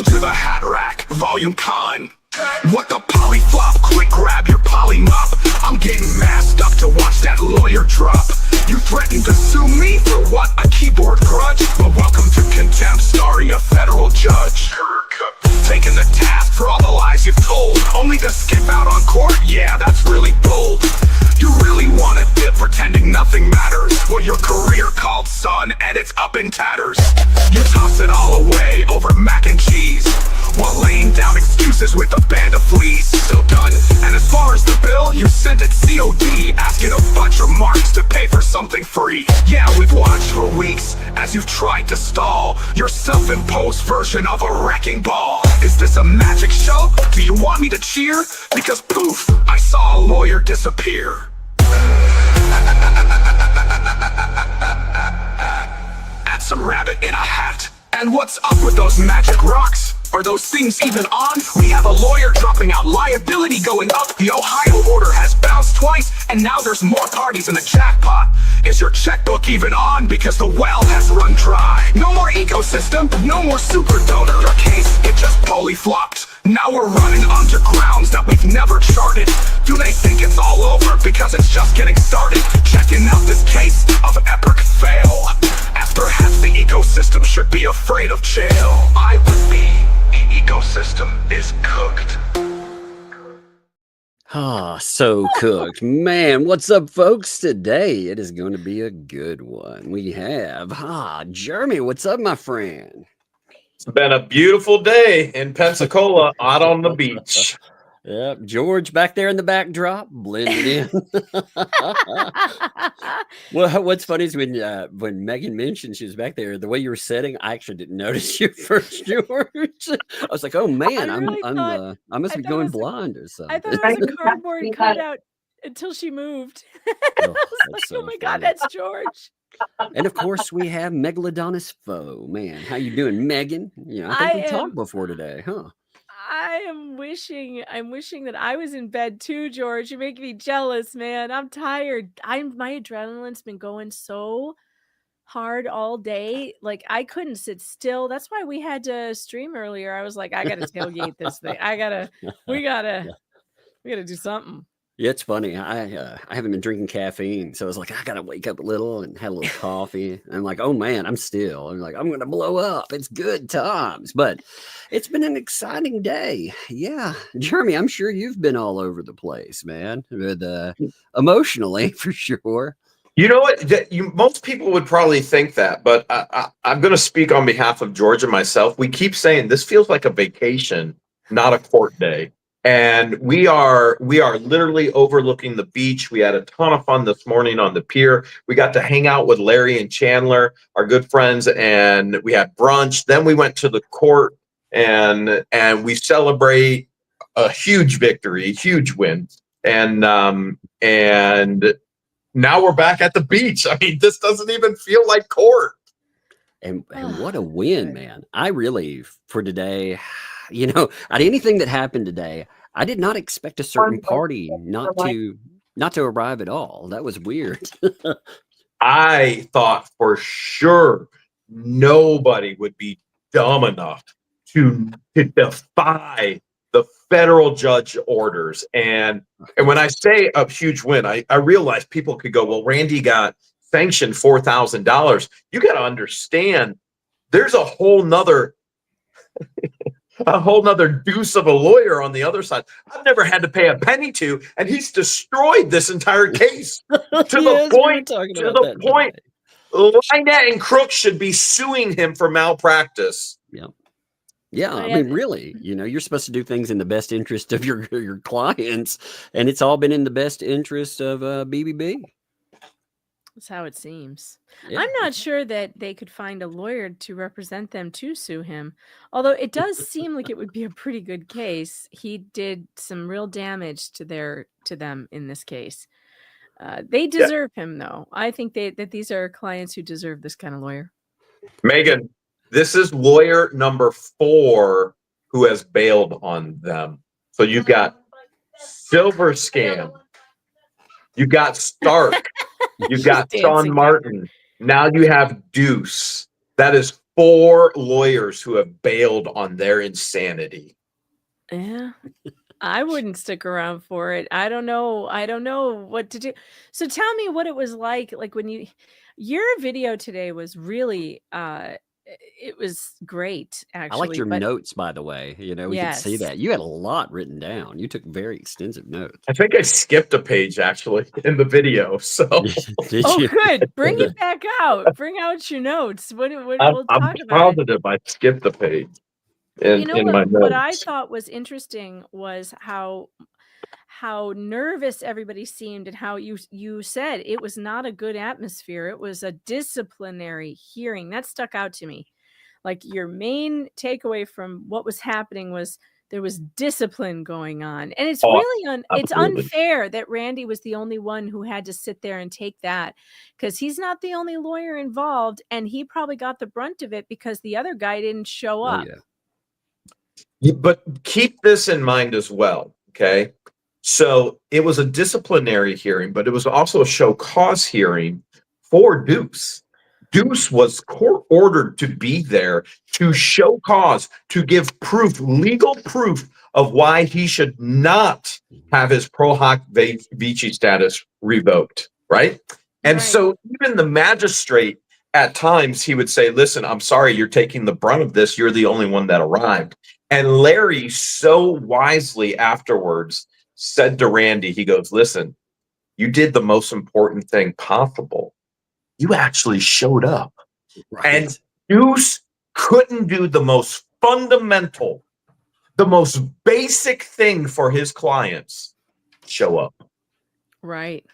Welcome to the hat rack, volume con. What the polyflop, quick grab your polymop. I'm getting masked up to watch that lawyer drop. You threatened to sue me for what, a keyboard grudge? Well, welcome to contempt, starring a federal judge. Taking the task for all the lies you've told, only to skip out on court, yeah, that's really bold. You really wanna dip pretending nothing matters. Well, your career called son, and it's up in tatters. You toss it all away over mac and cheese, while laying down excuses with a band of fleas. Still done. And as far as the bill, you sent it COD, asking a bunch of marks to pay for something free. Yeah, we've watched for weeks as you've tried to stall your self-imposed version of a wrecking ball. Is this a magic show? Do you want me to cheer? Because poof, I saw a lawyer disappear. Add some rabbit in a hat. And what's up with those magic rocks? Are those things even on? We have a lawyer dropping out, liability going up. The Ohio order has bounced twice, and now there's more parties in the jackpot. Is your checkbook even on? Because the well has run dry. No more ecosystem, no more super donor. Your case, it just polyflopped. Now we're running onto grounds that we've never charted. Do they think it's all over because it's just getting started? Checking out this case of epic fail. After half the ecosystem should be afraid of jail. I would be. The ecosystem is cooked. Ah, so cooked. Man, what's up, folks? Today it is going to be a good one. We have, Jeremy, what's up, my friend? It's been a beautiful day in Pensacola out on the beach. Yep, George back there in the backdrop, blended in. Well, what's funny is when Megan mentioned she was back there, the way you were sitting, I actually didn't notice you first, George. I was like, oh man, I must be going blind or something. I thought it was a cardboard cutout until she moved. Oh, I was like, so oh my funny. God, that's George. And of course, we have Megalodonus Foe. Man, how you doing, Megan? You know, I think we talked before today, huh? I'm wishing that I was in bed too, George. You make me jealous, man. I'm tired. My adrenaline's been going so hard all day. Like I couldn't sit still. That's why we had to stream earlier. I was like, I gotta tailgate this thing. We gotta do something. Yeah, it's funny. I haven't been drinking caffeine, so I was like, I gotta wake up a little and have a little coffee. And I'm like, oh man, I'm like, I'm gonna blow up. It's good times, but it's been an exciting day. Yeah, Jeremy, I'm sure you've been all over the place, man, with emotionally for sure. You know what? Most people would probably think that, but I'm going to speak on behalf of George and myself. We keep saying this feels like a vacation, not a court day. And we are literally overlooking the beach. We had a ton of fun this morning on the pier. We got to hang out with Larry and Chandler, our good friends, and we had brunch. Then we went to the court and we celebrate a huge victory, huge win. And now we're back at the beach. I mean, this doesn't even feel like court. And what a win, man. I really, for today, you know, at anything that happened today, I did not expect a certain party not to arrive at all. That was weird. I thought for sure nobody would be dumb enough to defy the federal judge orders. And when I say a huge win, I realize people could go, well, Randy got sanctioned $4,000. You got to understand there's a whole nother deuce of a lawyer on the other side. I've never had to pay a penny to, and he's destroyed this entire case to the point Lynette and Crook should be suing him for malpractice. Yeah. Yeah, I mean, really, you know, you're supposed to do things in the best interest of your clients, and it's all been in the best interest of BBB. That's how it seems. Yeah. I'm not sure that they could find a lawyer to represent them to sue him, although it does seem like it would be a pretty good case. He did some real damage to them in this case. They deserve him, though. I think that these are clients who deserve this kind of lawyer. Megan, this is lawyer number 4 who has bailed on them. So you've got Silver Scam, you've got Stark, you've got Sean Martin. Now you have Deuce. That is 4 lawyers who have bailed on their insanity. Yeah. I wouldn't stick around for it. I don't know. I don't know what to do. So tell me what it was like when your video today was really it was great I liked actually, your but notes, by the way. You know, we could see yes. that. You had a lot written down. You took very extensive notes. I think I skipped a page actually in the video. So Did Oh, you? good. Bring it back out. Bring out your notes. I'm, We'll I'm talk about it. positive I skipped a page You know in my what I notes. thought was interesting was how nervous everybody seemed and how you said it was not a good atmosphere. It was a disciplinary hearing. That stuck out to me. Like your main takeaway from what was happening was there was discipline going on. And it's Oh, really it's absolutely. unfair that Randy was the only one who had to sit there and take that, because he's not the only lawyer involved, and he probably got the brunt of it because the other guy didn't show Oh, up. yeah. But keep this in mind as well, okay? So it was a disciplinary hearing, but it was also a show cause hearing for Deuce. Deuce was court ordered to be there to show cause, to give proof, legal proof of why he should not have his pro hoc vici status revoked, right? And Right. so even the magistrate, at times, he would say, listen, I'm sorry, you're taking the brunt of this. You're the only one that arrived. And Larry so wisely afterwards said to Randy, he goes, listen, you did the most important thing possible. You actually showed up. Right. And Deuce couldn't do the most fundamental, the most basic thing for his clients, show up. Right.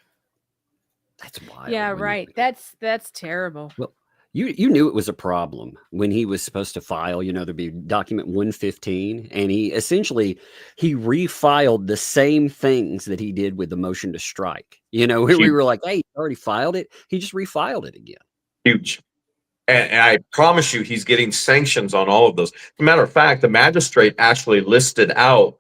That's wild. Yeah, when you right. think That's terrible. Well, you knew it was a problem when he was supposed to file, you know, there'd be document 115, and he refiled the same things that he did with the motion to strike. You know, we were like, hey, he already filed it. He just refiled it again. Huge. And I promise you, he's getting sanctions on all of those. As a matter of fact, the magistrate actually listed out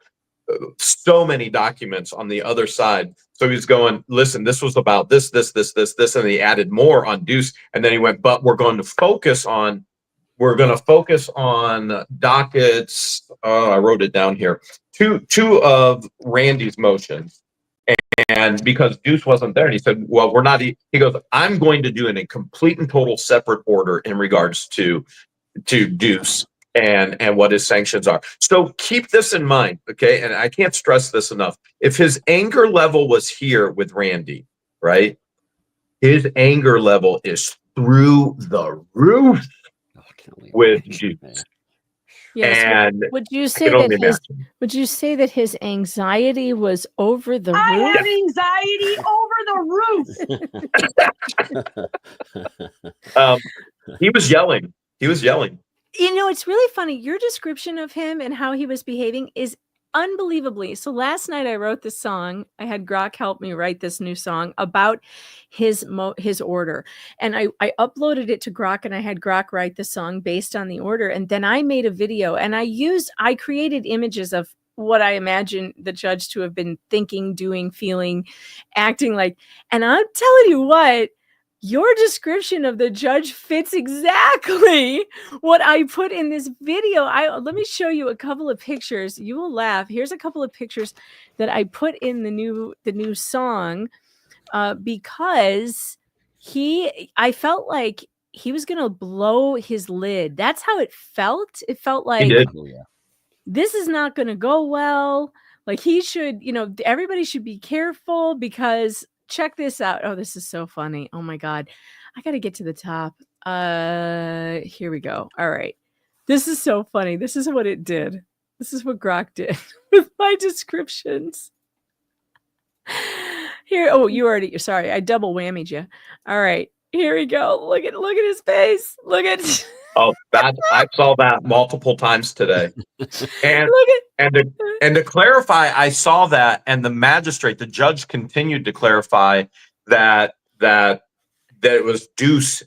so many documents on the other side. So he's going, listen, this was about this, and he added more on Deuce. And then he went, but we're going to focus on dockets. I wrote it down here. Two of Randy's motions. And because Deuce wasn't there, and he said, well, we're not, he goes, I'm going to do in a complete and total separate order in regards to Deuce and what his sanctions are. So keep this in mind, okay? And I can't stress this enough. If his anger level was here with Randy, right? His anger level is through the roof with Deuce. Yes. And would you I can only say that his anxiety was over the I roof? have anxiety over the roof. He was yelling. You know, it's really funny. Your description of him and how he was behaving is unbelievably. So last night I wrote this song. I had Grok help me write this new song about his order. And I uploaded it to Grok, and I had Grok write the song based on the order. And then I made a video, and I created images of what I imagine the judge to have been thinking, doing, feeling, acting like. And I'm telling you what, your description of the judge fits exactly what I put in this video. Let me show you a couple of pictures. You will laugh. Here's a couple of pictures that I put in the new song because I felt like he was going to blow his lid. That's how it felt. It felt like this is not going to go well. Like he should, everybody should be careful because check this out. Oh, this is so funny. Oh my God. I got to get to the top. Here we go. All right. This is so funny. This is what it did. This is what Grok did with my descriptions. Here. Oh, sorry. I double whammied you. All right. Here we go. Look at his face. Look at. Oh, I saw that multiple times today. And to clarify, I saw that, and the judge continued to clarify that it was Deuce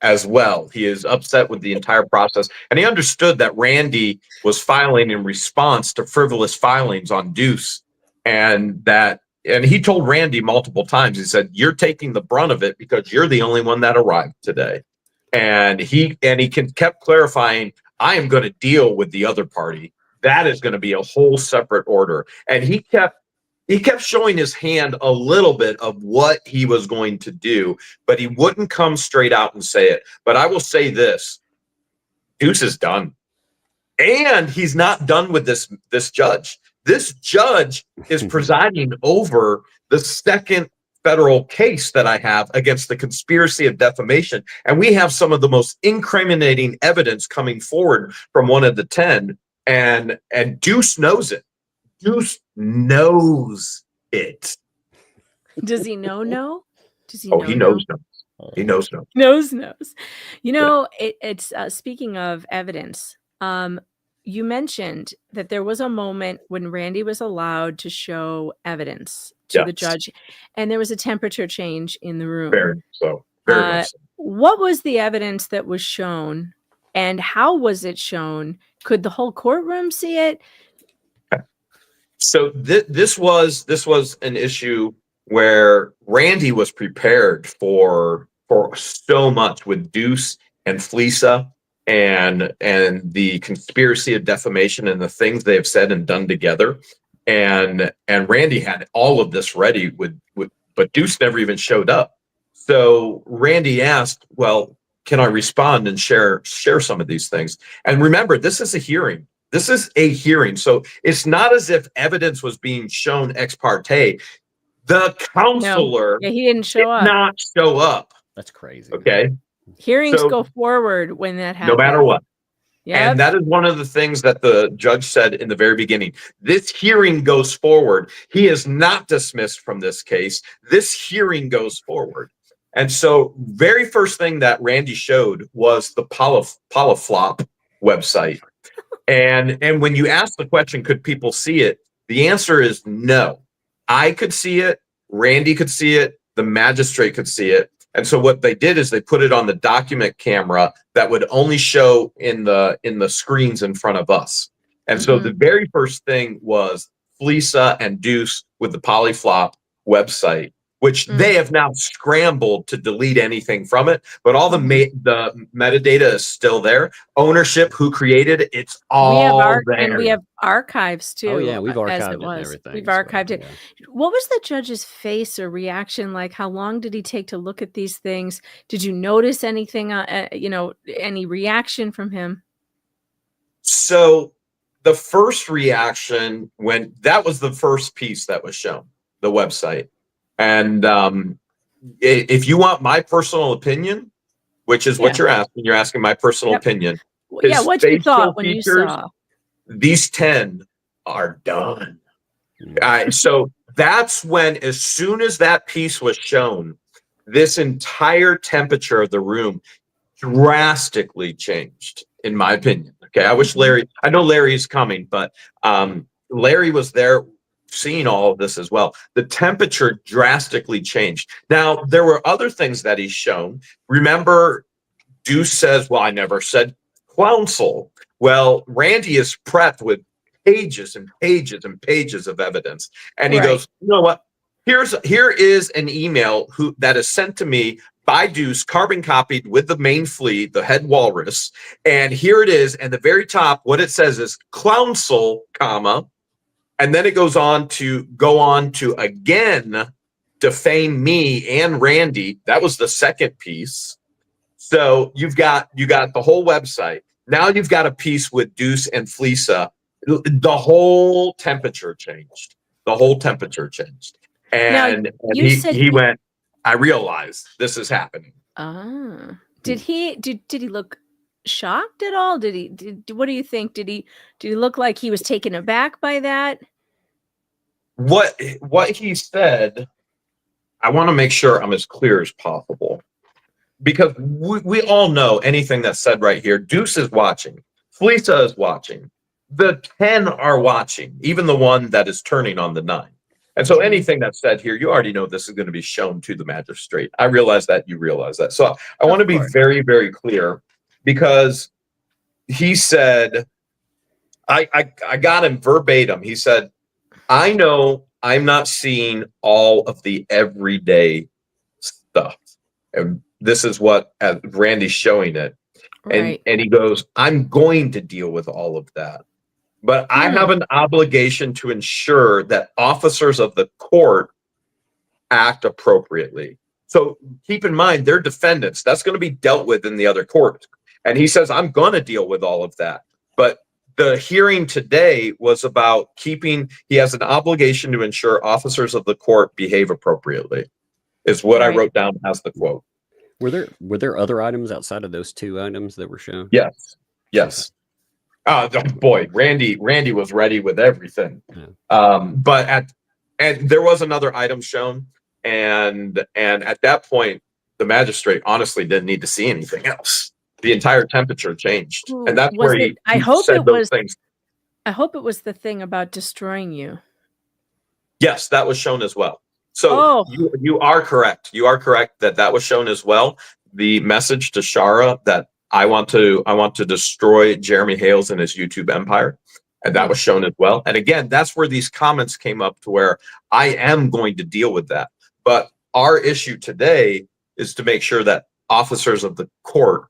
as well. He is upset with the entire process, and he understood that Randy was filing in response to frivolous filings on Deuce, and he told Randy multiple times. He said, "You're taking the brunt of it because you're the only one that arrived today." And he kept clarifying, I am going to deal with the other party. That is going to be a whole separate order. And he kept showing his hand a little bit of what he was going to do, but he wouldn't come straight out and say it. But I will say this, Deuce is done. And he's not done with this judge. This judge is presiding over the second federal case that I have against the conspiracy of defamation. And we have some of the most incriminating evidence coming forward from one of the 10. And Deuce knows it. Deuce knows it. Does he know? Does he Oh, know? he knows no. He knows no. Knows. You know, it's speaking of evidence. You mentioned that there was a moment when Randy was allowed to show evidence to the judge, and there was a temperature change in the room. Very so. Very much so. What was the evidence that was shown, and how was it shown? Could the whole courtroom see it? So this was an issue where Randy was prepared for so much with Deuce and Fleesa and the conspiracy of defamation and the things they have said and done together. And Randy had all of this ready but Deuce never even showed up. So Randy asked, well, can I respond and share some of these things? And remember, this is a hearing. This is a hearing. So it's not as if evidence was being shown ex parte. The counselor he didn't show up. Not show up. That's crazy. Okay. Hearings go forward when that happens. No matter what. Yep. And that is one of the things that the judge said in the very beginning. This hearing goes forward. He is not dismissed from this case. This hearing goes forward. And so very first thing that Randy showed was the Polyflop website. And when you ask the question, could people see it? The answer is no. I could see it. Randy could see it. The magistrate could see it. And so what they did is they put it on the document camera that would only show in the screens in front of us. And so the very first thing was Fleesa and Deuce with the Polyflop website, which they have now scrambled to delete anything from it. But all the metadata is still there. Ownership, who created it, it's all there. And we have archives too. Oh yeah, we've archived it and everything. We've archived it. What was the judge's face or reaction like? How long did he take to look at these things? Did you notice anything, any reaction from him? So the first reaction, when that was the first piece that was shown, the website. And if you want my personal opinion, which is what you're asking my personal opinion. Yeah, what you thought when you saw these 10 are done. So that's when, as soon as that piece was shown, this entire temperature of the room drastically changed, in my opinion. Okay, I wish I know Larry's coming, but Larry was there seeing all of this as well. The temperature drastically changed. Now, there were other things that he's shown. Remember, Deuce says, well, I never said counsel. Well, Randy is prepped with pages and pages and pages of evidence. And he goes, you know what? Here is an email that is sent to me by Deuce, carbon copied with the main flea, the head walrus. And here it is. And the very top, what it says is counsel, comma, and then it goes on to again defame me and Randy. That was the second piece. So you've got the whole website. Now you've got a piece with Deuce and Fleesa. The whole temperature changed. And he went, I realized this is happening. Did he look shocked at all? What do you think? Did he look like he was taken aback by that? What he said, I want to make sure I'm as clear as possible, because we all know anything that's said right here. Deuce is watching. Fleesa is watching. The 10 are watching, even the one that is turning on the 9. And so anything that's said here, you already know this is going to be shown to the magistrate. I realize that, you realize that. So I want to be very, very clear, because he said, I got him verbatim. He said, I know I'm not seeing all of the everyday stuff. And this is what Randy's showing it. Right. And he goes, I'm going to deal with all of that. But I have an obligation to ensure that officers of the court act appropriately. So keep in mind, they're defendants. That's going to be dealt with in the other court. And he says, I'm going to deal with all of that. But the hearing today was about he has an obligation to ensure officers of the court behave appropriately, is what I wrote down as the quote. Were there other items outside of those 2 items that were shown? Yes. Yes. Boy, Randy was ready with everything. Yeah. But there was another item shown, and at that point, the magistrate honestly didn't need to see anything else. The entire temperature changed, and that's where he said those things. I hope it was the thing about destroying you. Yes, that was shown as well. So you are correct. You are correct that was shown as well. The message to Shara that I want to destroy Jeremy Hales and his YouTube empire. And that was shown as well. And again, that's where these comments came up to where I am going to deal with that. But our issue today is to make sure that officers of the court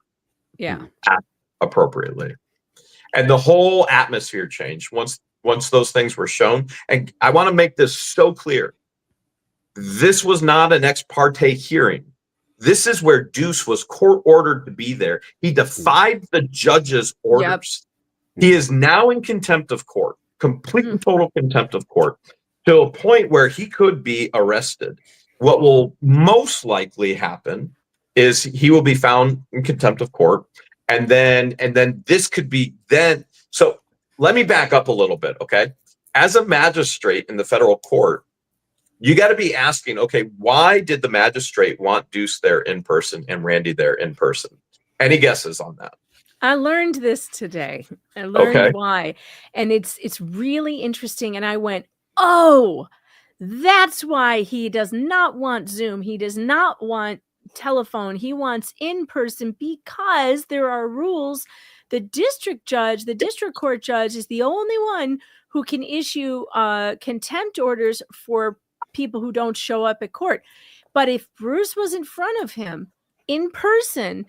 act appropriately. And the whole atmosphere changed once those things were shown. And I want to make this so clear. This was not an ex parte hearing. This is where Deuce was court ordered to be there. He defied the judge's orders. He is now in contempt of court, complete and total contempt of court, to a point where he could be arrested. What will most likely happen is he will be found in contempt of court, and then this could be then. So let me back up a little bit, okay? As a magistrate in the federal court, you got to be asking, okay, why did the magistrate want Deuce there in person and Randy there in person? Any guesses on that? I learned this today. I learned why. And it's really interesting. And I went, oh, that's why he does not want Zoom. He does not want telephone. He wants in person because there are rules. The district court judge is the only one who can issue contempt orders for people who don't show up at court. But if Bruce was in front of him in person,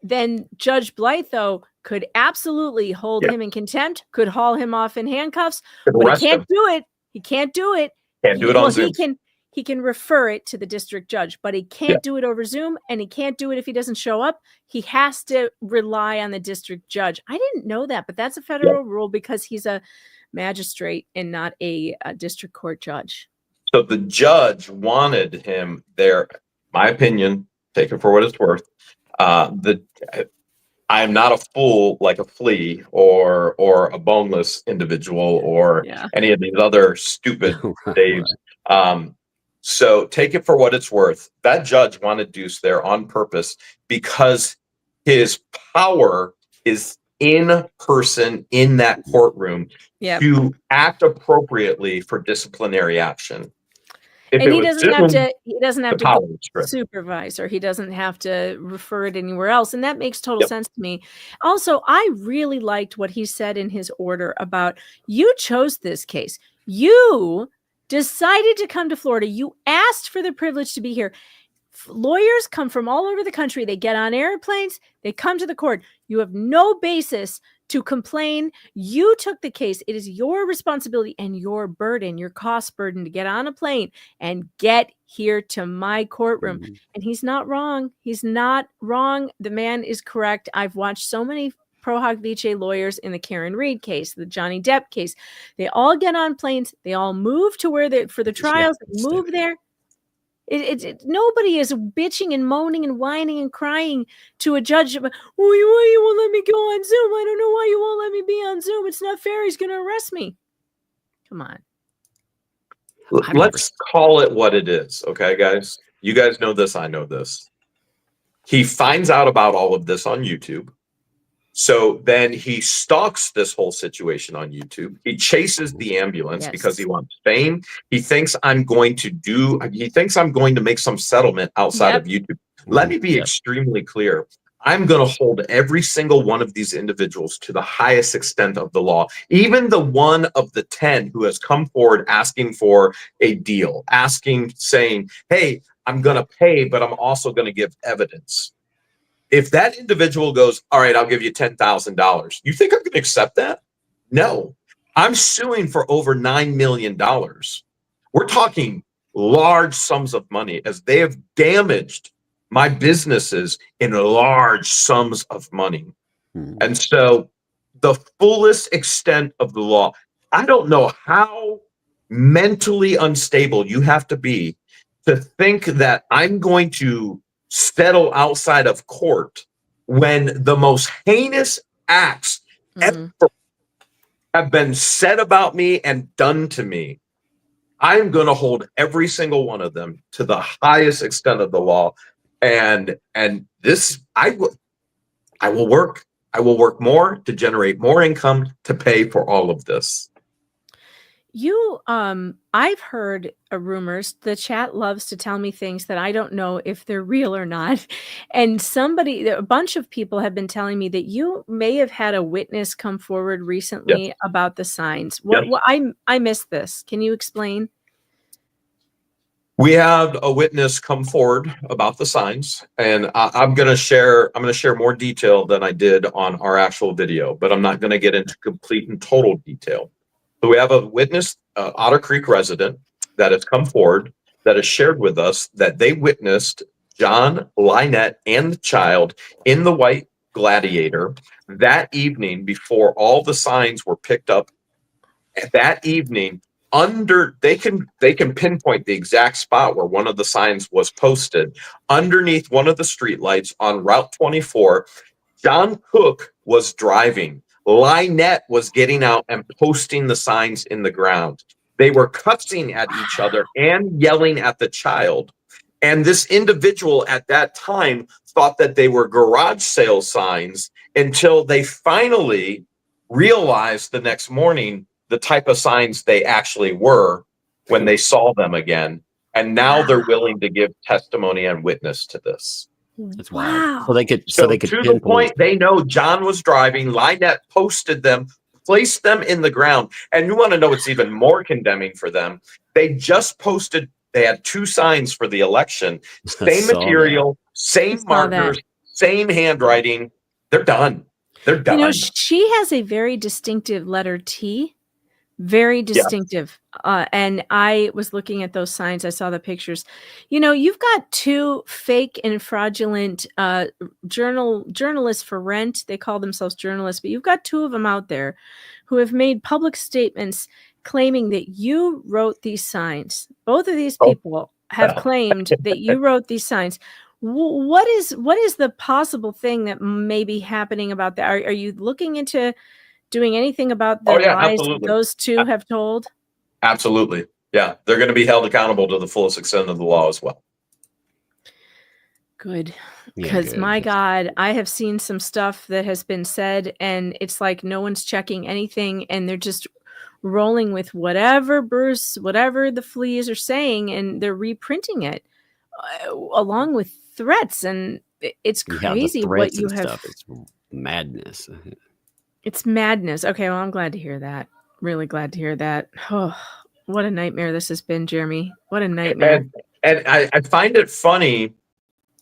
then Judge Blytho could absolutely hold him in contempt, could haul him off in handcuffs, but he can't do it. He can't do it. Can't do it on Zoom. He can refer it to the district judge, but he can't do it over Zoom, and he can't do it if he doesn't show up. He has to rely on the district judge. I didn't know that, but that's a federal rule because he's a magistrate and not a district court judge. So the judge wanted him there. My opinion, take it for what it's worth. I am not a fool like a flea or a boneless individual or any of these other stupid Daves. So take it for what it's worth. That judge wanted Deuce there on purpose because his power is in person in that courtroom to act appropriately for disciplinary action. And he doesn't have to supervise, or he doesn't have to refer it anywhere else. And that makes total sense to me. Also, I really liked what he said in his order about you chose this case. You decided to come to Florida. You asked for the privilege to be here. Lawyers come from all over the country. They get on airplanes. They come to the court. You have no basis to complain. You took the case. It is your responsibility and your burden, your cost burden to get on a plane and get here to my courtroom. And he's not wrong. He's not wrong. The man is correct. I've watched so many pro hoc vice lawyers in the Karen Reed case, the Johnny Depp case. They all get on planes. They all move to where they for the trials. They move there. Nobody is bitching and moaning and whining and crying to a judge about, why you won't let me go on Zoom? I don't know why you won't let me be on Zoom. It's not fair. He's going to arrest me. Come on. Let's call it what it is. Okay, guys? You guys know this. I know this. He finds out about all of this on YouTube. So then he stalks this whole situation on YouTube. He chases the ambulance because he wants fame. He thinks I'm going to make some settlement outside of YouTube. Let me be extremely clear. I'm going to hold every single one of these individuals to the highest extent of the law. Even the one of the 10 who has come forward asking for a deal, saying, hey, I'm going to pay, but I'm also going to give evidence. If that individual goes, all right, I'll give you $10,000. You think I'm going to accept that? No. I'm suing for over $9 million. We're talking large sums of money, as they have damaged my businesses in large sums of money. And so the fullest extent of the law, I don't know how mentally unstable you have to be to think that I'm going to settle outside of court when the most heinous acts ever have been said about me and done to me. I'm going to hold every single one of them to the highest extent of the law. And this, I will work. I will work more to generate more income to pay for all of this. I've heard rumors. The chat loves to tell me things that I don't know if they're real or not. And a bunch of people have been telling me that you may have had a witness come forward recently about the signs. I missed this. Can you explain? We had a witness come forward about the signs, and I'm going to share more detail than I did on our actual video, but I'm not going to get into complete and total detail. So we have a witness, Otter Creek resident, that has come forward, that has shared with us that they witnessed John, Lynette, and the child in the white Gladiator that evening before all the signs were picked up. That evening, they can pinpoint the exact spot where one of the signs was posted. Underneath one of the streetlights on Route 24, John Cook was driving. Lynette was getting out and posting the signs in the ground. They were cussing at each other and yelling at the child. And this individual at that time thought that they were garage sale signs until they finally realized the next morning the type of signs they actually were when they saw them again. And now they're willing to give testimony and witness to this. That's wild. Wow. So they could to the point, they know John was driving. Lynette posted them, placed them in the ground. And you want to know what's even more condemning for them? They just posted, they had 2 signs for the election. Same material, same markers, same handwriting. They're done. They're done. You know, she has a very distinctive letter T. Very distinctive. And I was looking at those signs. I saw the pictures. You know, you've got 2 fake and fraudulent journalists for rent. They call themselves journalists, but you've got 2 of them out there who have made public statements claiming that you wrote these signs. Both of these people have claimed that you wrote these signs. What is the possible thing that may be happening about that? Are you looking into doing anything about the lies that those 2 have told? Absolutely. Yeah. They're going to be held accountable to the fullest extent of the law as well. Good. Because my God, I have seen some stuff that has been said, and it's like no one's checking anything, and they're just rolling with whatever the fleas are saying, and they're reprinting it along with threats. And it's crazy what you have. Stuff. It's madness. It's madness. Okay, well, I'm glad to hear that. Really glad to hear that. Oh, what a nightmare this has been, Jeremy. What a nightmare. And I find it funny.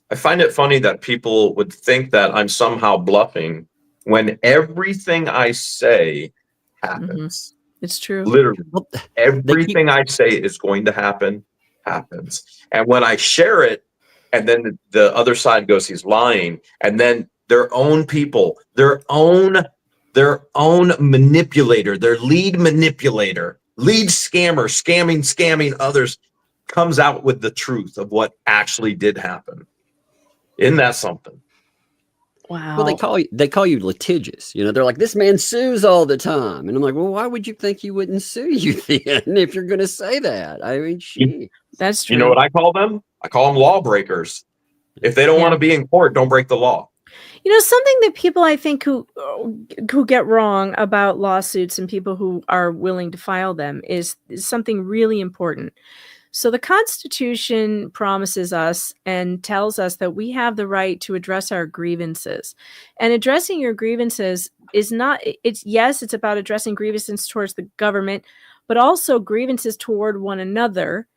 I find it funny that people would think that I'm somehow bluffing when everything I say happens. It's true. Literally, everything I say is going to happen, happens. And when I share it, and then the other side goes, he's lying, and then their own people, their own manipulator, their lead manipulator, lead scammer, scamming others, comes out with the truth of what actually did happen. Isn't that something? Wow. Well, they call you litigious. You know, they're like, this man sues all the time. And I'm like, well, why would you think he wouldn't sue you then if you're going to say that? I mean, that's true. You know what I call them? I call them lawbreakers. If they don't want to be in court, don't break the law. You know, something that people I think who get wrong about lawsuits and people who are willing to file them is something really important. So the Constitution promises us and tells us that we have the right to address our grievances. And addressing your grievances is not, it's about addressing grievances towards the government, but also grievances toward one another.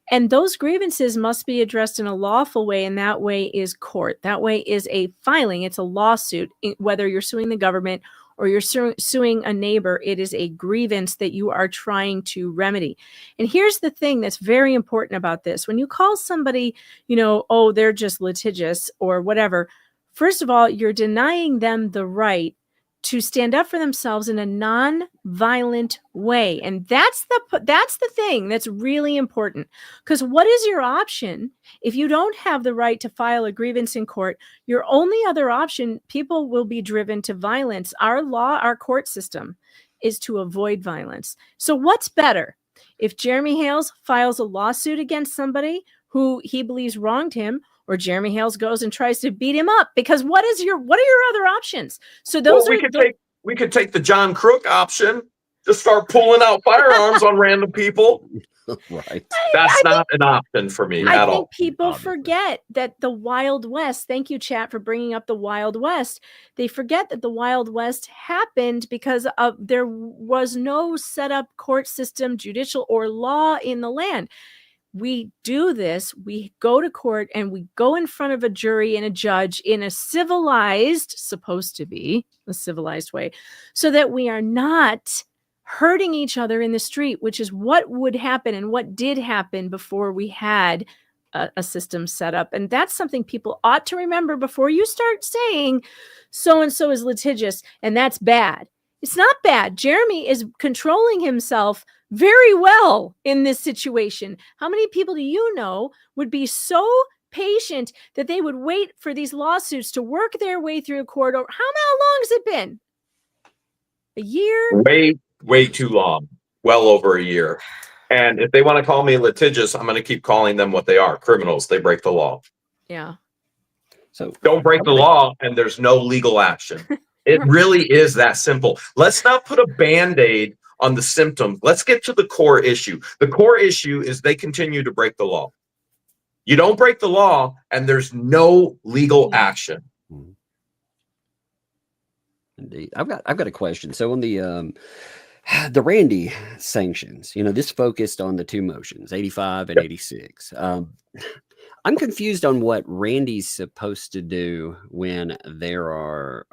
And those grievances must be addressed in a lawful way, and that way is court. That way is a filing. It's a lawsuit. Whether you're suing the government or you're suing a neighbor, it is a grievance that you are trying to remedy. And here's the thing that's very important about this. When you call somebody, oh, they're just litigious or whatever, first of all, you're denying them the right to stand up for themselves in a non-violent way. And that's the thing that's really important. Because what is your option if you don't have the right to file a grievance in court? Your only other option, people will be driven to violence. Our court system is to avoid violence. So what's better? If Jeremy Hales files a lawsuit against somebody who he believes wronged him, or Jeremy Hales goes and tries to beat him up, because what are your other options? So those we could take the John Crook option, just start pulling out firearms on random people. Right. That's not an option for me at all. I think people forget that the Wild West, thank you, chat, for bringing up the Wild West. They forget that the Wild West happened because there was no set up court system, judicial or law in the land. We do this, we go to court and we go in front of a jury and a judge in a supposed to be a civilized way, so that we are not hurting each other in the street, which is what would happen and what did happen before we had a system set up. And that's something people ought to remember before you start saying so-and-so is litigious and that's bad. It's not bad. Jeremy is controlling himself very well in this situation. How many people do you know would be so patient that they would wait for these lawsuits to work their way through a court? Or how long has it been? A year? Way too long. Well over a year. And if they want to call me litigious, I'm going to keep calling them what they are: criminals. They break the law. Yeah. So don't break the law and there's no legal action. It really is that simple. Let's not put a Band-Aid on the symptoms. Let's get to the core issue. The core issue is they continue to break the law. You don't break the law and there's no legal action. Indeed. I've got a question. So on the Randy sanctions, this focused on the two motions, 85 and 86. I'm confused on what Randy's supposed to do when there are,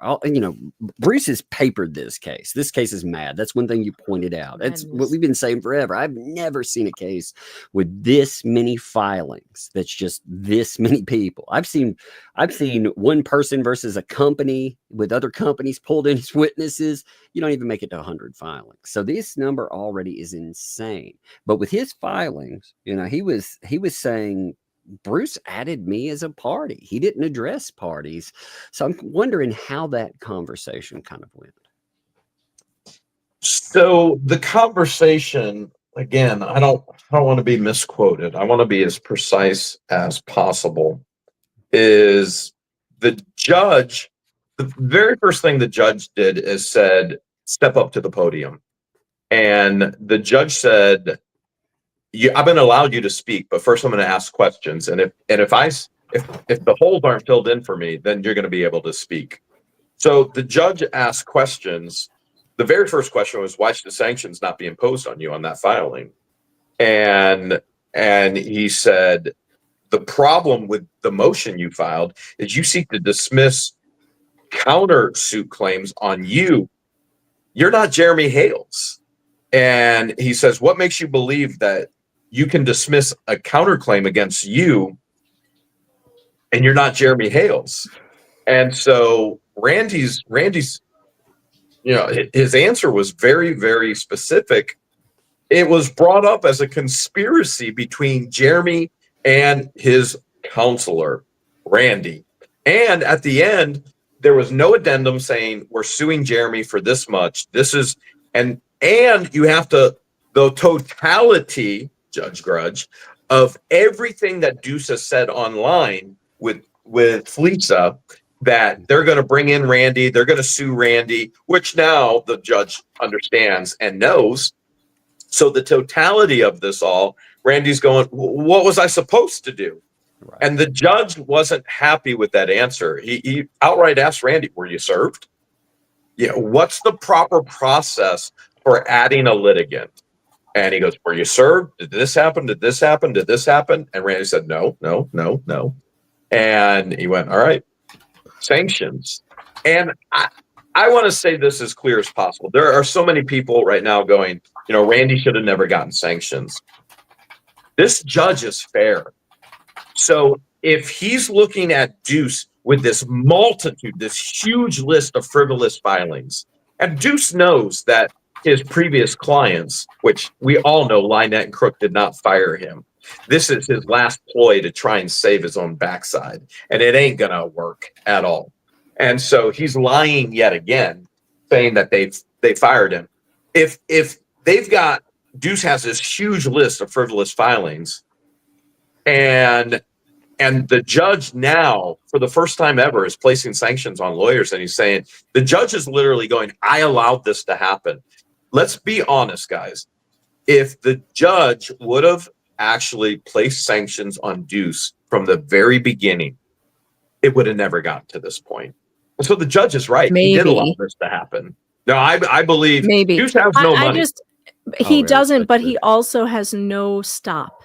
Bruce has papered this case. This case is mad. That's one thing you pointed out. That's what we've been saying forever. I've never seen a case with this many filings. That's just this many people. I've seen one person versus a company with other companies pulled in as witnesses. You don't even make it to 100 filings. So this number already is insane. But with his filings, he was saying, Bruce added me as a party. He didn't address parties. So I'm wondering how that conversation kind of went. So the conversation, again, I don't want to be misquoted. I want to be as precise as possible. Is the judge, the very first thing the judge did is said, step up to the podium. And the judge said, I've been allowed you to speak, but first I'm going to ask questions. And if the holes aren't filled in for me, then you're going to be able to speak. So the judge asked questions. The very first question was, why should the sanctions not be imposed on you on that filing? And he said, the problem with the motion you filed is you seek to dismiss countersuit claims on you. You're not Jeremy Hales. And he says, what makes you believe that you can dismiss a counterclaim against you and you're not Jeremy Hales? And so Randy's, his answer was very, very specific. It was brought up as a conspiracy between Jeremy and his counselor, Randy. And at the end, there was no addendum saying we're suing Jeremy for this much. And you have to, the totality, Judge Grudge, of everything that Deuce has said online with Fleetza, that they're going to bring in Randy, they're going to sue Randy, which now the judge understands and knows. So the totality of this all, Randy's going, what was I supposed to do? Right. And the judge wasn't happy with that answer. He outright asked Randy, were you served? What's the proper process for adding a litigant? And he goes, were you served? Did this happen? Did this happen? Did this happen? And Randy said, no, no, no, no. And he went, all right, sanctions. And I want to say this as clear as possible. There are so many people right now going, Randy should have never gotten sanctions. This judge is fair. So if he's looking at Deuce with this multitude, this huge list of frivolous filings, and Deuce knows that his previous clients, which we all know Lynette and Crook did not fire him. This is his last ploy to try and save his own backside, and it ain't gonna work at all. And so he's lying yet again, saying that they fired him. If they've got Deuce has this huge list of frivolous filings, and the judge now, for the first time ever, is placing sanctions on lawyers, and he's saying the judge is literally going, I allowed this to happen. Let's be honest, guys. If the judge would have actually placed sanctions on Deuce from the very beginning, it would have never gotten to this point. And so the judge is right. He did allow this to happen. No, I believe Maybe. Deuce has no money. He doesn't, but he also has no stop.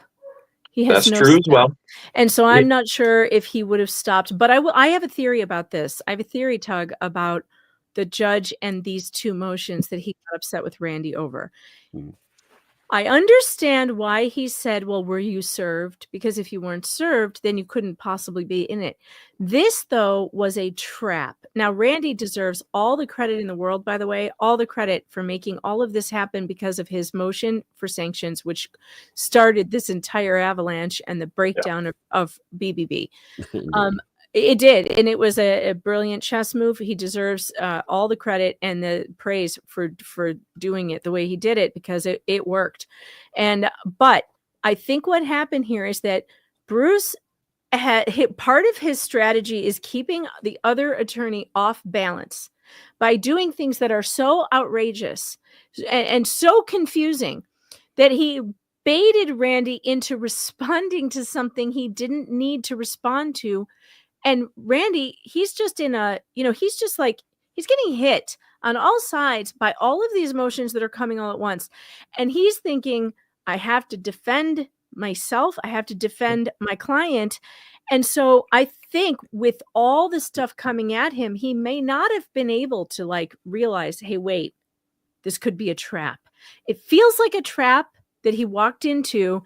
He has That's no true stop. as well. And so I'm not sure if he would have stopped, but I have a theory about this. I have a theory, Tug, about the judge and these two motions that he got upset with Randy over. I understand why he said, well, were you served? Because if you weren't served, then you couldn't possibly be in it. This, though, was a trap. Now, Randy deserves all the credit in the world, by the way, all the credit for making all of this happen because of his motion for sanctions, which started this entire avalanche and the breakdown of BBB. It did, and it was a brilliant chess move. He deserves all the credit and the praise for doing it the way he did it, because it worked. But I think what happened here is that Bruce part of his strategy is keeping the other attorney off balance by doing things that are so outrageous and so confusing that he baited Randy into responding to something he didn't need to respond to. And Randy, he's just in he's just like, he's getting hit on all sides by all of these motions that are coming all at once. And he's thinking, I have to defend myself. I have to defend my client. And so I think with all the stuff coming at him, he may not have been able to realize, hey, wait, this could be a trap. It feels like a trap that he walked into.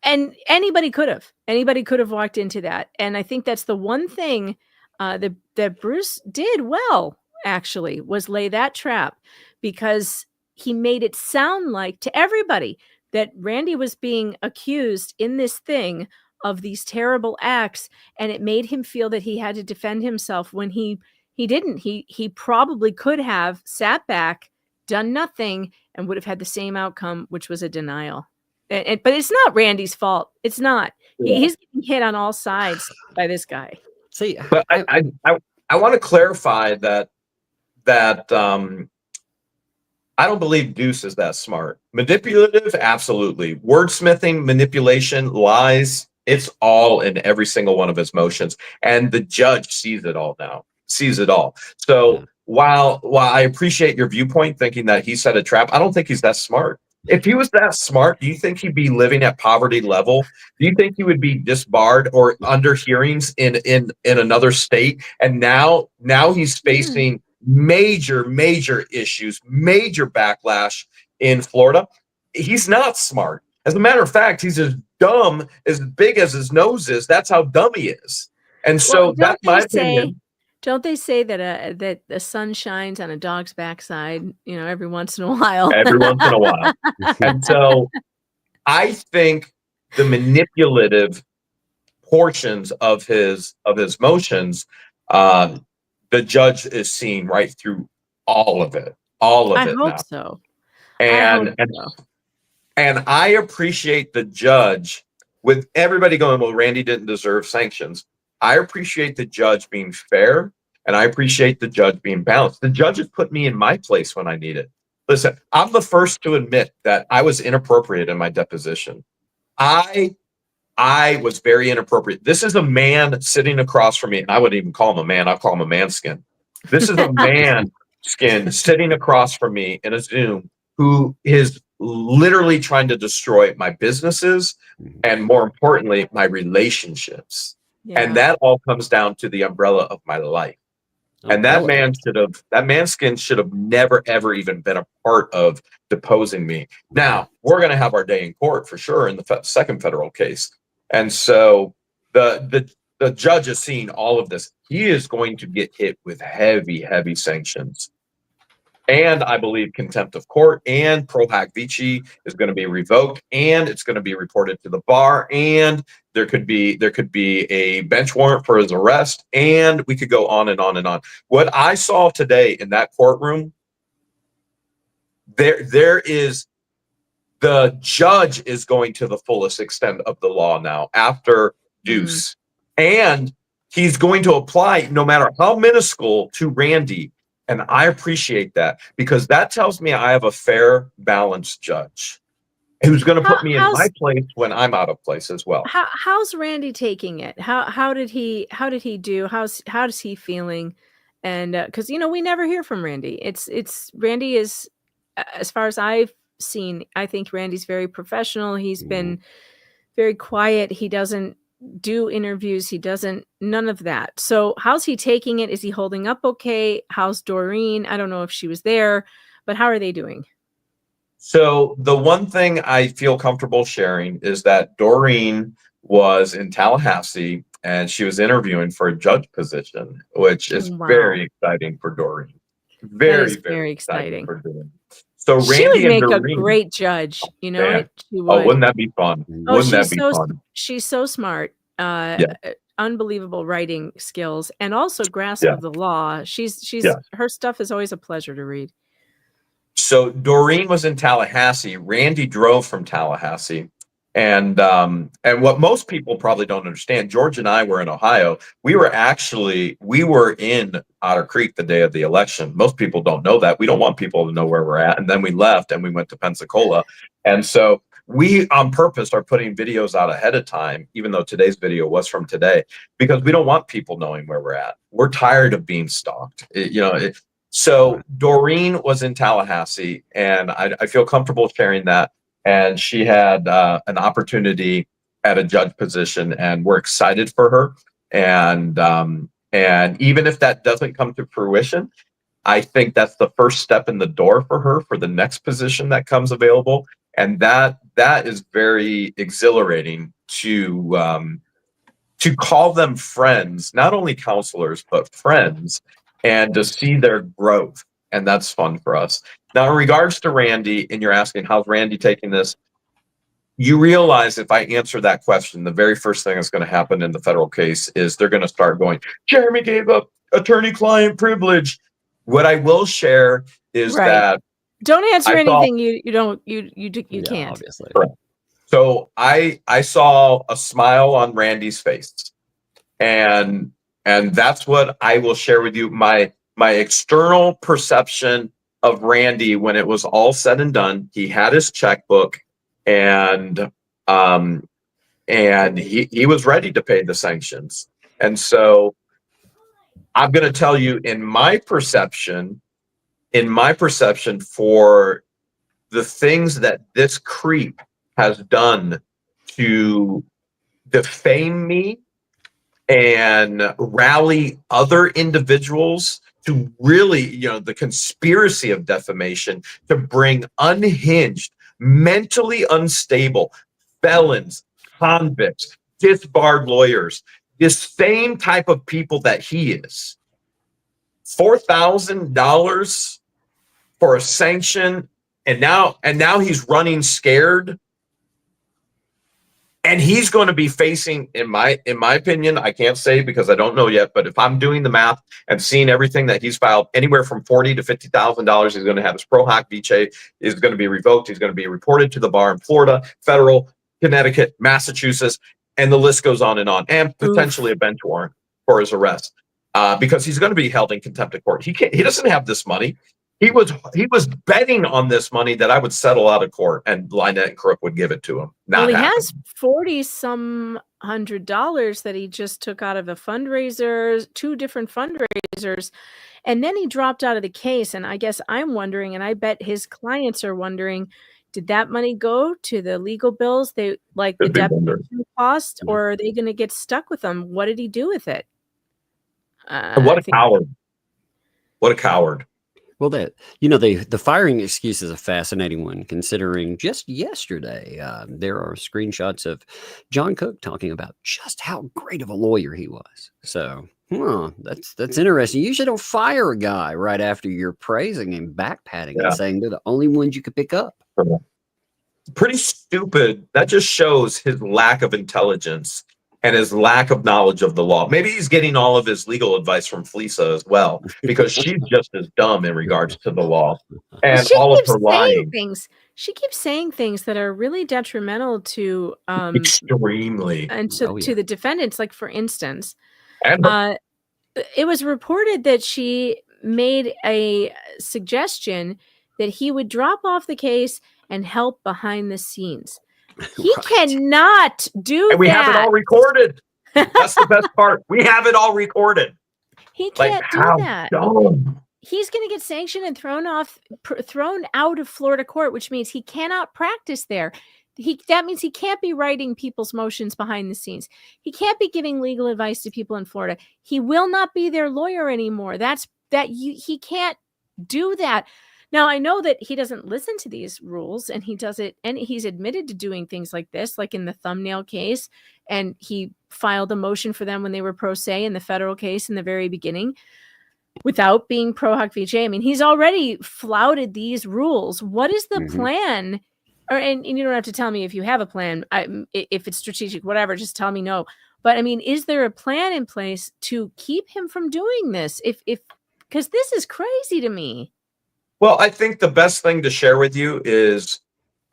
And anybody could have walked into that. And I think that's the one thing that Bruce did well, actually, was lay that trap, because he made it sound like to everybody that Randy was being accused in this thing of these terrible acts. And it made him feel that he had to defend himself when he didn't. He probably could have sat back, done nothing, and would have had the same outcome, which was a denial. But it's not Randy's fault. It's not. He's getting hit on all sides by this guy. See, but I want to clarify that I don't believe Deuce is that smart. Manipulative, absolutely. Wordsmithing, manipulation, lies, it's all in every single one of his motions. And the judge sees it all now. Sees it all. So while I appreciate your viewpoint, thinking that he set a trap, I don't think he's that smart. If he was that smart, do you think he'd be living at poverty level? Do you think he would be disbarred or under hearings in another state? And now he's facing major issues, major backlash in Florida. He's not smart. As a matter of fact, he's as dumb, as big as his nose is. That's how dumb he is. And so that's my opinion. Don't they say that that the sun shines on a dog's backside, every once in a while? Every once in a while. And so I think the manipulative portions of his motions, the judge is seeing right through all of it. I hope so. And I appreciate the judge, with everybody going, well, Randy didn't deserve sanctions. I appreciate the judge being fair, and I appreciate the judge being balanced. The judge has put me in my place when I need it. Listen, I'm the first to admit that I was inappropriate in my deposition. I was very inappropriate. This is a man sitting across from me, and I wouldn't even call him a man. I'll call him a manskin. This is a man skin sitting across from me in a Zoom who his literally trying to destroy my businesses and, more importantly, my relationships. And that all comes down to the umbrella of my life. And that man's skin should have never, ever even been a part of deposing me. Now, we're going to have our day in court for sure in the second federal case. And so the judge is seeing all of this. He is going to get hit with heavy, heavy sanctions. And I believe contempt of court and pro hac vici is going to be revoked, and it's going to be reported to the bar, and there could be a bench warrant for his arrest, and we could go on and on and on. What I saw today in that courtroom, there is, the judge is going to the fullest extent of the law now after Deuce, and he's going to apply, no matter how minuscule, to Randy. And I appreciate that, because that tells me I have a fair, balanced judge who's going to put me in my place when I'm out of place as well. How's Randy taking it? How did he do? How is he feeling? And because we never hear from Randy. It's Randy is, as far as I've seen, I think Randy's very professional. He's been very quiet. He doesn't do interviews. He doesn't, none of that. So how's he taking it? Is he holding up okay? How's Doreen? I don't know if she was there, but how are they doing? So the one thing I feel comfortable sharing is that Doreen was in Tallahassee and she was interviewing for a judge position, which is very exciting for Doreen. Very exciting for Doreen. So Randy, she would make Doreen, a great judge, she would. Oh, wouldn't that be fun? Wouldn't that be fun? She's so smart. Unbelievable writing skills, and also grasp of the law. She's her stuff is always a pleasure to read. So Doreen was in Tallahassee. Randy drove from Tallahassee. And what most people probably don't understand, George and I were in Ohio. We were in Otter Creek the day of the election. Most people don't know that. We don't want people to know where we're at. And then we left and we went to Pensacola. And so we on purpose are putting videos out ahead of time, even though today's video was from today, because we don't want people knowing where we're at. We're tired of being stalked. So Doreen was in Tallahassee, and I feel comfortable sharing that. And she had an opportunity at a judge position, and we're excited for her. And even if that doesn't come to fruition, I think that's the first step in the door for her for the next position that comes available. And that is very exhilarating to call them friends, not only counselors, but friends, and to see their growth. And that's fun for us. Now, in regards to Randy, and you're asking, how's Randy taking this? You realize if I answer that question, the very first thing that's going to happen in the federal case is they're going to start going, Jeremy gave up attorney-client privilege. What I will share is that don't answer anything you can't. Obviously. Correct. So I saw a smile on Randy's face, and that's what I will share with you. My external perception of Randy when it was all said and done, he had his checkbook, and he was ready to pay the sanctions. And so I'm going to tell you, in my perception, for the things that this creep has done to defame me and rally other individuals to really, the conspiracy of defamation to bring unhinged, mentally unstable felons, convicts, disbarred lawyers, this same type of people that he is. $4,000 for a sanction, and now he's running scared. And he's going to be facing, in my opinion, I can't say because I don't know yet, but if I'm doing the math and seeing everything that he's filed, anywhere from $40,000 to $50,000, he's going to have his pro hac vice is going to be revoked. He's going to be reported to the bar in Florida, federal, Connecticut, Massachusetts, and the list goes on, and potentially a bench warrant for his arrest, because he's going to be held in contempt of court. He doesn't have this money. He was betting on this money that I would settle out of court and Lynette and Crook would give it to him. Well, he has $40-some hundred that he just took out of a fundraiser, 2 different fundraisers, and then he dropped out of the case. And I guess I'm wondering, and I bet his clients are wondering, Did that money go to the legal bills, the Could be blunders. deposition cost, or are they going to get stuck with them? What did he do with it? And what a coward. What a coward. Well, the firing excuse is a fascinating one, considering just yesterday there are screenshots of John Cook talking about just how great of a lawyer he was. So that's interesting. Usually don't fire a guy right after you're praising him, backpatting, and saying they're the only ones you could pick up. Pretty stupid. That just shows his lack of intelligence and his lack of knowledge of the law. Maybe he's getting all of his legal advice from Felisa as well, because she's just as dumb in regards to the law. And all of her lying. She keeps saying things that are really detrimental to extremely and to the defendants. Like, for instance, and it was reported that she made a suggestion that he would drop off the case and help behind the scenes. He cannot do that. And we have it all recorded. That's the best part. We have it all recorded. He can't do that. Dumb. He's going to get sanctioned and thrown out of Florida court, which means he cannot practice there. That means he can't be writing people's motions behind the scenes. He can't be giving legal advice to people in Florida. He will not be their lawyer anymore. He can't do that. Now, I know that he doesn't listen to these rules, and he does it, and he's admitted to doing things like this, like in the thumbnail case, and he filed a motion for them when they were pro se in the federal case in the very beginning without being pro hoc VJ. I mean, he's already flouted these rules. What is the plan? And you don't have to tell me if you have a plan. If it's strategic, whatever, just tell me no. But I mean, is there a plan in place to keep him from doing this? Because this is crazy to me. Well, I think the best thing to share with you is,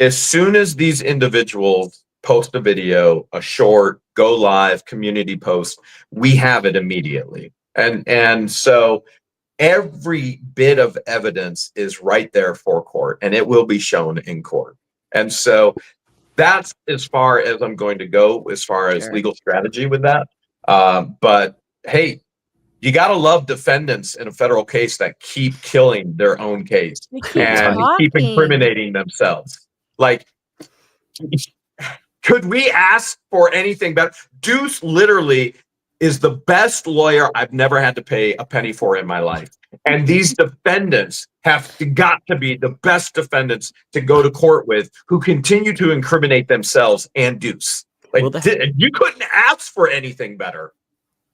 as soon as these individuals post a video, a short, go live, community post, we have it immediately. And so every bit of evidence is right there for court, and it will be shown in court. And so that's as far as I'm going to go as far as legal strategy with that. But hey, you got to love defendants in a federal case that keep killing their own case and keep incriminating themselves. Like, could we ask for anything better? Deuce literally is the best lawyer I've never had to pay a penny for in my life. And these defendants have got to be the best defendants to go to court with, who continue to incriminate themselves and Deuce. Like, you couldn't ask for anything better.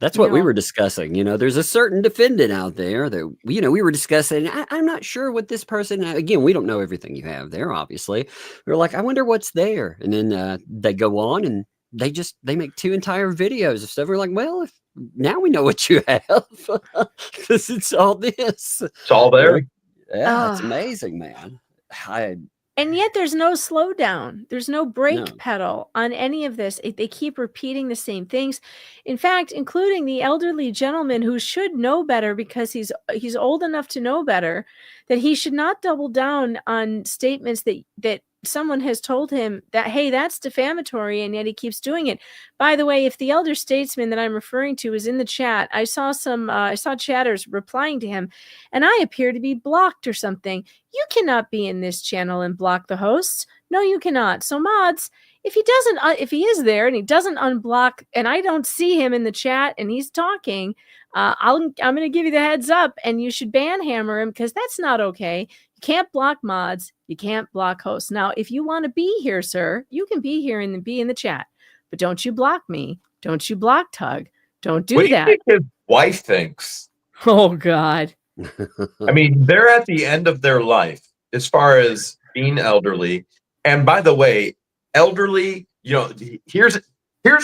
That's what we were discussing. There's a certain defendant out there that, we were discussing. I'm not sure what this person, again, we don't know everything you have there, obviously. We're like, I wonder what's there. And then they go on and they make 2 entire videos of stuff. We're like, well, now we know what you have. Because it's all this. It's all there. Yeah, it's amazing, man. And yet there's no slowdown. There's no brake pedal on any of this. They keep repeating the same things. In fact, including the elderly gentleman who should know better, because he's old enough to know better, that he should not double down on statements that someone has told him that, hey, that's defamatory, and yet he keeps doing it. By the way, if the elder statesman that I'm referring to is in the chat, I saw chatters replying to him, and I appear to be blocked or something. You cannot be in this channel and block the hosts. No, you cannot. So mods, if he is there and he doesn't unblock, and I don't see him in the chat and he's talking, I'm going to give you the heads up, and you should ban hammer him, because that's not okay. You can't block mods. You can't block hosts. Now, if you want to be here, sir, you can be here and be in the chat, but don't you block me. Don't you block Tug. Don't do that. What do you think his wife thinks? Oh, God. I mean, they're at the end of their life as far as being elderly. And by the way, elderly, here's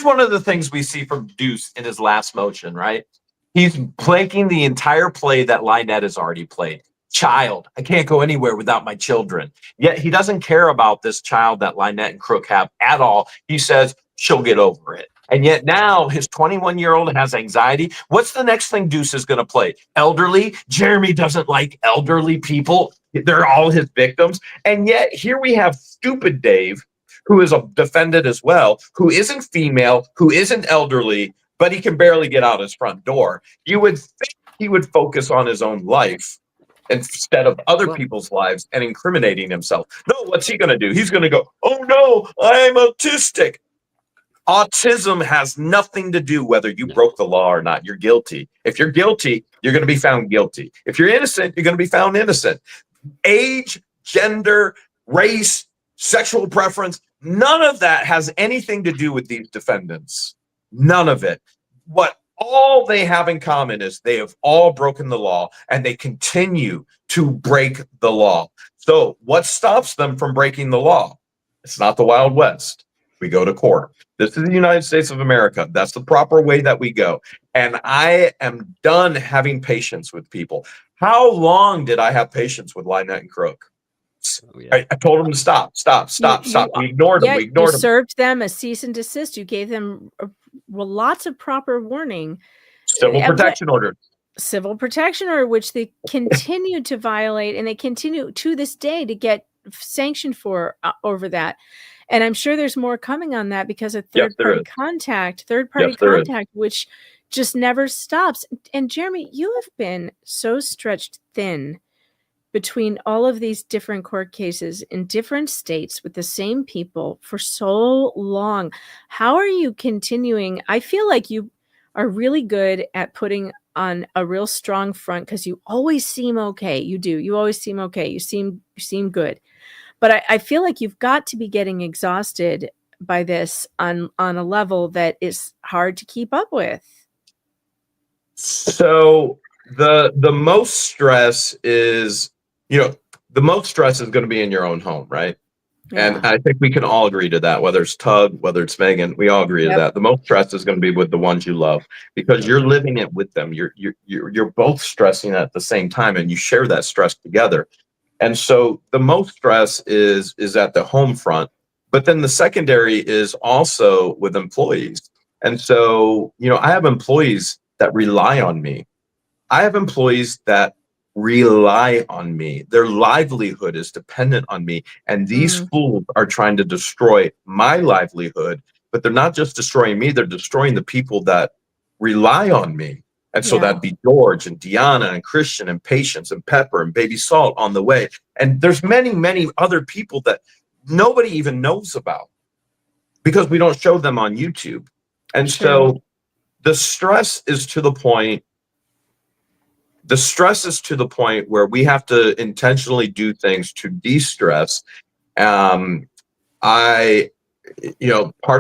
one of the things we see from Deuce in his last motion, right? He's planking the entire play that Lynette has already played. Child, I can't go anywhere without my children. Yet he doesn't care about this child that Lynette and Crook have at all. He says she'll get over it. And yet now his 21-year-old has anxiety. What's the next thing Deuce is going to play? Elderly? Jeremy doesn't like elderly people. They're all his victims. And yet here we have stupid Dave, who is a defendant as well, who isn't female, who isn't elderly, but he can barely get out his front door. You would think he would focus on his own life instead of other Well- people's lives and incriminating himself. No, what's he going to do? He's going to go, oh no, I'm autistic. Autism has nothing to do whether you broke the law or not. You're guilty. If you're guilty, you're going to be found guilty. If you're innocent, you're going to be found innocent. Age, gender, race, sexual preference, none of that has anything to do with these defendants. None of it. What all they have in common is they have all broken the law and they continue to break the law. So what stops them from breaking the law? It's not the Wild West. We go to court. This is the United States of America. That's the proper way that we go. And I am done having patience with people. How long did I have patience with Lynette and Crook? Oh, yeah. I told them to stop. We ignored them. We ignored you them. served them a cease and desist. You gave them lots of proper warning. Civil protection order. Civil protection order, which they continue to violate, and they continue to this day to get sanctioned for over that. And I'm sure there's more coming on that because of third-party contact, which just never stops. And Jeremy, you have been so stretched thin between all of these different court cases in different states with the same people for so long. How are you continuing? I feel like you are really good at putting on a real strong front because you always seem okay. You do. You always seem okay. You seem good. But I feel like you've got to be getting exhausted by this on a level that is hard to keep up with. So the most stress is, the most stress is going to be in your own home, right? Yeah. And I think we can all agree to that, whether it's Tug, whether it's Megan, we all agree to that. The most stress is going to be with the ones you love because you're living it with them. You're both stressing at the same time and you share that stress together. And so the most stress is at the home front, but then the secondary is also with employees. And so, I have employees that rely on me. I have employees that rely on me. Their livelihood is dependent on me. And these fools are trying to destroy my livelihood, but they're not just destroying me, they're destroying the people that rely on me. And so that'd be George and Deanna and Christian and Patience and Pepper and Baby Salt on the way. And there's many, many other people that nobody even knows about because we don't show them on YouTube. And so the stress is to the point where we have to intentionally do things to de-stress. Part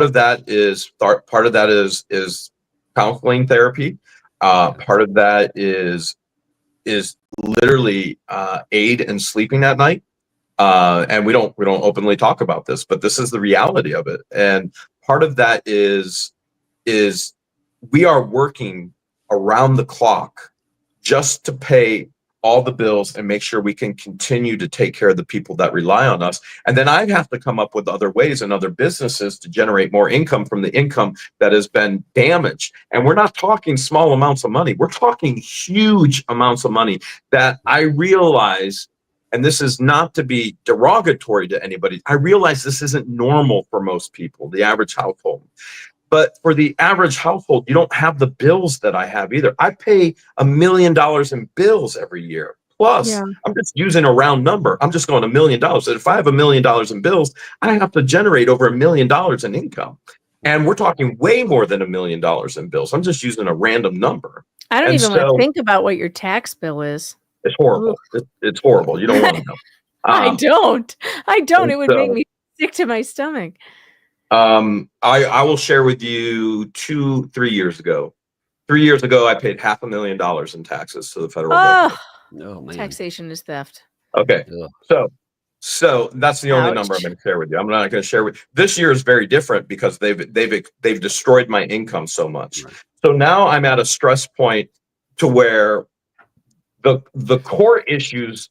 of that is counseling therapy. Part of that is literally aid in sleeping at night. And we don't openly talk about this, but this is the reality of it. And part of that is we are working around the clock just to pay all the bills and make sure we can continue to take care of the people that rely on us. And then I have to come up with other ways and other businesses to generate more income from the income that has been damaged. And we're not talking small amounts of money. We're talking huge amounts of money that I realize, and this is not to be derogatory to anybody, I realize this isn't normal for most people, the average household. But for the average household, you don't have the bills that I have either. I pay $1 million in bills every year. Plus, I'm just using a round number. I'm just going $1 million. So if I have $1 million in bills, I have to generate over $1 million in income. And we're talking way more than $1 million in bills. I'm just using a random number. I don't even want to think about what your tax bill is. It's horrible. It's horrible. You don't want to know. I don't. It would make me sick to my stomach. I will share with you 3 years ago. 3 years ago, I paid $500,000 in taxes to the federal government. Oh, man. Taxation is theft. Okay. So that's the only number I'm going to share with you. I'm not going to share with this year is very different because they've destroyed my income so much. Right. So now I'm at a stress point to where the core issues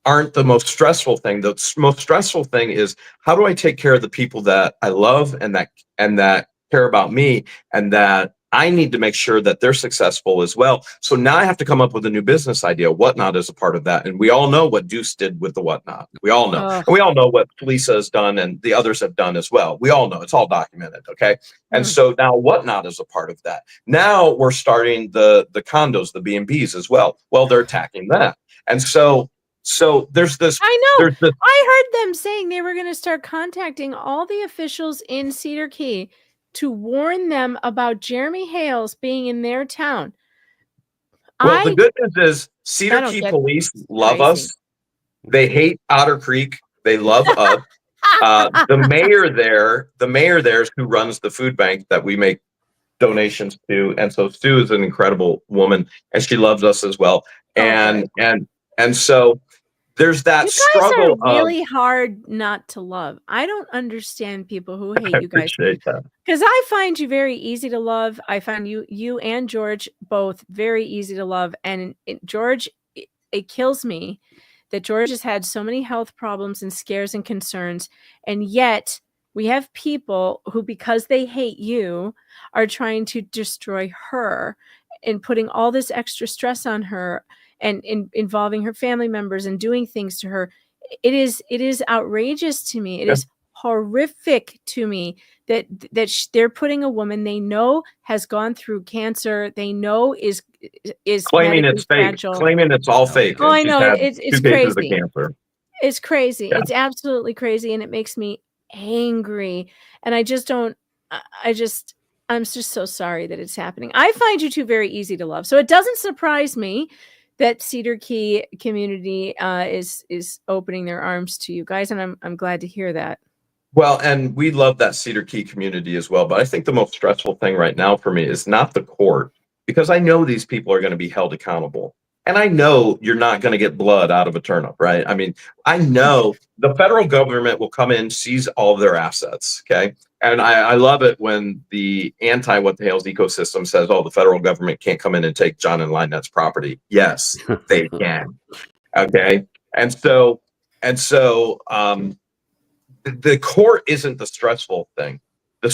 aren't the most stressful thing. The most stressful thing is how do I take care of the people that I love and that care about me and that I need to make sure that they're successful as well. So now I have to come up with a new business idea. Whatnot is a part of that. And we all know what Deuce did with the Whatnot. We all know. And we all know what Lisa has done and the others have done as well. We all know. It's all documented. Okay. And so now Whatnot is a part of that. Now we're starting the condos, the B&Bs as well. Well, they're attacking that. And so there's this. I know. There's this. I heard them saying they were going to start contacting all the officials in Cedar Key to warn them about Jeremy Hales being in their town. Well, the good news is Cedar Key police love us. They hate Otter Creek. They love us. The mayor there is who runs the food bank that we make donations to, and so Sue is an incredible woman, and she loves us as well. And so there's that struggle. You guys are really hard not to love. I don't understand people who hate you guys, because I find you very easy to love. I find you and George both very easy to love, and George, it kills me that George has had so many health problems and scares and concerns, and yet we have people who, because they hate you, are trying to destroy her and putting all this extra stress on her and involving her family members and doing things to her. It is outrageous to me. It is horrific to me that they're putting a woman they know has gone through cancer, they know is claiming it's fake, claiming it's all fake. Oh, I know, it's crazy. Cancer. It's crazy. Yeah. It's absolutely crazy, and it makes me angry. And I'm just so sorry that it's happening. I find you two very easy to love, so it doesn't surprise me that Cedar Key community is opening their arms to you guys, and I'm glad to hear that. Well, and we love that Cedar Key community as well. But I think the most stressful thing right now for me is not the court, because I know these people are going to be held accountable. And I know you're not going to get blood out of a turnip, right? I mean, I know the federal government will come in, seize all of their assets, okay? And I love it when the anti-what-the-hales ecosystem says, oh, the federal government can't come in and take John and Lynette's property. Yes, they can, okay? And so the court isn't the stressful thing. The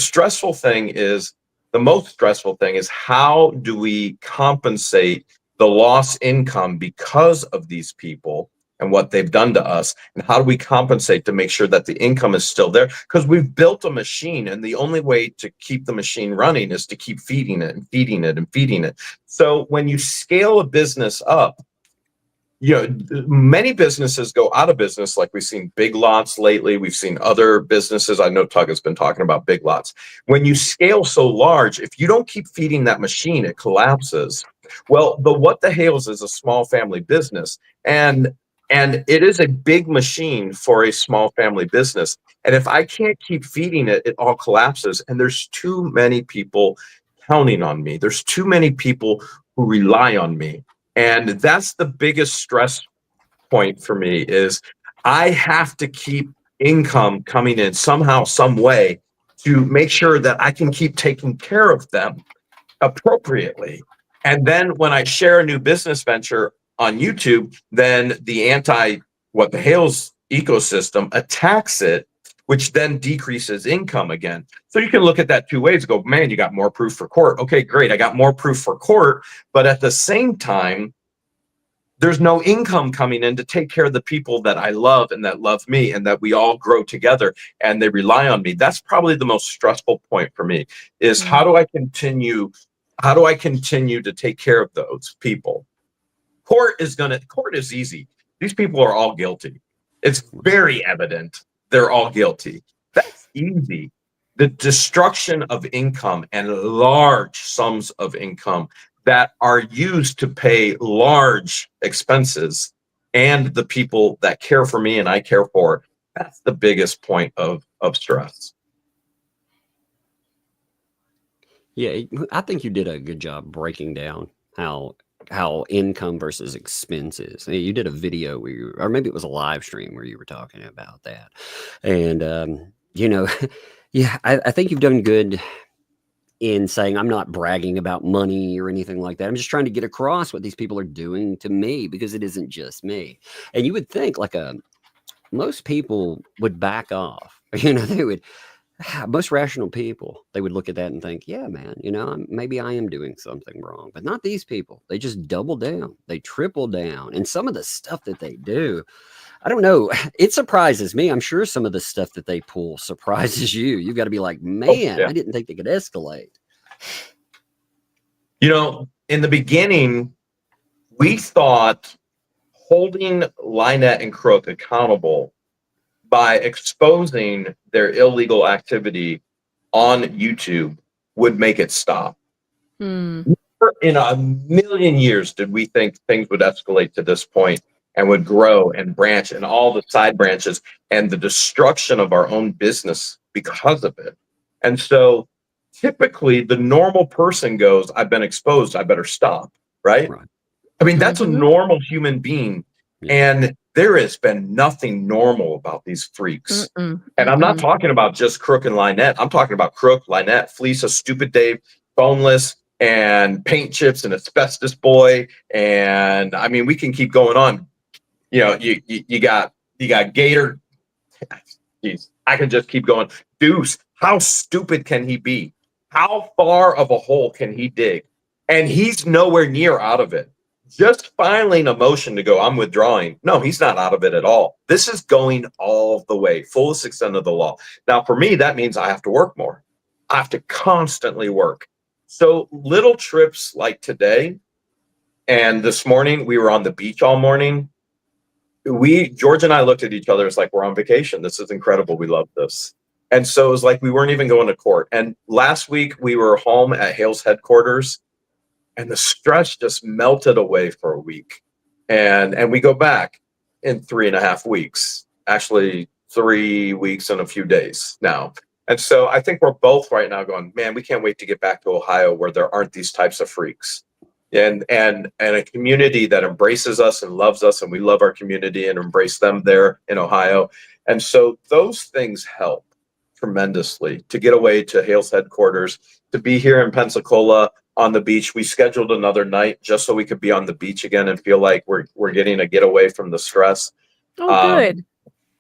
most stressful thing is how do we compensate the lost income because of these people and what they've done to us, and how do we compensate to make sure that the income is still there? Because we've built a machine, and the only way to keep the machine running is to keep feeding it and feeding it and feeding it. So when you scale a business up, you know, many businesses go out of business, like we've seen Big Lots lately. We've seen other businesses. I know Tug has been talking about Big Lots. When you scale so large, if you don't keep feeding that machine, it collapses. Well, the What the Hales is a small family business, and it is a big machine for a small family business. And if I can't keep feeding it, it all collapses. And there's too many people counting on me. There's too many people who rely on me. And that's the biggest stress point for me, is I have to keep income coming in somehow, some way, to make sure that I can keep taking care of them appropriately. And then when I share a new business venture on YouTube, then the anti-what-the-hales ecosystem attacks it, which then decreases income again. So you can look at that two ways, go, man, you got more proof for court. Okay, great, I got more proof for court, but at the same time, there's no income coming in to take care of the people that I love and that love me, and that we all grow together and they rely on me. That's probably the most stressful point for me, is how do I continue to take care of those people? Court is easy. These people are all guilty. It's very evident they're all guilty. That's easy. The destruction of income and large sums of income that are used to pay large expenses and the people that care for me and I care for, that's the biggest point of stress. Yeah, I think you did a good job breaking down how income versus expenses. You did a video where you, or maybe it was a live stream where you were talking about that. And, you know, yeah, I think you've done good in saying I'm not bragging about money or anything like that. I'm just trying to get across what these people are doing to me, because it isn't just me. And you would think like most people would back off, you know, they would, most rational people, they would look at that and think, yeah, man, you know, maybe I am doing something wrong, but not these people. They just double down, they triple down. And some of the stuff that they do, I don't know, it surprises me. I'm sure some of the stuff that they pull surprises you. You've got to be like, man, I didn't think they could escalate. You know, in the beginning, we thought holding Lynette and Crook accountable by exposing their illegal activity on YouTube would make it stop. Hmm. Never in a million years did we think things would escalate to this point and would grow and branch and all the side branches and the destruction of our own business because of it. And so typically the normal person goes, I've been exposed, I better stop, right? Right. I mean, that's a Mhm. normal human being. Yeah. And there has been nothing normal about these freaks. Mm-mm. And I'm not Mm-mm. talking about just Crook and Lynette. I'm talking about Crook, Lynette, Fleece, Stupid Dave, Boneless, and Paint Chips, and Asbestos Boy. And I mean, we can keep going on. You know, you got Gator. Jeez, I can just keep going. Deuce, how stupid can he be? How far of a hole can he dig? And he's nowhere near out of it. Just filing a motion to go, I'm withdrawing. No, he's not out of it at all. This is going all the way, fullest extent of the law. Now, for me, that means I have to work more. I have to constantly work. So little trips like today and this morning, we were on the beach all morning. George and I looked at each other. It's like, we're on vacation. This is incredible. We love this. And so it was like we weren't even going to court. And last week we were home at Hale's headquarters, and the stress just melted away for a week. And we go back in 3.5 weeks, actually 3 weeks and a few days now. And so I think we're both right now going, man, we can't wait to get back to Ohio where there aren't these types of freaks. And a community that embraces us and loves us, and we love our community and embrace them there in Ohio. And so those things help tremendously to get away to Hale's headquarters, to be here in Pensacola on the beach. We scheduled another night just so we could be on the beach again and feel like we're getting a getaway from the stress. Oh, good.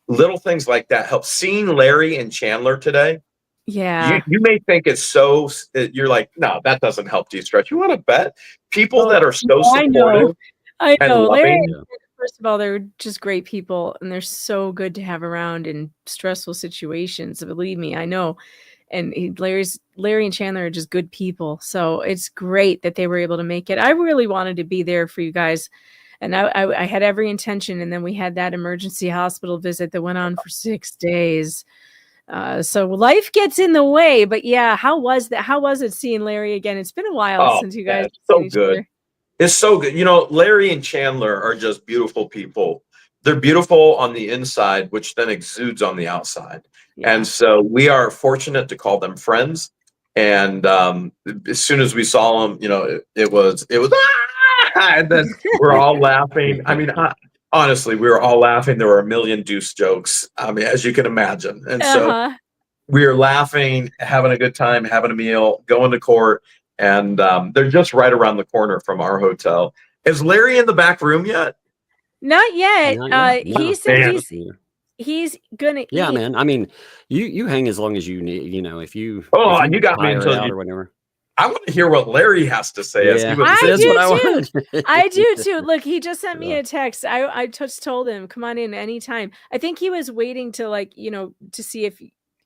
Little things like that help. Seeing Larry and Chandler today, Yeah. you may think it's so, you're like, no, that doesn't help de-stress. You want to bet people that are so I know. supportive I and know. Larry, loving. first of all, they're just great people, and they're so good to have around in stressful situations. Believe me, I know. And Larry and Chandler are just good people. So it's great that they were able to make it. I really wanted to be there for you guys. And I had every intention. And then we had that emergency hospital visit that went on for 6 days. So life gets in the way. But yeah, how was that? How was it seeing Larry again? It's been a while since you guys It's so seen each good. other. It's so good. You know, Larry and Chandler are just beautiful people. They're beautiful on the inside, which then exudes on the outside. Yeah. And so we are fortunate to call them friends. And as soon as we saw them, you know, it was, and then we're all laughing. I mean, honestly, we were all laughing. There were a million Deuce jokes, I mean, as you can imagine. And so we were laughing, having a good time, having a meal, going to court. And they're just right around the corner from our hotel. Is Larry in the back room yet? Not yet. Not yet. He No. said he's gonna Yeah, eat. man. I mean, you hang as long as you need. You know, if you You got me fire it until out you. or whatever. I want to hear what Larry has to say. As he was, I That's do what I too. want. I do too. Look, he just sent me Yeah. a text. I just told him, come on in anytime. I think he was waiting to, like, you know, to see if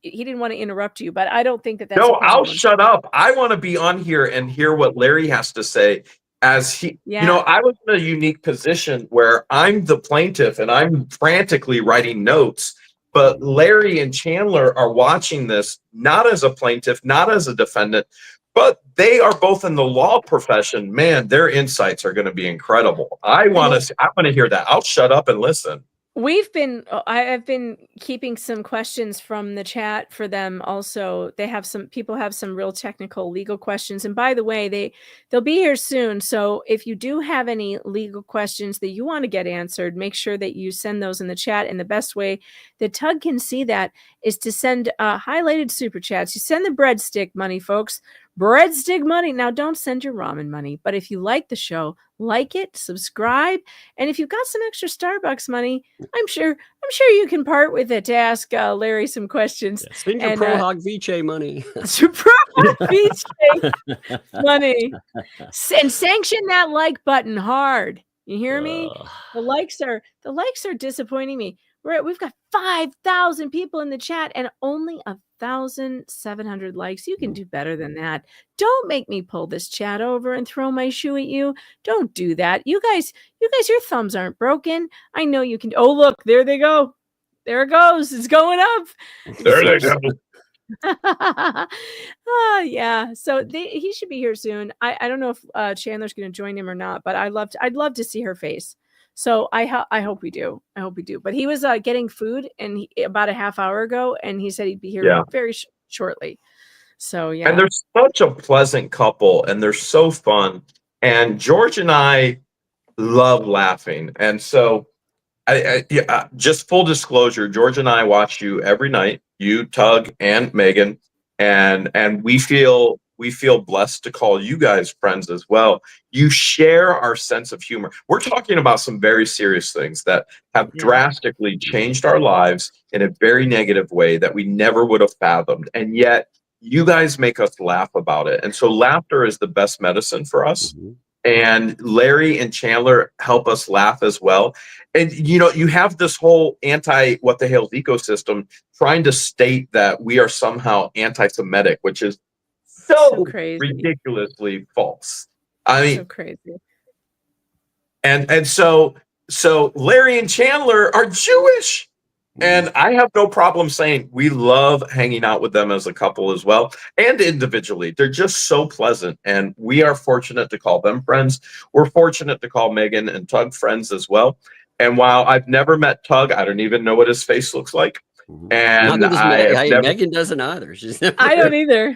he didn't want to interrupt you, but I don't think that's no, a I'll problem. shut up. I want to be on here and hear what Larry has to say. As he, Yeah. you know, I was in a unique position where I'm the plaintiff and I'm frantically writing notes, but Larry and Chandler are watching this not as a plaintiff, not as a defendant, but they are both in the law profession. Man, their insights are going to be incredible. I want to hear that. I'll shut up and listen. I've been keeping some questions from the chat for them. Also, people have some real technical legal questions. And by the way, they'll be here soon. So if you do have any legal questions that you want to get answered, make sure that you send those in the chat. And the best way that Tug can see that is to send highlighted super chats. You send the breadstick money, folks. Breadstick money. Now, don't send your ramen money, but if you like the show, like it, subscribe, and if you've got some extra Starbucks money, I'm sure you can part with it to ask Larry some questions. Yeah, spend your Pro Hog Vice money. Pro Hog Vice money, and sanction that like button hard. You hear me? The likes are disappointing me. We've got 5,000 people in the chat, and only 1,700 likes. You can do better than that. Don't make me pull this chat over and throw my shoe at you. Don't do that. You guys, your thumbs aren't broken. I know you can. Oh, look, there they go. There it goes. It's going up. There they go. Yeah. So he should be here soon. I don't know if Chandler's going to join him or not, but I'd love to see her face. So I hope we do. I hope we do. But he was getting food and about a half hour ago, and he said he'd be here very shortly. So yeah. And they're such a pleasant couple, and they're so fun. And George and I love laughing, and so just full disclosure, George and I watch you every night. You, Tug, and Megan, and we feel blessed to call you guys friends as well. You share our sense of humor. We're talking about some very serious things that have drastically changed our lives in a very negative way that we never would have fathomed, and yet you guys make us laugh about it. And so laughter is the best medicine for us. Mm-hmm. And Larry and Chandler help us laugh as well. And, you know, you have this whole what the hales ecosystem trying to state that we are somehow anti-Semitic, which is so crazy, ridiculously false. I mean, so crazy. And so Larry and Chandler are Jewish. And I have no problem saying we love hanging out with them as a couple as well, and individually. They're just so pleasant, and we are fortunate to call them friends. We're fortunate to call Megan and Tug friends as well. And while I've never met Tug, I don't even know what his face looks like. And Megan doesn't either. I don't either.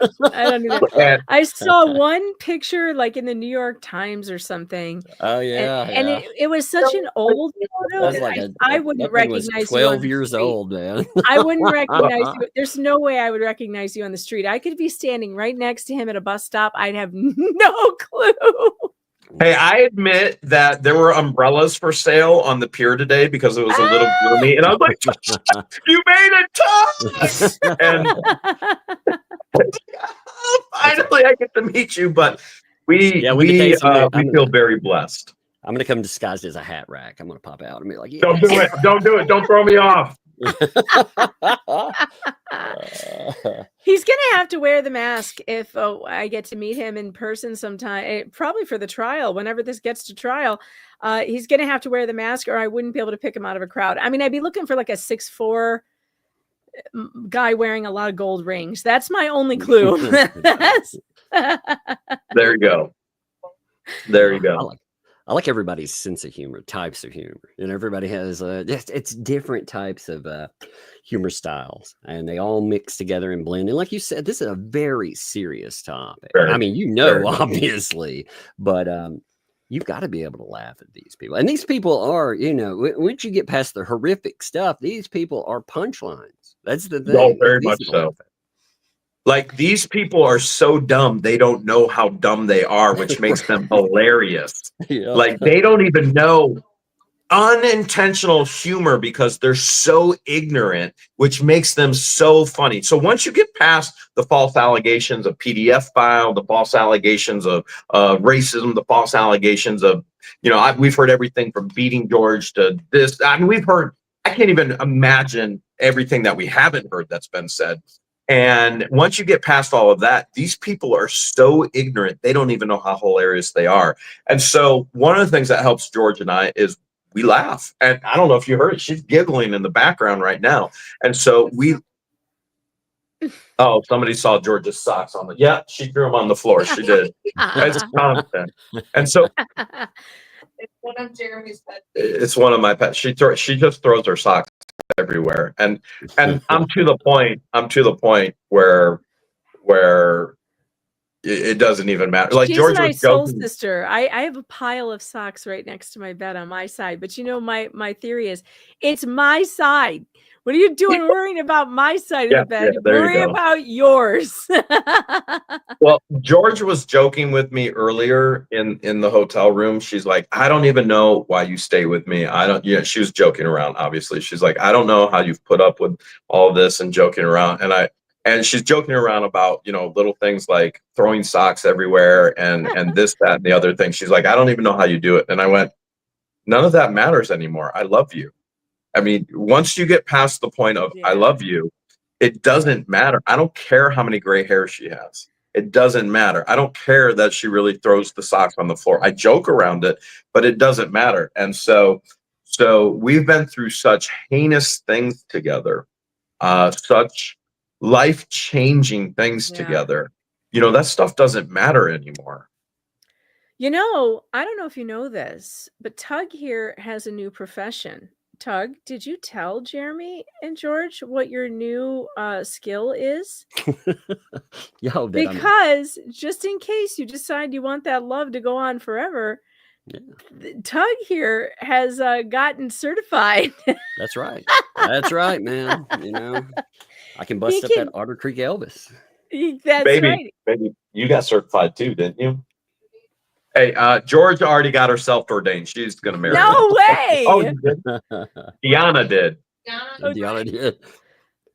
I saw one picture like in the New York Times or something. Oh yeah, and it was such an old photo. Like I wouldn't recognize 12 years old, man. I wouldn't recognize you. There's no way I would recognize you on the street. I could be standing right next to him at a bus stop. I'd have no clue. Hey, I admit that there were umbrellas for sale on the pier today because it was a little gloomy, and I was like, "You made it, Tom!" And finally, I get to meet you. But we feel very blessed. I'm gonna come disguised as a hat rack. I'm gonna pop out and be like, yes. "Don't do it! Don't do it! Don't throw me off!" He's gonna have to wear the mask if I get to meet him in person sometime, probably for the trial. Whenever this gets to trial, he's gonna have to wear the mask, or I wouldn't be able to pick him out of a crowd. I mean, I'd be looking for like a 6'4" guy wearing a lot of gold rings. That's my only clue. There you go. There you go. I like everybody's sense of humor, types of humor, and everybody has it's different types of humor styles, and they all mix together and blend. And like you said, this is a very serious topic. I mean, obviously, but you've got to be able to laugh at these people. And these people are, once you get past the horrific stuff, these people are punchlines. That's the thing. Oh, very much so. Like, these people are so dumb, they don't know how dumb they are, which makes them hilarious. Yeah. Like, they don't even know unintentional humor because they're so ignorant, which makes them so funny. So once you get past the false allegations of PDF file, the false allegations of racism, the false allegations of, we've heard everything from beating George to this. I mean, I can't even imagine everything that we haven't heard that's been said. And once you get past all of that, these people are so ignorant, they don't even know how hilarious they are. And so one of the things that helps George and I is we laugh. And I don't know if you heard it, she's giggling in the background right now. And so somebody saw George's socks on she threw them on the floor. She did. It's constant. And so it's one of Jeremy's pets. It's one of my pets. She just throws her socks everywhere, and I'm to the point where it doesn't even matter. Like, she's George my was soul joking. sister. I have a pile of socks right next to my bed on my side, but my theory is it's my side. What are you doing worrying about my side of the bed? Worry about yours. Well, George was joking with me earlier in the hotel room. She's like, I don't even know why you stay with me. She was joking around, obviously. She's like, I don't know how you've put up with all this and joking around. And she's joking around about, little things like throwing socks everywhere and this, that, and the other thing. She's like, I don't even know how you do it. And I went, none of that matters anymore. I love you. I mean, once you get past the point of I love you, It doesn't matter. I don't care how many gray hairs she has. It doesn't matter. I don't care that she really throws the socks on the floor. I joke around it, but it doesn't matter. And so we've been through such heinous things together, such life-changing things together. You know, that stuff doesn't matter anymore. You know, I don't know if you know this, but Tug here has a new profession. Tug, did you tell Jeremy and George what your new skill is? Yo, Because just in case you decide you want that love to go on forever, Tug here has gotten certified. That's right. That's right, man. You know, I can bust up that Otter Creek Elvis. That's right. Baby, you got certified too, didn't you? Hey, George already got herself ordained. She's gonna marry. No way. Oh, you did? Tiana did. Tiana did.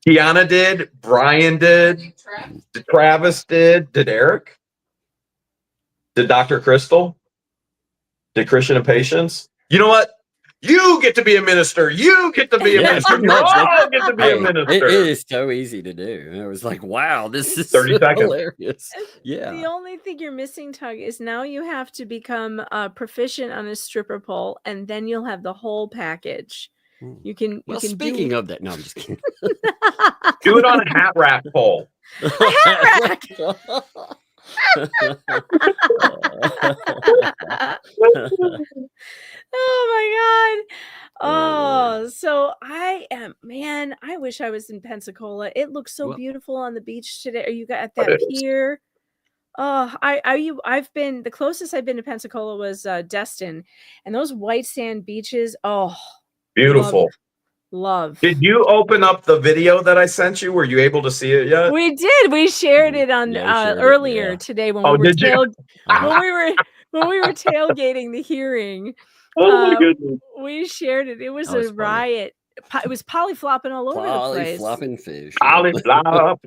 Tiana did. Brian did. Travis did. Did Eric? Did Dr. Crystal? Did Christian and Patience? You know what? You get to be a minister. You get to be a minister. You all get to be a minister. It is so easy to do. I was like, wow, this is 30 seconds. hilarious. Yeah. The only thing you're missing, Tug, is now you have to become proficient on a stripper pole, and then you'll have the whole package. You can. Well, speaking of that, no, I'm just kidding. Do it on a hat rack pole. A hat rack. Oh my God. Oh, so I wish I was in Pensacola. It looks so beautiful on the beach today. Are you at that pier? Oh, I've been, the closest I've been to Pensacola was Destin, and those white sand beaches. Oh, beautiful. Love. Did you open up the video that I sent you? Were you able to see it yet? We did. We shared it on earlier today when we were when we were tailgating the hearing. Oh my goodness. We shared it. It was a riot. It was polyflopping all over the place. Polyflopping fish. Polyflop.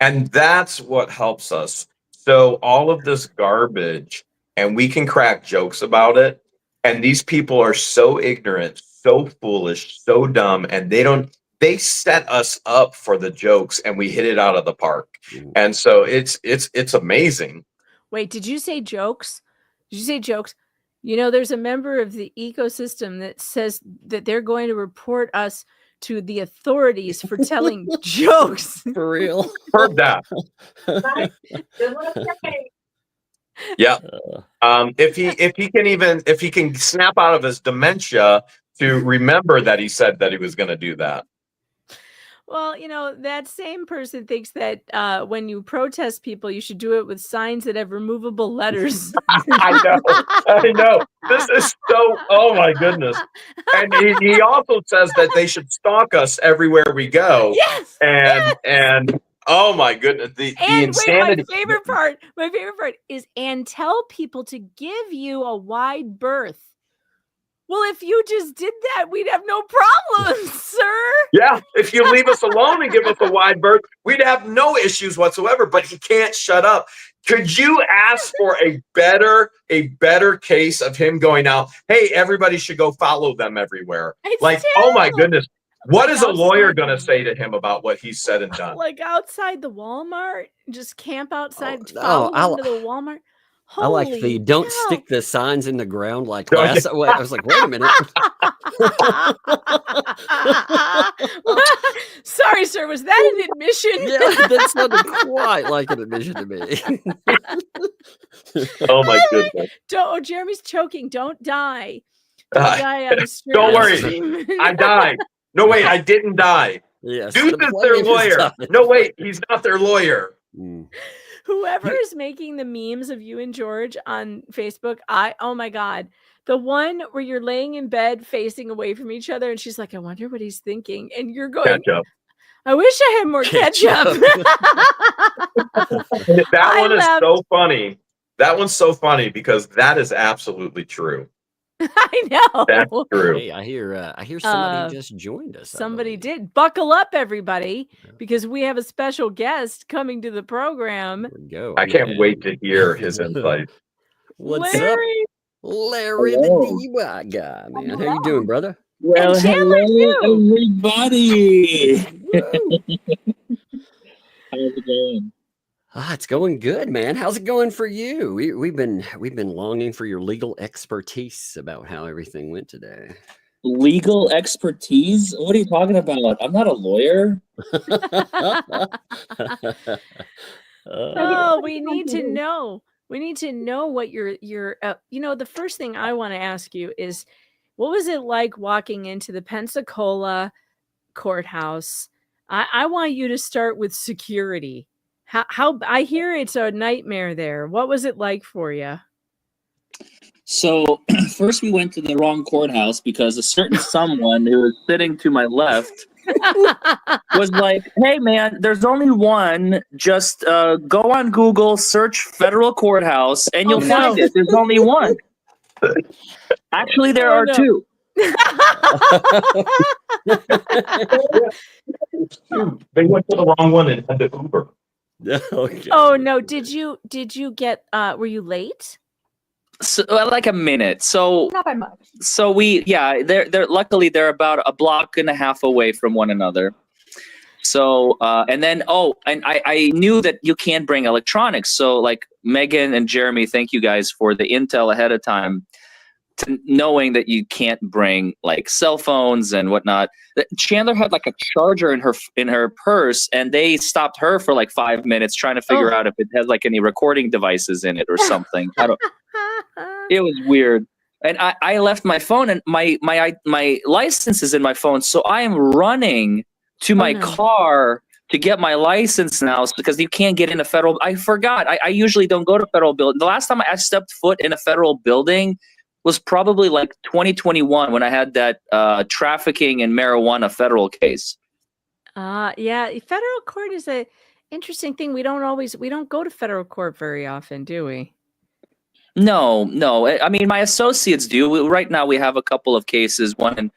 And that's what helps us. So all of this garbage, and we can crack jokes about it. And these people are so ignorant, so foolish, so dumb, and they set us up for the jokes, and we hit it out of the park. And so it's amazing. Wait, did you say jokes? Did you say jokes? You know, there's a member of the ecosystem that says that they're going to report us to the authorities for telling jokes. For real. Heard that. Yeah. If he can snap out of his dementia to remember that he said that he was going to do that. Well, you know, that same person thinks that when you protest people, you should do it with signs that have removable letters. I know. This is so, oh my goodness. And he also says that they should stalk us everywhere we go. Yes. And oh my goodness. The insanity. Wait, my favorite part is, and tell people to give you a wide berth. Well, if you just did that, we'd have no problems, sir. Yeah, if you leave us alone and give us a wide berth, we'd have no issues whatsoever, but he can't shut up. Could you ask for a better case of him going out, hey, everybody should go follow them everywhere? It's like, terrible. Oh my goodness. What is a lawyer going to say to him about what he's said and done? Like outside the Walmart, just camp outside, follow him to the Walmart. Holy I like the don't stick the signs in the ground like last. I was like, wait a minute. Sorry, sir. Was that an admission? Yeah, that sounded quite like an admission to me. Oh my goodness. Jeremy's choking. Don't die. Don't die on the street. Don't worry. I died. No, wait, I didn't die. Yes. Dude is their lawyer. No, wait, he's not their lawyer. Whoever is making the memes of you and George on Facebook, oh my God. The one where you're laying in bed facing away from each other and she's like, I wonder what he's thinking. And you're going, ketchup. I wish I had more ketchup. That one is so funny. That one's so funny because that is absolutely true. I know. That's true. Hey, I hear somebody just joined us. Somebody did. Buckle up, everybody, because we have a special guest coming to the program. There we go. I can't wait to hear his insight. What's Larry. up? Larry, the DUI guy, man. How you doing, brother? Well, and Chandler, hello, everybody. How's it going? It's going good, man. How's it going for you? We've been longing for your legal expertise about how everything went today. Legal expertise? What are you talking about? I'm not a lawyer. Oh, we need to know. We need to know what your the first thing I want to ask you is, what was it like walking into the Pensacola courthouse? I want you to start with security. How I hear it's a nightmare there. What was it like for you? So first we went to the wrong courthouse because a certain someone who was sitting to my left was like, hey man, there's only one. Just go on Google, search federal courthouse, and you'll find it. There's only one. Actually, there are two. They went to the wrong one and had to Uber. Okay. Oh no, did you get were you late? So, like a minute. So Not by much. So they're luckily they're about a block and a half away from one another. So and then I knew that you can't bring electronics. So like Megan and Jeremy, thank you guys for the intel ahead of time, knowing that you can't bring like cell phones and whatnot. Chandler had like a charger in her purse, and they stopped her for like 5 minutes trying to figure out if it has like any recording devices in it or something. It was weird. And I left my phone, and my license is in my phone, so I am running to my car to get my license now, because you can't get in a federal. I forgot. I usually don't go to federal building. The last time I stepped foot in a federal building was probably like 2021 when I had that trafficking in marijuana federal case. Yeah, federal court is a interesting thing. We don't go to federal court very often, do we? No. I mean, my associates do. Right now, we have a couple of cases, one in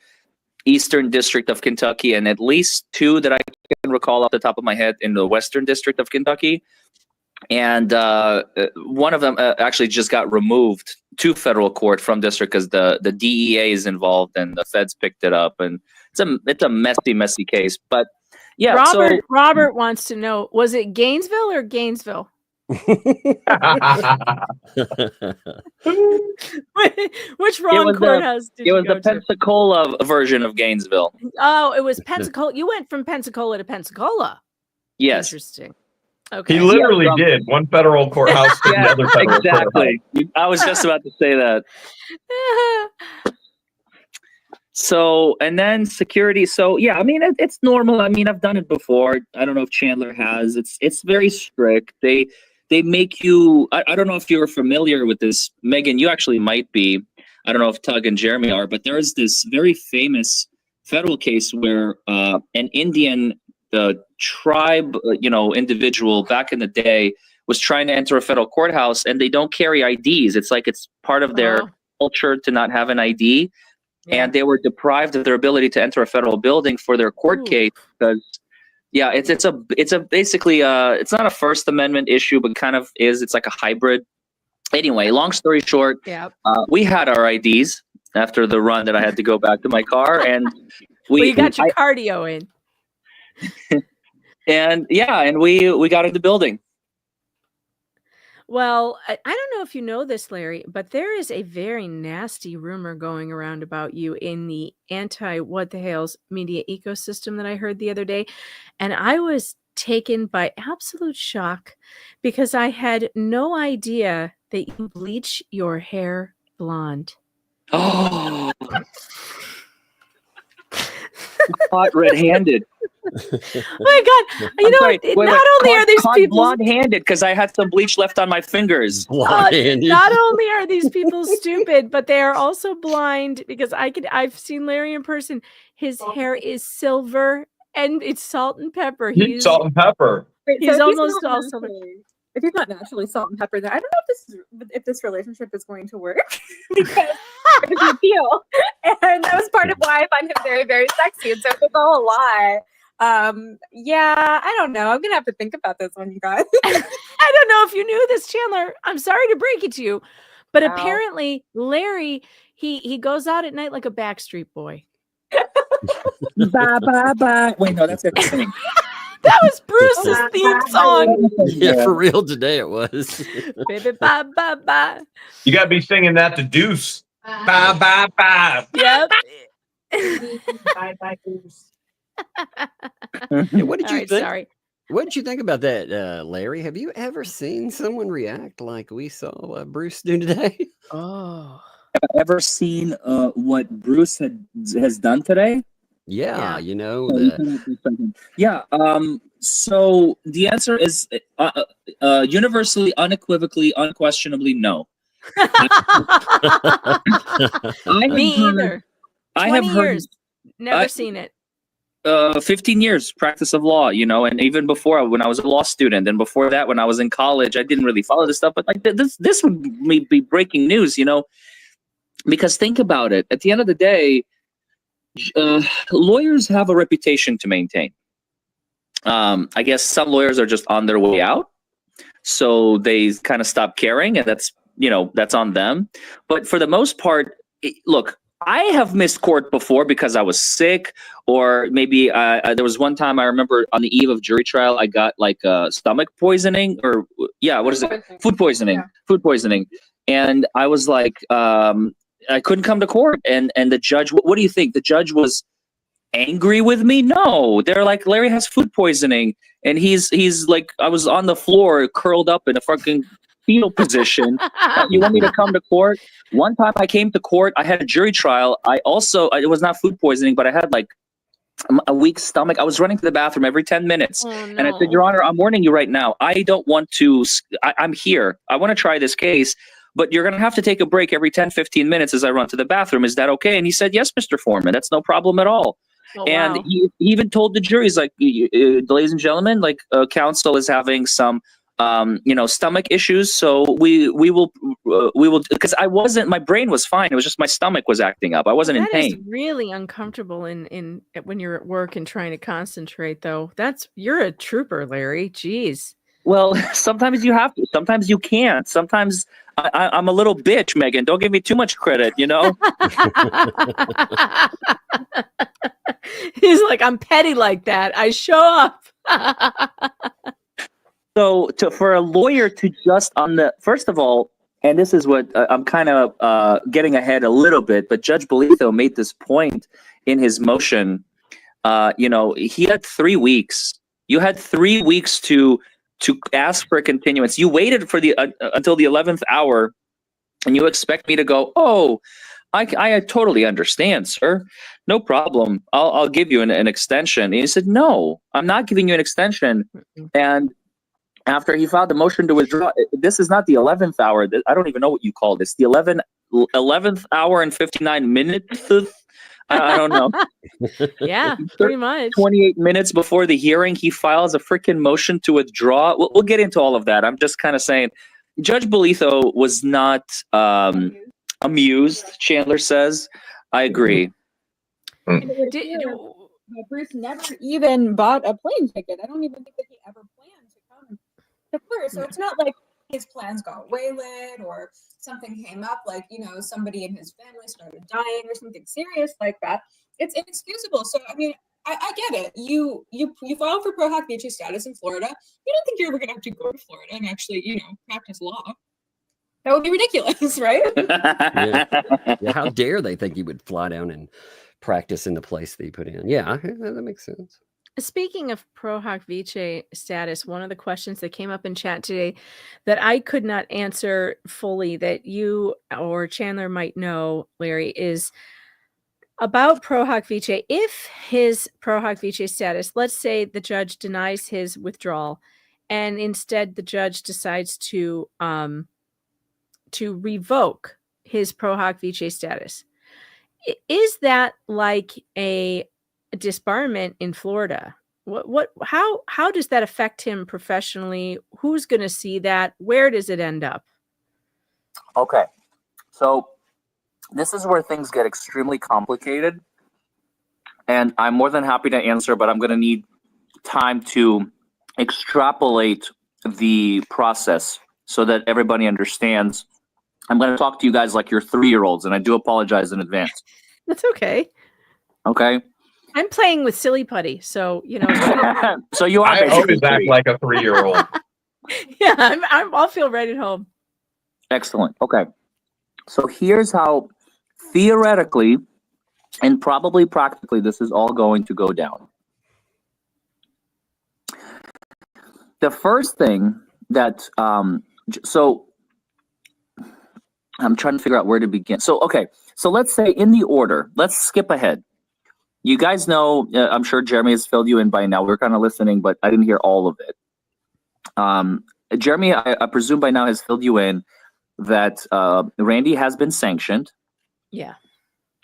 Eastern District of Kentucky, and at least two that I can recall off the top of my head in the Western District of Kentucky. And one of them actually just got removed to federal court from district because the DEA is involved and the feds picked it up, and it's a messy case. But yeah, Robert wants to know: was it Gainesville or Gainesville? Which wrong courthouse did you go to? It was the Pensacola version of Gainesville. Oh, it was Pensacola. You went from Pensacola to Pensacola. Yes. Interesting. Okay. He literally did one federal courthouse to the other federal exactly. courthouse. I was just about to say that. So, and then security. So, yeah, I mean, it's normal. I mean, I've done it before. I don't know if Chandler has. It's very strict. They make you. I don't know if you're familiar with this, Megan. You actually might be. I don't know if Tug and Jeremy are, but there's this very famous federal case where an Indian tribe, individual back in the day was trying to enter a federal courthouse, and they don't carry IDs. It's like it's part of their culture to not have an ID. Yeah. And they were deprived of their ability to enter a federal building for their court case because, it's basically it's not a First Amendment issue, but kind of is. It's like a hybrid. Anyway, long story short, we had our IDs after the run that I had to go back to my car, and you got your cardio in. And we got in the building. Well, I don't know if you know this, Larry, but there is a very nasty rumor going around about you in the anti-whatthehales media ecosystem that I heard the other day. And I was taken by absolute shock because I had no idea that you bleach your hair blonde. Oh, caught red-handed. Oh my God! Not only are these people blonde-handed because I had some bleach left on my fingers. Not only are these people stupid, but they are also blind because I've seen Larry in person. His hair is silver and it's salt and pepper. He's salt and pepper. Wait, he's so almost all silver. If he's not naturally salt and pepper, then I don't know if this relationship is going to work because there's a deal, and that was part of why I find him very, very sexy. And so if it's all a lie, I don't know. I'm gonna have to think about this one, you guys. I don't know if you knew this, Chandler. I'm sorry to break it to you, but apparently Larry he goes out at night like a Backstreet Boy. Bye bye bye. Wait, no, that's a thing. That was Bruce's theme song. Yeah, for real today it was. Baby, bye, bye, bye. You gotta be singing that to Deuce. Bye, bye, bye. Yep. Bye bye, Bruce. Yeah, what did All you right, think? sorry. What did you think about that, Larry? Have you ever seen someone react like we saw Bruce do today? Oh. Ever seen what Bruce has done today? Yeah, Yeah. you know, Oh, you can wait for a second. Yeah. So the answer is universally, unequivocally, unquestionably no. I have Me heard- either. I 20 have heard years. Never seen it. 15 years practice of law, you know, and even before when I was a law student, and before that when I was in college, I didn't really follow this stuff, but like this would be breaking news, you know, because think about it. At the end of the day, lawyers have a reputation to maintain. I guess some lawyers are just on their way out, so they kind of stop caring, and that's, you know, that's on them. But for the most part, look, I have missed court before because I was sick, or maybe there was one time I remember on the eve of jury trial, I got like stomach poisoning, or what is it? Food poisoning. Yeah. Food poisoning. And I was like, I couldn't come to court. And the judge, what do you think? The judge was angry with me? No, they're like, Larry has food poisoning, and he's like, I was on the floor curled up in a fucking fetal position. You want me to come to court? One time I came to court, I had a jury trial. It was not food poisoning, but I had like a weak stomach. I was running to the bathroom every 10 minutes. Oh, And I said, Your Honor, I'm warning you right now. I don't want to, I'm here. I want to try this case, but you're going to have to take a break every 10, 15 minutes as I run to the bathroom. Is that okay? And he said, yes, Mr. Foreman, that's no problem at all. Oh, And wow. he even told the jury, he's like, ladies and gentlemen, like counsel is having some, stomach issues. So we will, because my brain was fine. It was just my stomach was acting up. I wasn't in That is pain. really uncomfortable in when you're at work and trying to concentrate, though. You're a trooper, Larry. Jeez. Well, sometimes you have to. Sometimes you can't. Sometimes I'm a little bitch, Megan. Don't give me too much credit, you know? He's like, I'm petty like that. I show up. So for a lawyer to just first of all, and this is what I'm kind of getting ahead a little bit, but Judge Bolitho made this point in his motion. He had 3 weeks. You had 3 weeks to ask for a continuance. You waited for until the 11th hour, and you expect me to go, oh, I totally understand, sir. No problem. I'll give you an extension. And he said, no, I'm not giving you an extension. And after he filed the motion to withdraw, this is not the 11th hour. I don't even know what you call this. The 11th hour and 59 minutes. I don't know. Yeah, pretty much. 28 minutes before the hearing, he files a freaking motion to withdraw. We'll get into all of that. I'm just kind of saying, Judge Bolitho was not amused, Chandler says. I agree. Bruce never even bought a plane ticket. I don't even think that he ever planned to come to court. So it's not like his plans got waylaid or something came up, like, somebody in his family started dying or something serious like that. It's inexcusable. So, I mean, I get it. You filed for pro hac vice status in Florida. You don't think you're ever going to have to go to Florida and actually, practice law. That would be ridiculous, right? Yeah, how dare they think you would fly down and practice in the place that you put in? Yeah, that makes sense. Speaking of pro hac vice status, one of the questions that came up in chat today that I could not answer fully, that you or Chandler might know, Larry, is about pro hac vice. If his pro hac vice status, let's say the judge denies his withdrawal, and instead the judge decides to revoke his pro hac vice status, is that like a disbarment in Florida? How does that affect him professionally? Who's going to see that? Where does it end up? Okay. So this is where things get extremely complicated. And I'm more than happy to answer, but I'm going to need time to extrapolate the process so that everybody understands. I'm going to talk to you guys like you're 3-year-olds, and I do apologize in advance. That's okay. Okay. I'm playing with silly putty, so you know. So you are I basically always act three. like a 3-year-old. Yeah, I'll feel right at home. Excellent. Okay. So here's how theoretically and probably practically this is all going to go down. The first thing that, so I'm trying to figure out where to begin. So, okay. So let's say in the order, let's skip ahead. You guys know, I'm sure Jeremy has filled you in by now. We're kind of listening, but I didn't hear all of it. Jeremy, I presume by now has filled you in that Randy has been sanctioned. Yeah.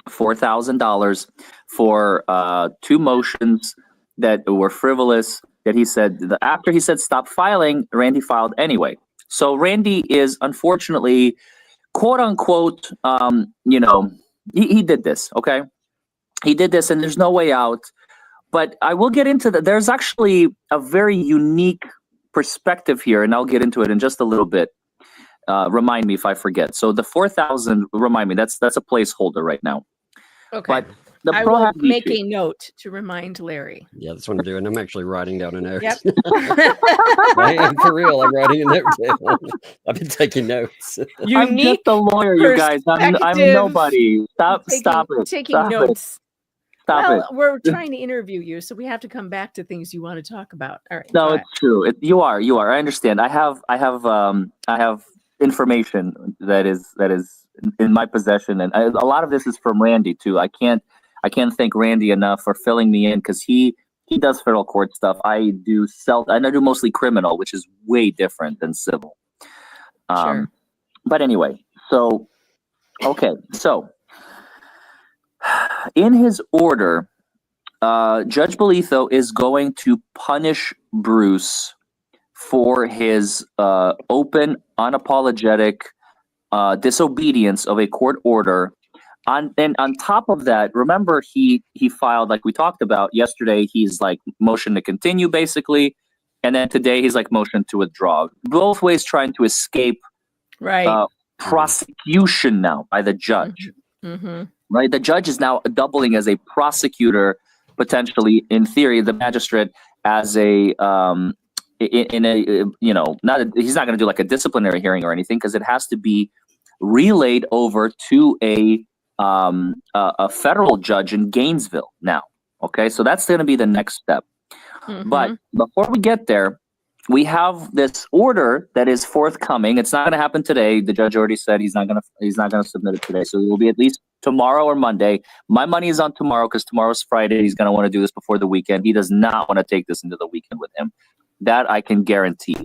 $4,000 for 2 motions that were frivolous. That he said after he said stop filing, Randy filed anyway. So Randy is unfortunately, quote unquote, you know, he did this. Okay, he did this, and there's no way out. But I will get into that. There's actually a very unique perspective here, and I'll get into it in just a little bit. Remind me if I forget. So the 4,000, remind me, that's a placeholder right now. Okay. But the I pro will have make issue. a note to remind Larry. Yeah, that's what I'm doing. I'm actually writing down a note. Yep. I am for real. I'm writing a note down. I've been taking notes. I'm just a lawyer, you guys. I'm perspective. nobody. Stop it. Taking Stop notes. It. Stop Well, it. we're trying to interview you, so we have to come back to things you want to talk about. All right. No, go it's true. You are. I understand. I have information that is in my possession, and a lot of this is from Randy too. I can't thank Randy enough for filling me in because he does federal court stuff. I do mostly criminal, which is way different than civil. Sure. But anyway, so okay, so in his order, Judge Bolitho is going to punish Bruce for his open, unapologetic disobedience of a court order. And on top of that, remember he filed, like we talked about yesterday, he's like motion to continue basically, and then today he's like motion to withdraw. Both ways trying to escape prosecution now by the judge. Mm-hmm. Right, the judge is now doubling as a prosecutor, potentially in theory, the magistrate as a in a you know he's not going to do like a disciplinary hearing or anything because it has to be relayed over to a federal judge in Gainesville now. Okay, so that's going to be the next step. Mm-hmm. But before we get there, we have this order that is forthcoming. It's not going to happen today. The judge already said he's not going to submit it today. So it will be at least tomorrow or Monday. My money is on tomorrow because tomorrow's Friday. He's going to want to do this before the weekend. He does not want to take this into the weekend with him. That I can guarantee.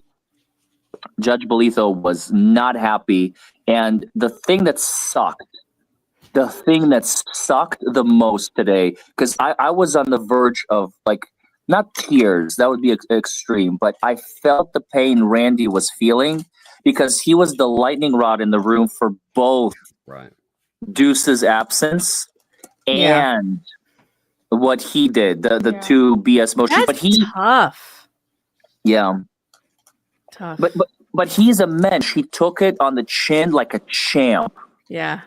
Judge Bolitho was not happy. And the thing that sucked the most today, because I was on the verge of like, not tears, that would be extreme, but I felt the pain Randy was feeling because he was the lightning rod in the room for both Deuce's absence and what he did, the 2 BS motions. That's but tough. Yeah. Tough. But he's a mensch. He took it on the chin like a champ. Yeah.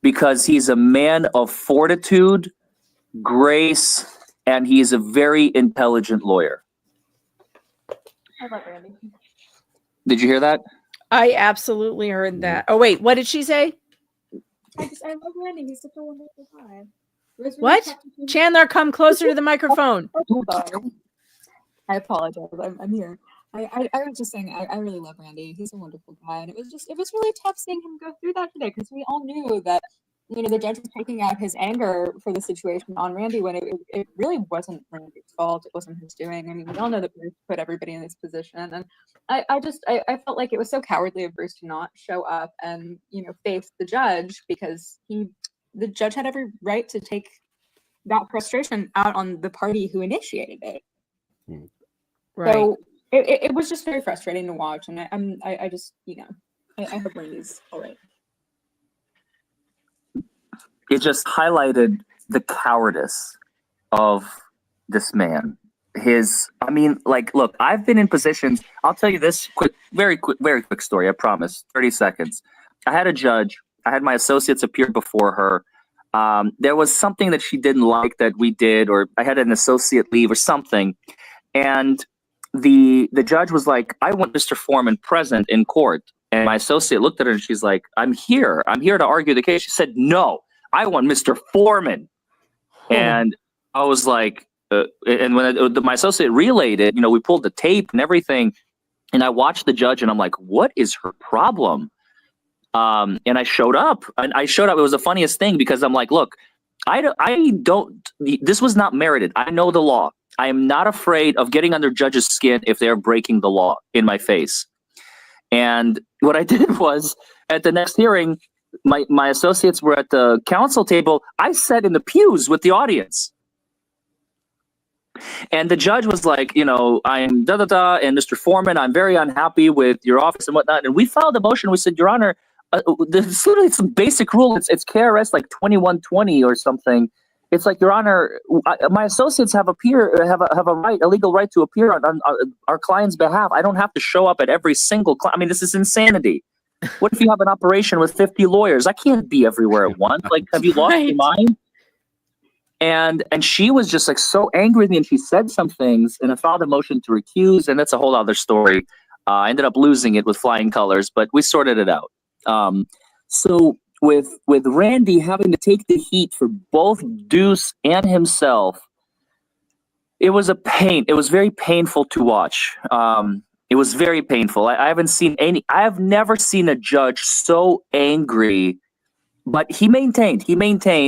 Because he's a man of fortitude, grace, and he is a very intelligent lawyer. I love Randy. Did you hear that? I absolutely heard that. Oh wait, what did she say? I love Randy. He's such a wonderful guy. What? Chandler, come closer to the microphone. Sorry. I apologize. I'm here. I was just saying I really love Randy. He's a wonderful guy, and it was really tough seeing him go through that today because we all knew that the judge was taking out his anger for the situation on Randy when it really wasn't Randy's fault. It wasn't his doing. I mean, we all know that Bruce put everybody in this position, and I felt like it was so cowardly of Bruce to not show up and face the judge because the judge had every right to take that frustration out on the party who initiated it. Right. So it was just very frustrating to watch, and I just I hope Randy's all right. It just highlighted the cowardice of this man. Look, I've been in positions. I'll tell you this very quick story. I promise. 30 seconds. I had a judge. I had my associates appear before her. There was something that she didn't like that we did, or I had an associate leave or something. And the judge was like, I want Mr. Foreman present in court. And my associate looked at her and she's like, I'm here to argue the case. She said, no, I want Mr. Foreman. And I was like, and when my associate relayed it, we pulled the tape and everything. And I watched the judge and I'm like, what is her problem? And I showed up. It was the funniest thing because I'm like, look, this was not merited. I know the law. I am not afraid of getting under judges' skin if they're breaking the law in my face. And what I did was, at the next hearing, my associates were at the counsel table. I sat in the pews with the audience. And the judge was like, I'm da-da-da, and Mr. Foreman, I'm very unhappy with your office and whatnot. And we filed a motion. We said, Your Honor, it's literally some basic rule. It's KRS like 2120 or something. It's like, Your Honor, my associates have a legal right to appear on our client's behalf. I don't have to show up at every single client. I mean, this is insanity. What if you have an operation with 50 lawyers? I can't be everywhere at once. Like, have you lost your mind? And she was just like so angry with me, and she said some things, and I filed a motion to recuse, and that's a whole other story. I ended up losing it with flying colors, but we sorted it out. So with Randy having to take the heat for both Deuce and himself, it was a pain. It was very painful to watch. It was very painful. I have never seen a judge so angry, but he maintained.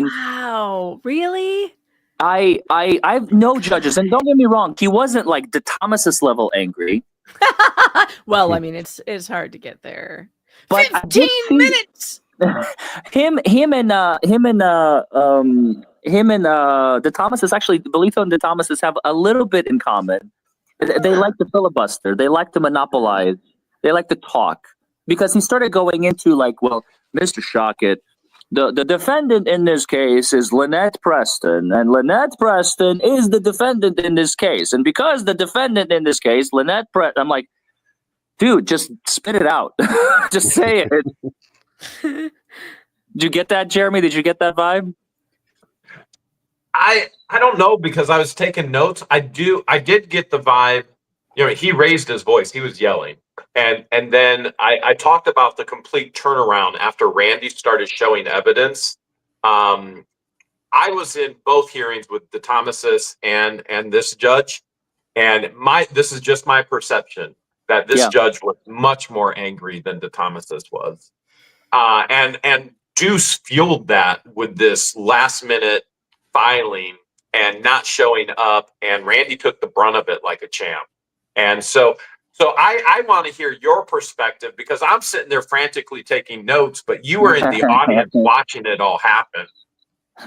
Wow, really? I've no judges, and don't get me wrong, he wasn't like the Thomas's level angry. Well, I mean, it's hard to get there. But 15 minutes. Him and the Thomases, actually, Belito and the Thomases have a little bit in common. They like to filibuster. They like to monopolize. They like to talk. Because he started going into like, well, Mr. Shockett, the defendant in this case is Lynette Preston, and Lynette Preston is the defendant in this case. And because the defendant in this case, Lynette Preston, I'm like, dude, just spit it out. Just say it. Did you get that, Jeremy? Did you get that vibe? I don't know, because I was taking notes. I did get the vibe. He raised his voice. He was yelling. And then I talked about the complete turnaround after Randy started showing evidence. I was in both hearings with the Thomases and this judge. And this is just my perception that this judge was much more angry than the Thomases was. And Deuce fueled that with this last minute filing and not showing up, and Randy took the brunt of it like a champ. And so I want to hear your perspective, because I'm sitting there frantically taking notes, but you were in the audience watching it all happen.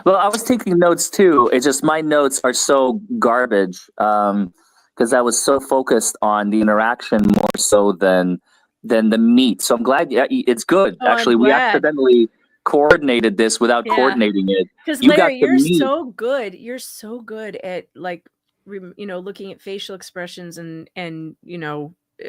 Well, I was taking notes too. It's just my notes are so garbage because I was so focused on the interaction more so than the meat. So I'm glad. Yeah, it's good. Actually, we accidentally coordinated this without coordinating it. Because Larry, you're so good. You're so good at looking at facial expressions and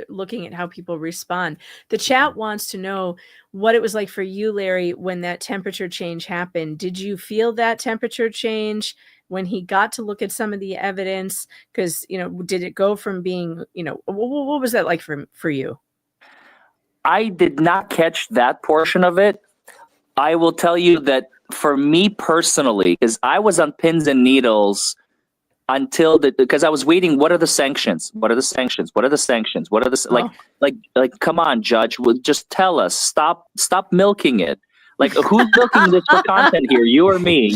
looking at how people respond. The chat wants to know what it was like for you, Larry, when that temperature change happened. Did you feel that temperature change when he got to look at some of the evidence? Because did it go from being what was that like for you? I did not catch that portion of it. I will tell you that for me personally, because I was on pins and needles because I was waiting. What are the sanctions? What are the sanctions? What are the sanctions? What are the like? Come on, judge. Just tell us. Stop milking it. Like, who's milking this for content here? You or me?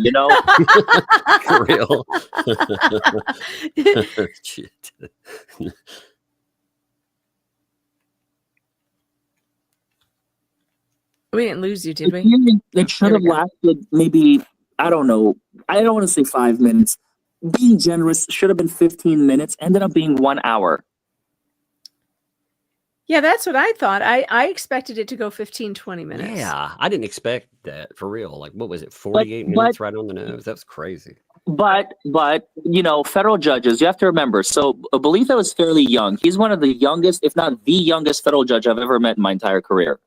For real. Shit. We didn't lose you, did we? It should have lasted maybe, I don't know. I don't want to say 5 minutes. Being generous, should have been 15 minutes. Ended up being 1 hour. Yeah, that's what I thought. I expected it to go 15, 20 minutes. Yeah, I didn't expect that, for real. Like, what was it, 48 minutes right on the nose? That was crazy. But federal judges, you have to remember. So Belito is fairly young. He's one of the youngest, if not the youngest federal judge I've ever met in my entire career.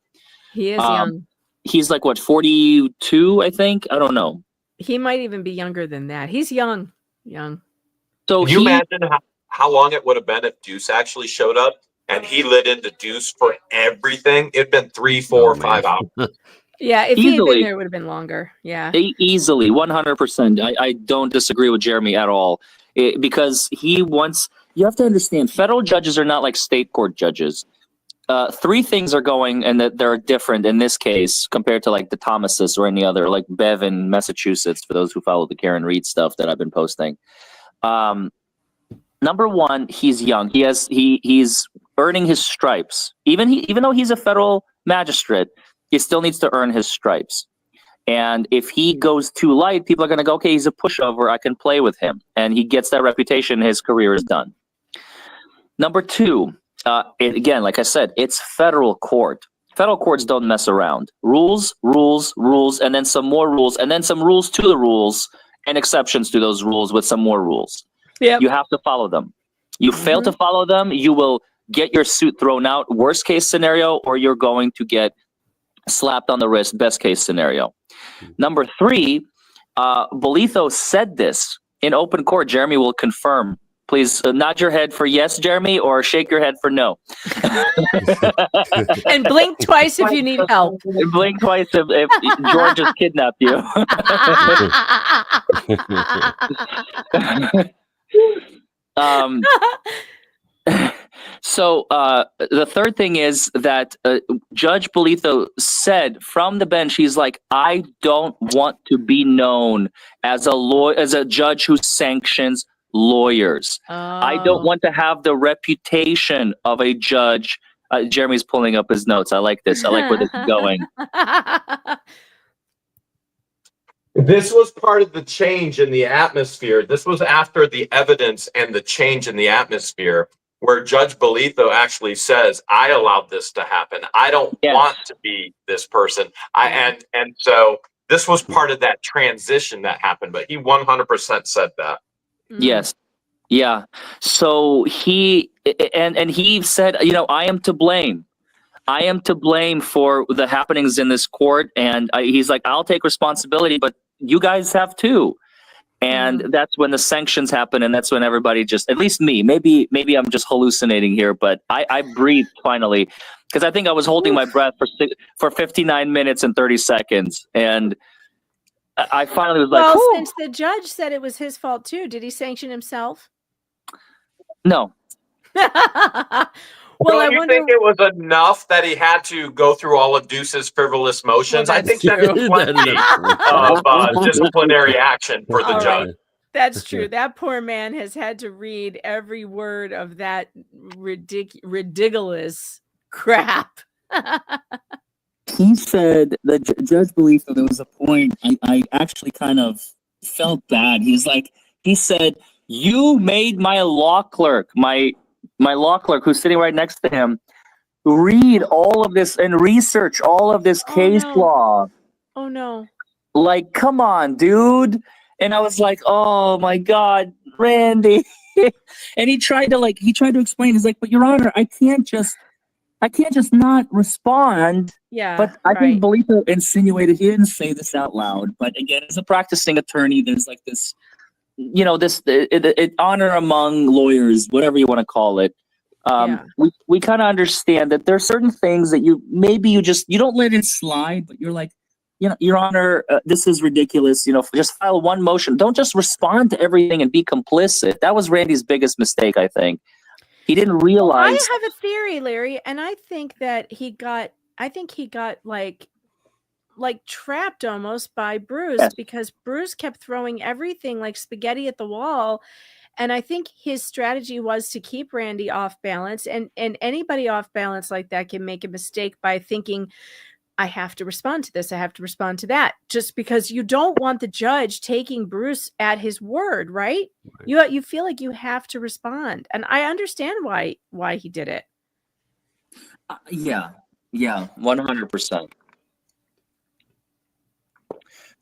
He is young. He's like, what, 42, I think? I don't know. He might even be younger than that. He's young. So Can you he imagine how long it would have been if Deuce actually showed up and he lit into Deuce for everything? It'd been 3, 4, Oh, 5 man. hours. Yeah, if he had been Easily. there, it would have been longer. Yeah. easily 100%. I don't disagree with Jeremy at all. Because you have to understand, federal judges are not like state court judges. 3 things are going, and that they're different in this case compared to like the Thomases or any other, like Bev in Massachusetts, for those who follow the Karen Reed stuff that I've been posting. Number one, he's young. He's earning his stripes. Even though he's a federal magistrate, he still needs to earn his stripes. And if he goes too light, people are going to go, okay, he's a pushover, I can play with him. And he gets that reputation, his career is done. Number 2, again, like I said, it's federal court. Federal courts don't mess around. Rules, and then some more rules, and then some rules to the rules, and exceptions to those rules with some more rules. Yep. You have to follow them. You fail to follow them, you will get your suit thrown out, worst case scenario, or you're going to get slapped on the wrist, best case scenario. Number 3, Bolitho said this in open court. Jeremy will confirm. Please nod your head for yes, Jeremy, or shake your head for no. And blink twice if you need help. Blink twice if George has kidnapped you. So the third thing is that Judge Bolitho said from the bench, he's like, I don't want to be known as a judge who sanctions lawyers. I don't want to have the reputation of a judge. Jeremy's pulling up his notes. I like this. I like where this is going. This was part of the change in the atmosphere. This was after the evidence and the change in the atmosphere, where Judge Bolitho actually says, I allowed this to happen. I don't want to be this person. And so this was part of that transition that happened, but he 100% said that. Yes. Yeah. So he said, I am to blame. I am to blame for the happenings in this court. And he's like, I'll take responsibility, but you guys have too. And that's when the sanctions happen. And that's when everybody just, at least me, maybe I'm just hallucinating here, but I breathed finally, because I think I was holding my breath for 59 minutes and 30 seconds. And I finally was like, well, since the judge said it was his fault too, did he sanction himself? No. Well, I wonder, think it was enough that he had to go through all of Deuce's frivolous motions? Well, I think that's plenty of disciplinary action for the judge. Right. That's true. That poor man has had to read every word of that ridiculous crap. He said that Judge Bolitho, there was a point I actually kind of felt bad. He said, you made my law clerk, my law clerk who's sitting right next to him, read all of this and research all of this case law. Oh no. Like, come on, dude. And I was like, oh my God, Randy. And he tried to explain. He's like, but Your Honor, I can't just not respond. Yeah. But I think Bolitho insinuated, he didn't say this out loud, but again, as a practicing attorney, there's like this, honor among lawyers, whatever you want to call it. We kind of understand that there are certain things that you don't let it slide, but you're like, Your Honor, this is ridiculous. Just file one motion. Don't just respond to everything and be complicit. That was Randy's biggest mistake, I think. He didn't realize. I have a theory, Larry, and I think that he got like trapped almost by Bruce, because Bruce kept throwing everything like spaghetti at the wall. And I think his strategy was to keep Randy off balance, and anybody off balance like that can make a mistake by thinking, I have to respond to this, I have to respond to that, just because you don't want the judge taking Bruce at his word, right? You feel like you have to respond. And I understand why he did it. Yeah, 100%.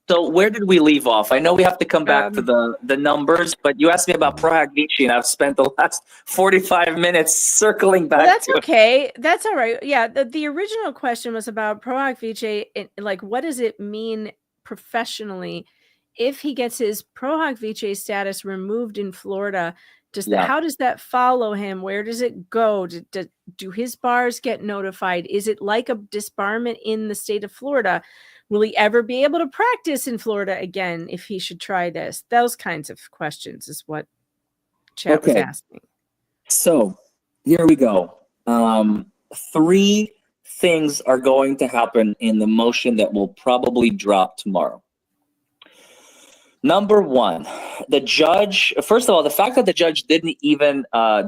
So where did we leave off? I know we have to come back to the numbers, but you asked me about Proag Vici, and I've spent the last 45 minutes circling back. Well, that's okay. That's all right. Yeah, the original question was about Proag Vici, like what does it mean professionally if he gets his pro hoc vice status removed in Florida, Yeah. how does that follow him? Where does it go? Do his bars get notified? Is it like a disbarment in the state of Florida? Will he ever be able to practice in Florida again if he should try this? Those kinds of questions is what chat was asking. So here we go. 3 things are going to happen in the motion that will probably drop tomorrow. Number 1, the judge, first of all, the fact that the judge didn't even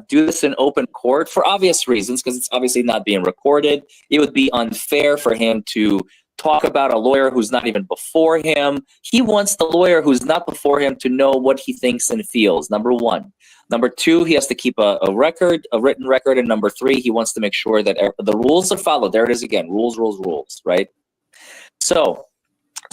do this in open court for obvious reasons, because it's obviously not being recorded, it would be unfair for him to talk about a lawyer who's not even before him. He wants the lawyer who's not before him to know what he thinks and feels, number 1. Number 2, he has to keep a record, a written record. And number 3, he wants to make sure that the rules are followed. There it is again, rules, right? So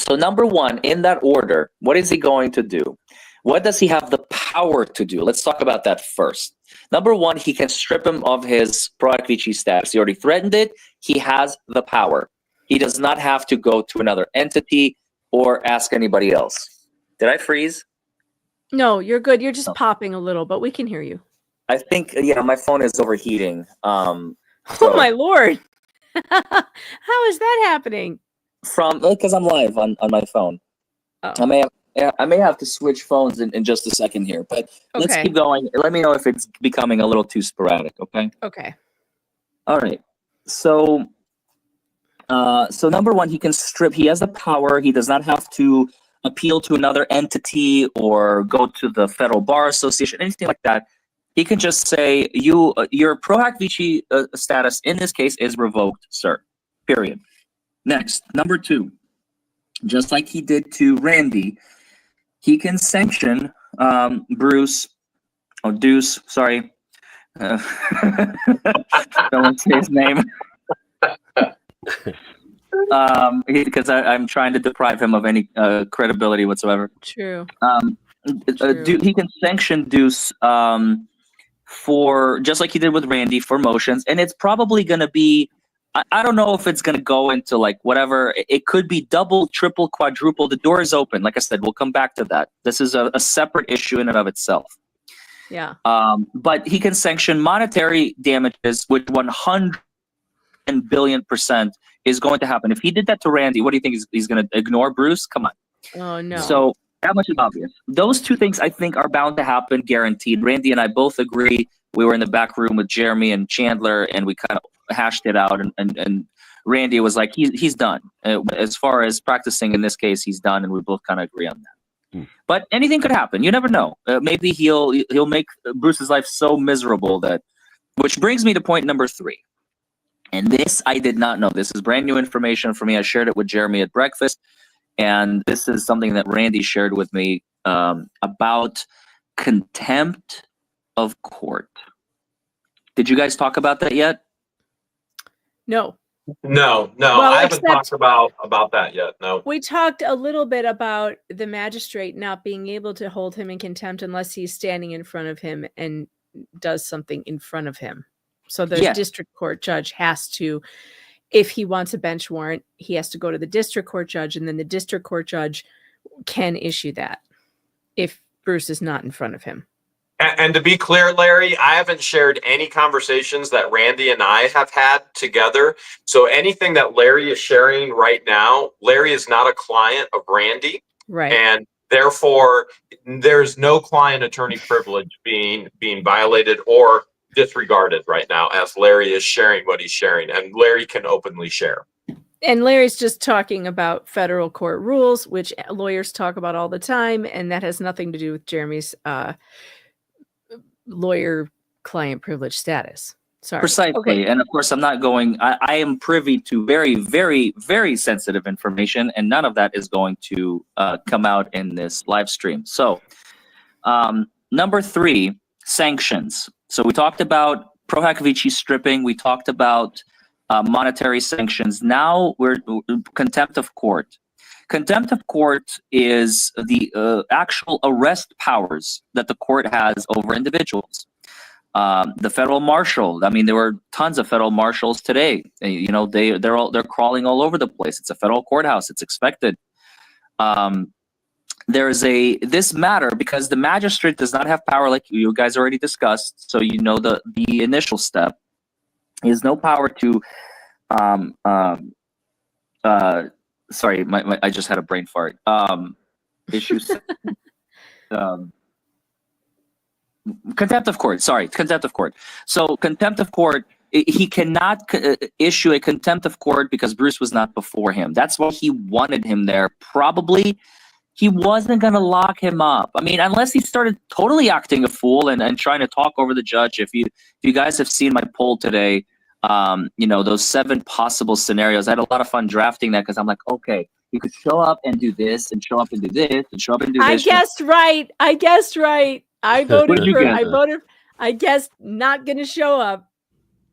number 1, in that order, what is he going to do? What does he have the power to do? Let's talk about that first. Number 1, he can strip him of his pro hoc vice status. He already threatened it. He has the power. He does not have to go to another entity or ask anybody else. Did I freeze? No, you're good. You're just popping a little, but we can hear you. I think, yeah, my phone is overheating. Oh my Lord. How is that happening? Because I'm live on my phone. Oh. I may have to switch phones in just a second here, but let's keep going. Let me know if it's becoming a little too sporadic, okay? Okay. All right. So number 1, he can strip. He has the power. He does not have to appeal to another entity or go to the Federal Bar Association, anything like that. He can just say, your pro hoc vice status in this case is revoked, sir. Period. Next, number 2, just like he did to Randy, he can sanction Deuce, sorry. Don't want to say his name. Because I'm trying to deprive him of any credibility whatsoever. True. He can sanction Deuce for, just like he did with Randy, for motions, and it's probably going to be, I don't know if it's going to go into like whatever. It could be double, triple, quadruple. The door is open. Like I said, we'll come back to that. This is a separate issue in and of itself. Yeah. But he can sanction monetary damages, which 100 billion% is going to happen. If he did that to Randy, what do you think he's going to ignore Bruce? Come on. Oh, no. So that much is obvious. Those 2 things I think are bound to happen, guaranteed. Randy and I both agree. We were in the back room with Jeremy and Chandler, and we kind of hashed it out. And Randy was like, he's done. As far as practicing in this case, he's done, and we both kind of agree on that. But anything could happen. You never know. Maybe he'll make Bruce's life so miserable that, which brings me to point number 3. And this I did not know. This is brand new information for me. I shared it with Jeremy at breakfast. And this is something that Randy shared with me about contempt of court. Did you guys talk about that yet? No. No, Well, I haven't except- talked about that yet. No. We talked a little bit about the magistrate not being able to hold him in contempt unless he's standing in front of him and does something in front of him. So the district court judge has to, if he wants a bench warrant, he has to go to the district court judge, and then the district court judge can issue that if Bruce is not in front of him. And to be clear, Larry, I haven't shared any conversations that Randy and I have had together. So anything that Larry is sharing right now, Larry is not a client of Randy. Right. And therefore, there's no client attorney privilege being violated or disregarded right now as Larry is sharing what he's sharing. And Larry can openly share. And Larry's just talking about federal court rules, which lawyers talk about all the time. And that has nothing to do with Jeremy's lawyer client privilege status. Sorry. Precisely. Okay. And of course, I'm not going, I am privy to very, very, very sensitive information, and none of that is going to come out in this live stream. So number 3, sanctions. So we talked about pro hoc vici stripping. We talked about monetary sanctions. Now we're contempt of court. Contempt of court is the actual arrest powers that the court has over individuals. The federal marshal. I mean, there were tons of federal marshals today. You know, they're crawling all over the place. It's a federal courthouse. It's expected. there's this matter, because the magistrate does not have power, like you guys already discussed. So you know the initial step. He has no power to sorry, I just had a brain fart. Issues. Contempt of court. Sorry, contempt of court. So contempt of court. He cannot issue a contempt of court because Bruce was not before him. That's why he wanted him there. Probably he wasn't going to lock him up. I mean, unless he started totally acting a fool and trying to talk over the judge. If you guys have seen my poll today, you know, those 7 possible scenarios, I had a lot of fun drafting that because I'm like, okay, you could show up and do this and show up and do this and show up and do this. I guessed right. I voted you for. guess? I guessed not going to show up.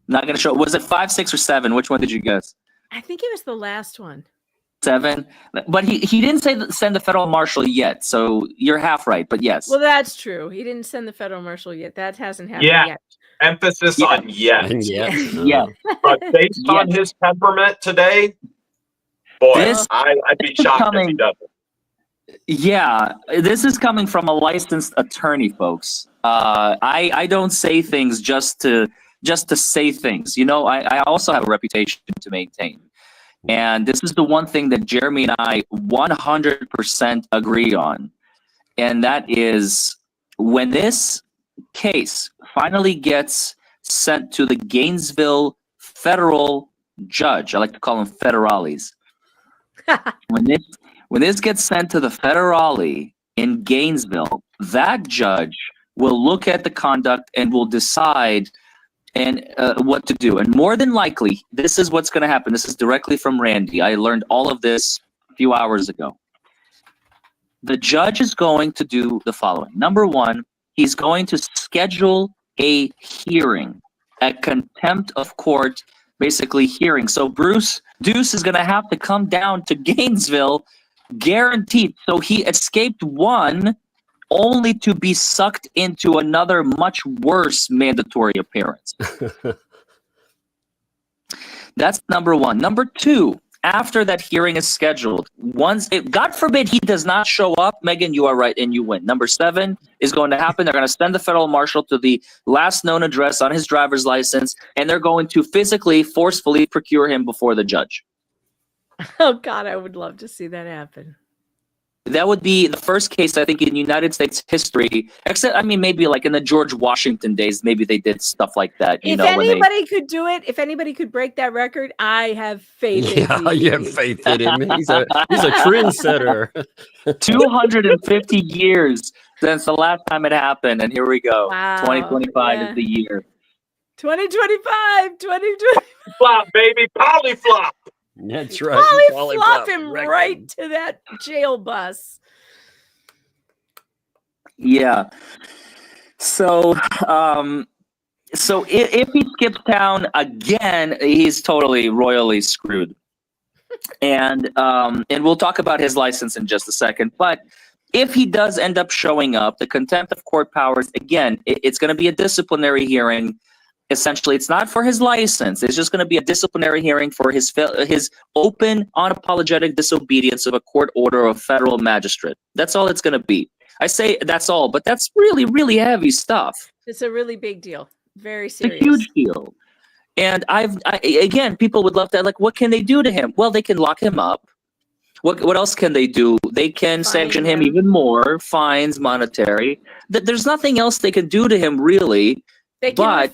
Not going to show. Was it 5, 6, or 7? Which one did you guess? I think it was the last one. 7, but he didn't send the federal marshal yet, so you're half right. But yes. Well, that's true. He didn't send the federal marshal yet. That hasn't happened yet. Emphasis on yet. Yeah. But based on his temperament today, boy, I'd be shocked if he doesn't. Yeah, this is coming from a licensed attorney, folks. I don't say things just to say things. You know, I also have a reputation to maintain. And this is the one thing that Jeremy and I 100% agree on. And that is when this case finally gets sent to the Gainesville federal judge, I like to call them federales. When this gets sent to the federale in Gainesville, that judge will look at the conduct and will decide what to do. And more than likely, this is what's going to happen. This is directly from Randy. I learned all of this a few hours ago. The judge is going to do the following. Number 1, he's going to schedule a hearing, a contempt of court, basically hearing. So Deuce is going to have to come down to Gainesville, guaranteed. So he escaped one only to be sucked into another much worse mandatory appearance. That's number 1. Number 2, after that hearing is scheduled, God forbid he does not show up, Megan, you are right and you win. Number 7 is going to happen. They're going to send the federal marshal to the last known address on his driver's license, and they're going to physically, forcefully procure him before the judge. Oh, God, I would love to see that happen. That would be the first case, I think, in United States history, except, I mean, maybe like in the George Washington days, maybe they did stuff like that. If anybody could do it, if anybody could break that record, I have faith in Yeah, you have faith in him. He's a trendsetter. 250 years since the last time it happened, and here we go. Wow, 2025 is the year. 2025. Flop, baby, polyflop. That's right. Flop him right to that jail bus. Yeah. So, if he skips town again, he's totally royally screwed. And we'll talk about his license in just a second. But if he does end up showing up, the contempt of court powers, again, it's going to be a disciplinary hearing. Essentially, it's not for his license. It's just going to be a disciplinary hearing for his open, unapologetic disobedience of a court order of a federal magistrate. That's all it's going to be. I say that's all, but that's really, really heavy stuff. It's a really big deal. Very It's serious. a huge deal. And again, people would love that. Like, what can they do to him? Well, they can lock him up. What else can they do? They can sanction him even more, fines, monetary. There's nothing else they can do to him, really. They can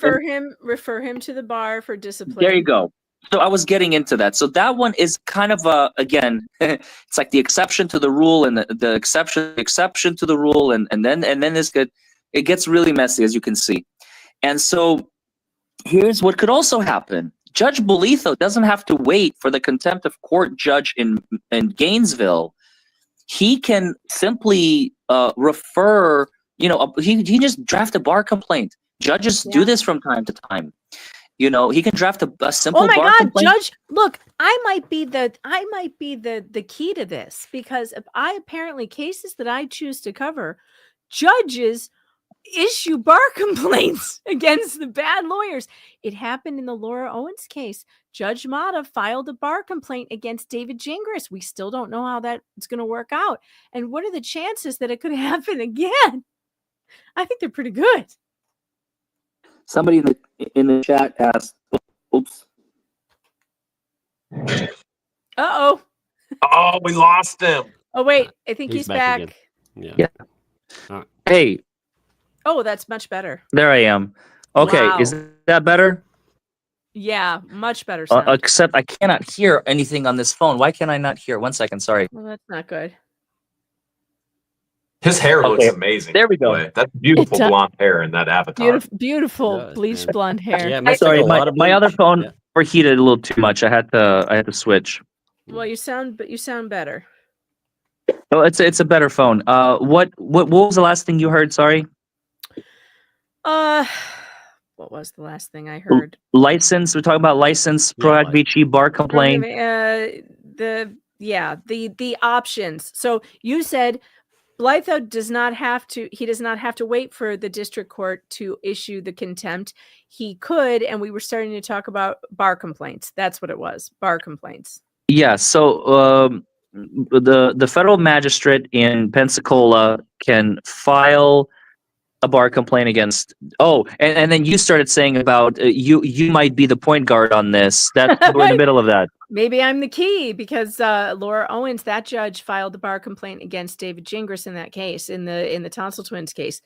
refer him to the bar for discipline. There you go. So I was getting into that. So that one is kind of again, it's like the exception to the rule and the exception to the rule, and then it gets really messy, as you can see. And so here's what could also happen. Judge Bolitho doesn't have to wait for the contempt of court judge in Gainesville. He can simply refer, he just draft a bar complaint. Judges do this from time to time. He can draft a simple bar complaint. Oh my God, Judge! Look, I might be the key to this, because apparently cases that I choose to cover, judges issue bar complaints against the bad lawyers. It happened in the Laura Owens case. Judge Mata filed a bar complaint against David Gingras. We still don't know how that's going to work out. And what are the chances that it could happen again? I think they're pretty good. Somebody in the chat asked, oops. Uh-oh. Oh, we lost him. Oh, wait. I think he's back. Again. Yeah. Hey. Oh, that's much better. There I am. Okay. Wow. Is that better? Yeah, much better sound. Except I cannot hear anything on this phone. Why can I not hear? 1 second. Sorry. Well, that's not good. His hair looks Okay. amazing. There we go. Boy, that's beautiful blonde hair in that avatar. Beautiful Does, bleached yeah. blonde hair. Yeah, it must Sorry, take a lot of my other bleach. phone Yeah. overheated a little too much. I had to switch. Well, you sound better. Oh, it's a better phone. What was the last thing you heard? Sorry. What was the last thing I heard? License. We're talking about license. Yeah, Proact Vici bar complaint. The options. So you said Blythe does not have to wait for the district court to issue the contempt. He could, and we were starting to talk about bar complaints. That's what it was. Bar complaints. Yeah. So the federal magistrate in Pensacola can file a bar complaint against. Oh, and then you started saying about you might be the point guard on this. That we're in the middle of that. Maybe I'm the key because Laura Owens, that judge, filed the bar complaint against David Gingras in that case, in the Tonsil Twins case.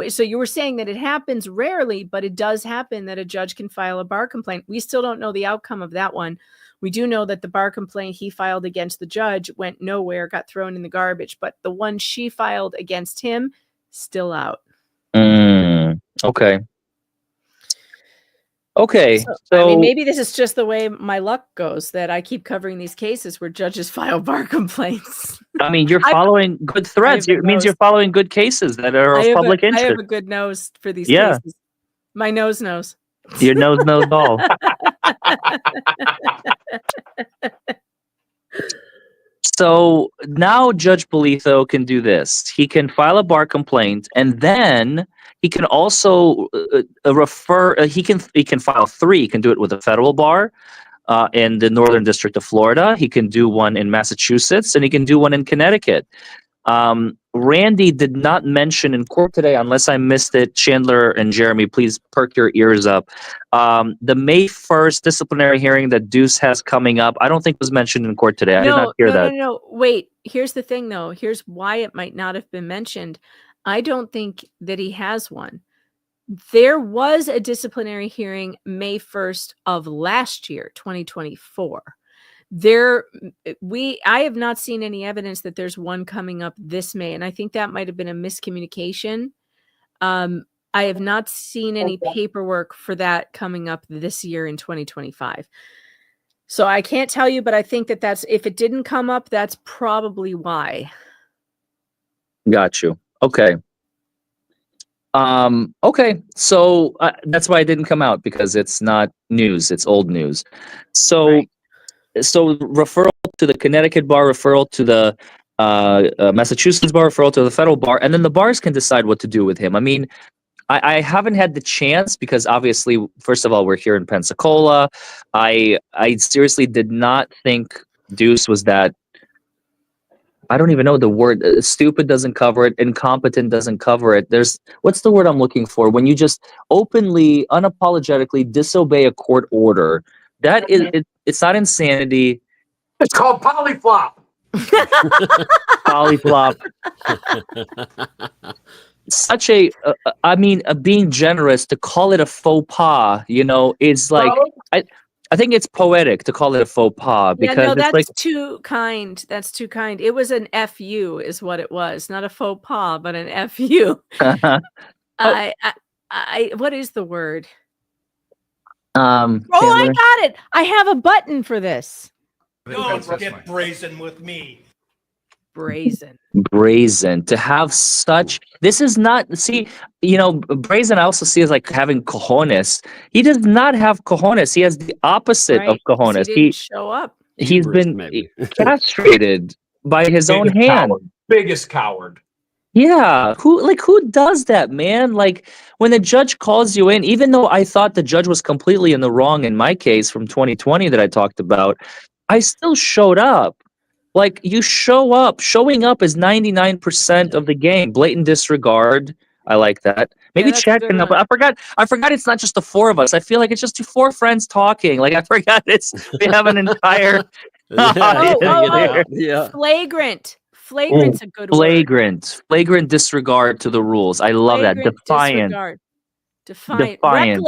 So you were saying that it happens rarely, but it does happen that a judge can file a bar complaint. We still don't know the outcome of that one. We do know that the bar complaint he filed against the judge went nowhere, got thrown in the garbage, but the one she filed against him, still out. Okay. Okay. So, So I mean, maybe this is just the way my luck goes, that I keep covering these cases where judges file bar complaints. I mean, you're following good threads. It means you're following good cases that are of public I have interest. a good nose for these Yeah. cases. My nose knows. Your nose knows all. So now Judge Bolitho can do this. He can file a bar complaint, and then he can also refer. He can file 3. He can do it with a federal bar in the Northern District of Florida. He can do one in Massachusetts, and he can do one in Connecticut. Randy did not mention in court today, unless I missed it. Chandler and Jeremy, please perk your ears up. The May 1st disciplinary hearing that Deuce has coming up, I don't think was mentioned in court today. I did not hear that. No. Wait, here's the thing, though. Here's why it might not have been mentioned. I don't think that he has one. There was a disciplinary hearing May 1st of last year, 2024. I have not seen any evidence that there's one coming up this May, and I think that might have been a miscommunication. I have not seen any paperwork for that coming up this year in 2025. So I can't tell you, but I think that's, if it didn't come up, that's probably why. Got you. Okay. Okay. So that's why it didn't come out, because it's not news. It's old news. So. Right. So referral to the Connecticut bar, referral to the Massachusetts bar, referral to the federal bar, and then the bars can decide what to do with him. I mean, I haven't had the chance because obviously, first of all, we're here in Pensacola. I seriously did not think Deuce was that. I don't even know the word. Stupid doesn't cover it. Incompetent doesn't cover it. What's the word I'm looking for? When you just openly, unapologetically disobey a court order. That is, it's not insanity. It's called polyflop. Polyflop. Such a, being generous to call it a faux pas, is like, I think it's poetic to call it a faux pas because that's it's like too kind. That's too kind. It was an FU is what it was. Not a faux pas, but an FU. What is the word? I got it. I have a button for this. Don't get brazen with me. Brazen. To have such, this is not, brazen I also see as like having cojones. He does not have cojones. He has the opposite of cojones. He didn't show up. He's been castrated by his own hand. Biggest coward. Yeah, who does that, man? Like when the judge calls you in, even though I thought the judge was completely in the wrong in my case from 2020 that I talked about, I still showed up. Like you show up. Showing up is 99% of the game. Blatant disregard. I like that. Yeah, Maybe that's a good checking up. one. I forgot it's not just the four of us. I feel like it's just four friends talking. Like I forgot we have an entire Yeah, audience yeah, here. yeah. Flagrant. Ooh, Flagrant's a good word. flagrant disregard to the rules. I love that. Flagrant Defiant, disregard. Defiant. defiant,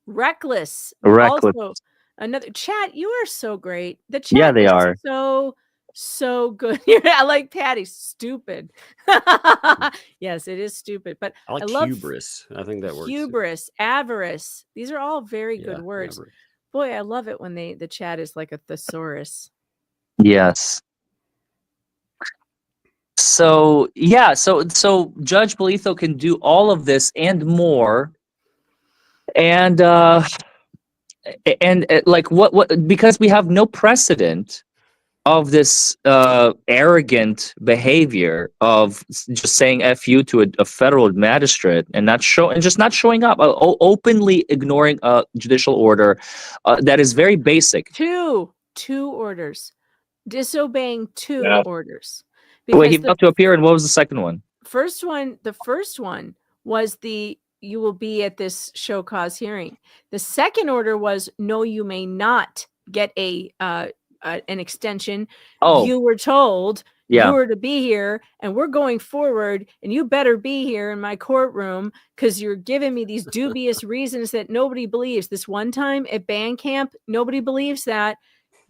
Reckless. reckless. Also, another chat. You are so great. The Yeah, chat they is are. so good. I like Patty. Stupid. Yes, it is stupid. But I like I love hubris. I think that works. hubris, avarice. These are all very good Yeah, words. avarice. Boy, I love it when the chat is like a thesaurus. Yes. So yeah, so Judge Bolitho can do all of this and more, and like what because we have no precedent of this arrogant behavior of just saying "f you" to a federal magistrate and not showing up, openly ignoring a judicial order that is very basic. Two orders. Disobeying two Yeah. orders. Wait, he Because failed to appear, and what was the second one? the first one was you will be at this show cause hearing. The second order was no, you may not get an extension. Oh, You were told yeah. you were to be here, and we're going forward, and you better be here in my courtroom because you're giving me these dubious reasons that nobody believes. This one time at band camp, nobody believes that.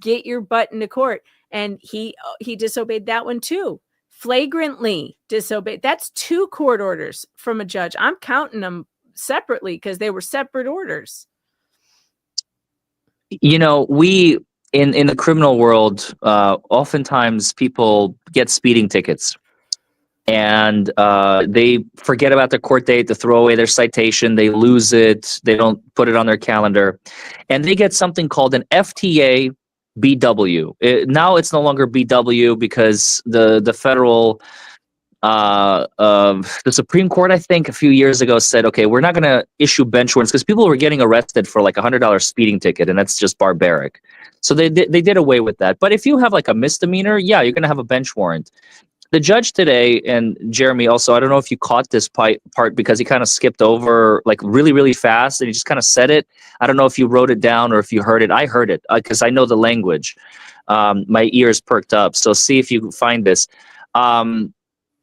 Get your butt into court. And he disobeyed that one too. Flagrantly disobeyed. That's two court orders from a judge. I'm counting them separately because they were separate orders. You know, we in the criminal world, oftentimes people get speeding tickets, and they forget about their court date, to throw away their citation, they lose it, they don't put it on their calendar, and they get something called an FTA BW. Now it's no longer BW because the federal the Supreme Court, I think, a few years ago said, okay, we're not going to issue bench warrants because people were getting arrested for like $100 speeding ticket, and that's just barbaric. So they did away with that. But if you have like a misdemeanor, yeah, you're going to have a bench warrant. The judge today, and Jeremy also, I don't know if you caught this part because he kind of skipped over like really, really fast, and he just kind of said it. I don't know if you wrote it down or if you heard it. I heard it because I know the language. My ears perked up. So see if you find this.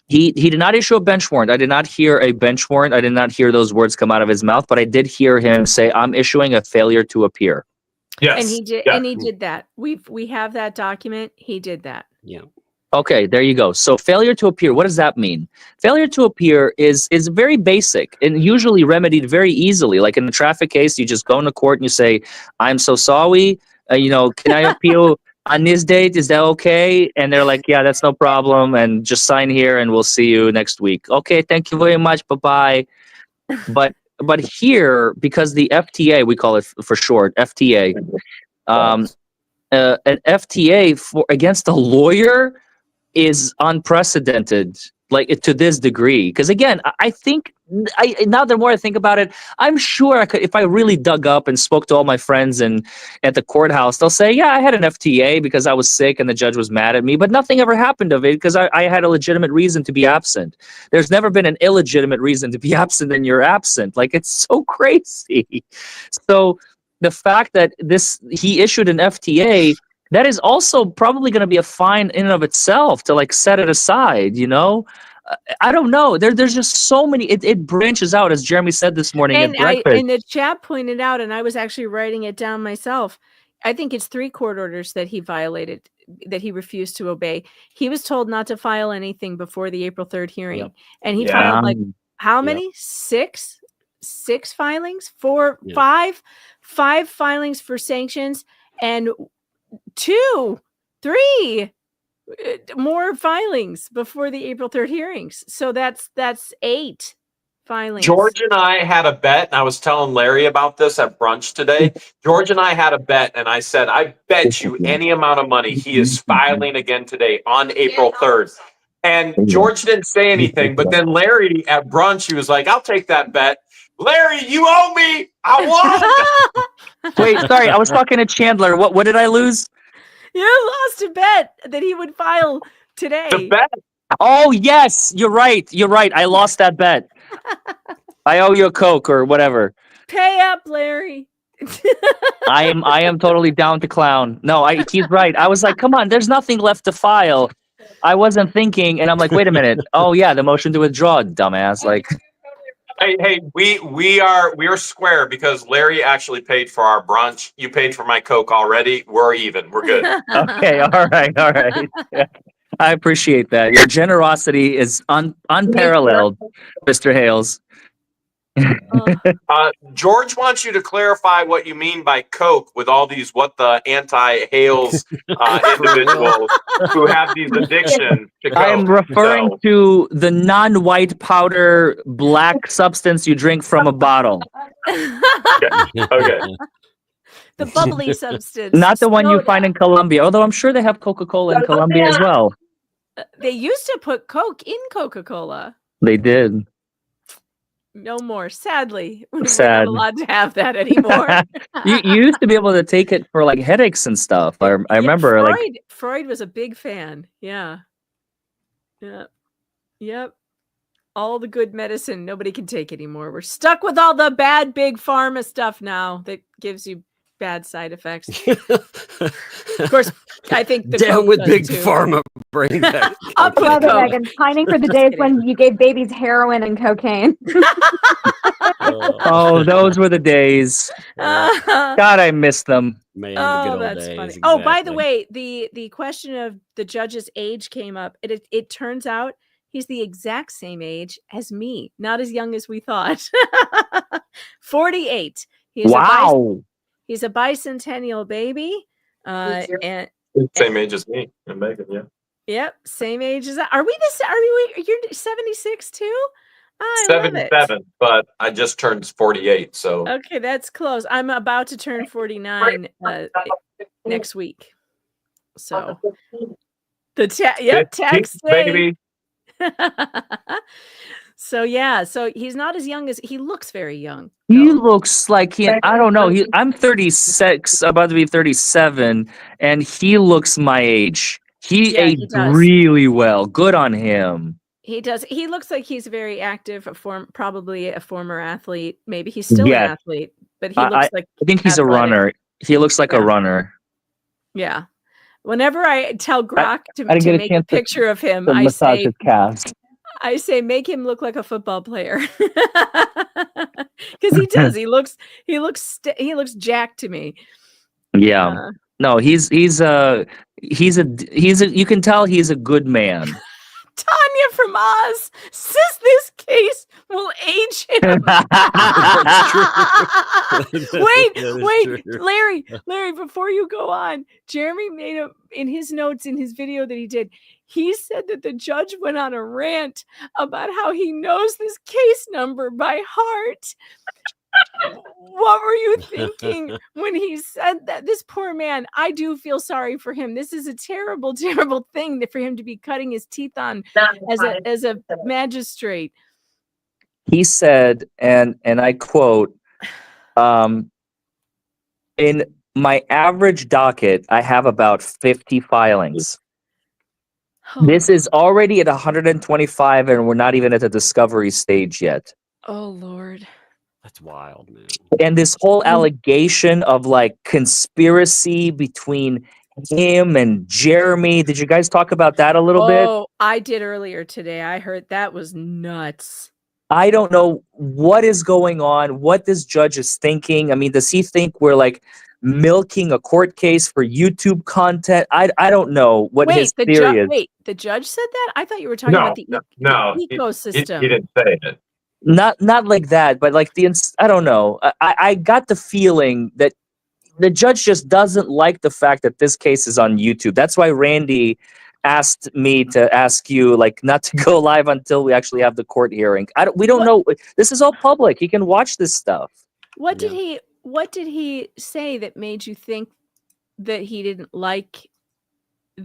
He did not issue a bench warrant. I did not hear a bench warrant. I did not hear those words come out of his mouth, but I did hear him say, "I'm issuing a failure to appear." Yes. And he did. Yeah. And he did that. We have that document. He did that. Yeah. Okay, there you go. So failure to appear, what does that mean? Failure to appear is very basic and usually remedied very easily. Like in a traffic case, you just go into court and you say, "I'm so sorry. Can I appeal on this date? Is that okay?" And they're like, "Yeah, that's no problem. And just sign here and we'll see you next week." Okay, thank you very much. Bye-bye. But here, because the FTA, we call it for short, FTA, an FTA against a lawyer is unprecedented, like to this degree. Because again, I think now the more I think about it, I'm sure I could, if I really dug up and spoke to all my friends and at the courthouse, they'll say, "Yeah, I had an FTA because I was sick and the judge was mad at me, but nothing ever happened of it because I had a legitimate reason to be absent." There's never been an illegitimate reason to be absent and you're absent. Like, it's so crazy. So the fact that he issued an FTA, that is also probably going to be a fine in and of itself to like set it aside, I don't know. There's just so many. It branches out, as Jeremy said this morning at breakfast. And the chat pointed out, and I was actually writing it down myself. I think it's 3 court orders that he violated, that he refused to obey. He was told not to file anything before the April 3rd hearing, Yep. and he Yeah. filed like how Yep. many? 6 filings, 4, Yep. 5 filings for sanctions, and 2, 3 more filings before the April 3rd hearings. So that's 8 filings. George and I had a bet, and I was telling Larry about this at brunch today. George and I had a bet, and I said, "I bet you any amount of money he is filing again today on April 3rd." And George didn't say anything, but then Larry at brunch, he was like, I'll take that bet. Larry, you owe me. I won. Wait, sorry, I was talking to Chandler. What did I lose? You lost a bet that he would file today. The bet. Oh yes, you're right. You're right. I lost that bet. I owe you a Coke or whatever. Pay up, Larry. I am totally down to clown. No, he's right. I was like, come on, there's nothing left to file. I wasn't thinking, and I'm like, wait a minute. Oh yeah, the motion to withdraw, dumbass. Like, Hey, we are square because Larry actually paid for our brunch. You paid for my Coke already. We're even. We're good. okay, all right. Yeah. I appreciate that. Your generosity is unparalleled, Mr. Hales. George wants you to clarify what you mean by Coke with all these what the anti-Hales individuals who have these addictions to Coke. I am referring to the non-white powder black substance you drink from a bottle. Okay. The bubbly substance. Not the one you soda. find in Colombia, although I'm sure they have Coca-Cola in Colombia as well. They used to put Coke in Coca-Cola. They did. No more. Sadly, we're Sad. not allowed to have that anymore. you used to be able to take it for like headaches and stuff. I remember Freud was a big fan. Yeah. Yep. All the good medicine nobody can take anymore. We're stuck with all the bad big pharma stuff now that gives you bad side effects. Of course, I think the down Coke with does big too. pharma. Bring that. Up with Brother Coke. Megan, pining for the days when you gave babies heroin and cocaine. Oh, those were the days. God, I miss them. Man, the good Oh, old that's days, funny. Oh, by the exactly. way, the question of the judge's age came up. It turns out he's the exact same age as me, not as young as we thought. 48. Wow. He's a bicentennial baby. And Same age as me and Megan, yeah. yep, same age as that. Are we you're 76 too? I love it. 77, but I just turned 48, so Okay, that's close. I'm about to turn 49 next week. So the tax day. baby. So yeah, so he's not as young as he looks. Very young. He looks like I don't know. I'm 36, about to be 37, and he looks my age. He Yeah, he aged does. really well. Good on him. He does. He looks like he's very active. Probably a former athlete. Maybe he's still an athlete, but he looks like. I think he's athletic. a runner. He looks like a runner. Yeah. Whenever I tell Grok to I didn't get a make a chance to- picture of him, To massage his calves. I say make him look like a football player because he does. He looks jacked to me. Yeah. No, he's a you can tell he's a good man. Tanya from Oz says this case will age him. Wait, Larry, before you go on, Jeremy made in his notes in his video that he did, he said that the judge went on a rant about how he knows this case number by heart. What were you thinking when he said that? This poor man, I do feel sorry for him. This is a terrible, terrible thing for him to be cutting his teeth on as a magistrate. He said, and I quote, in my average docket, I have about 50 filings. This is already at 125, and we're not even at the discovery stage yet. Oh, Lord. That's wild, man. And this whole allegation of like conspiracy between him and Jeremy. Did you guys talk about that a little bit? Oh, I did earlier today. I heard that was nuts. I don't know what is going on, what this judge is thinking. I mean, does he think we're like milking a court case for YouTube content? I don't know what his theory is. Wait, the judge said that? I thought you were talking about the ecosystem. He didn't say it. Not like that, but like I don't know. I got the feeling that the judge just doesn't like the fact that this case is on YouTube. That's why Randy asked me to ask you like not to go live until we actually have the court hearing. We don't know. This is all public. He can watch this stuff. What did he say that made you think that he didn't like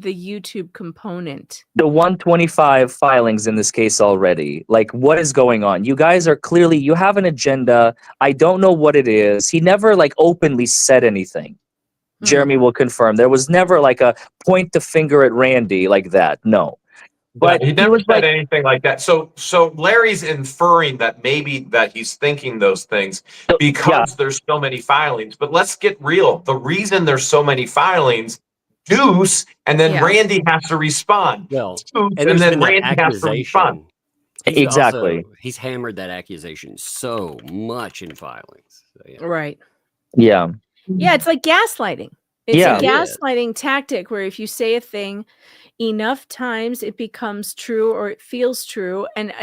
the YouTube component? The 125 filings in this case already. Like, what is going on? You guys are clearly, you have an agenda. I don't know what it is. He never like openly said anything. Jeremy will confirm. There was never like a point the finger at Randy like that. No. But he he never was said like, anything like that. So Larry's inferring that maybe that he's thinking those things because there's so many filings. But let's get real. The reason there's so many filings, Deuce, and then Randy has to respond. Well, Deuce, and and there's then been that Randy has to respond. accusation. He's exactly. he's hammered that accusation so much in filings. So, yeah. Right. Yeah. Yeah, it's like gaslighting. It's Yeah. a gaslighting tactic where if you say a thing enough times, it becomes true or it feels true. And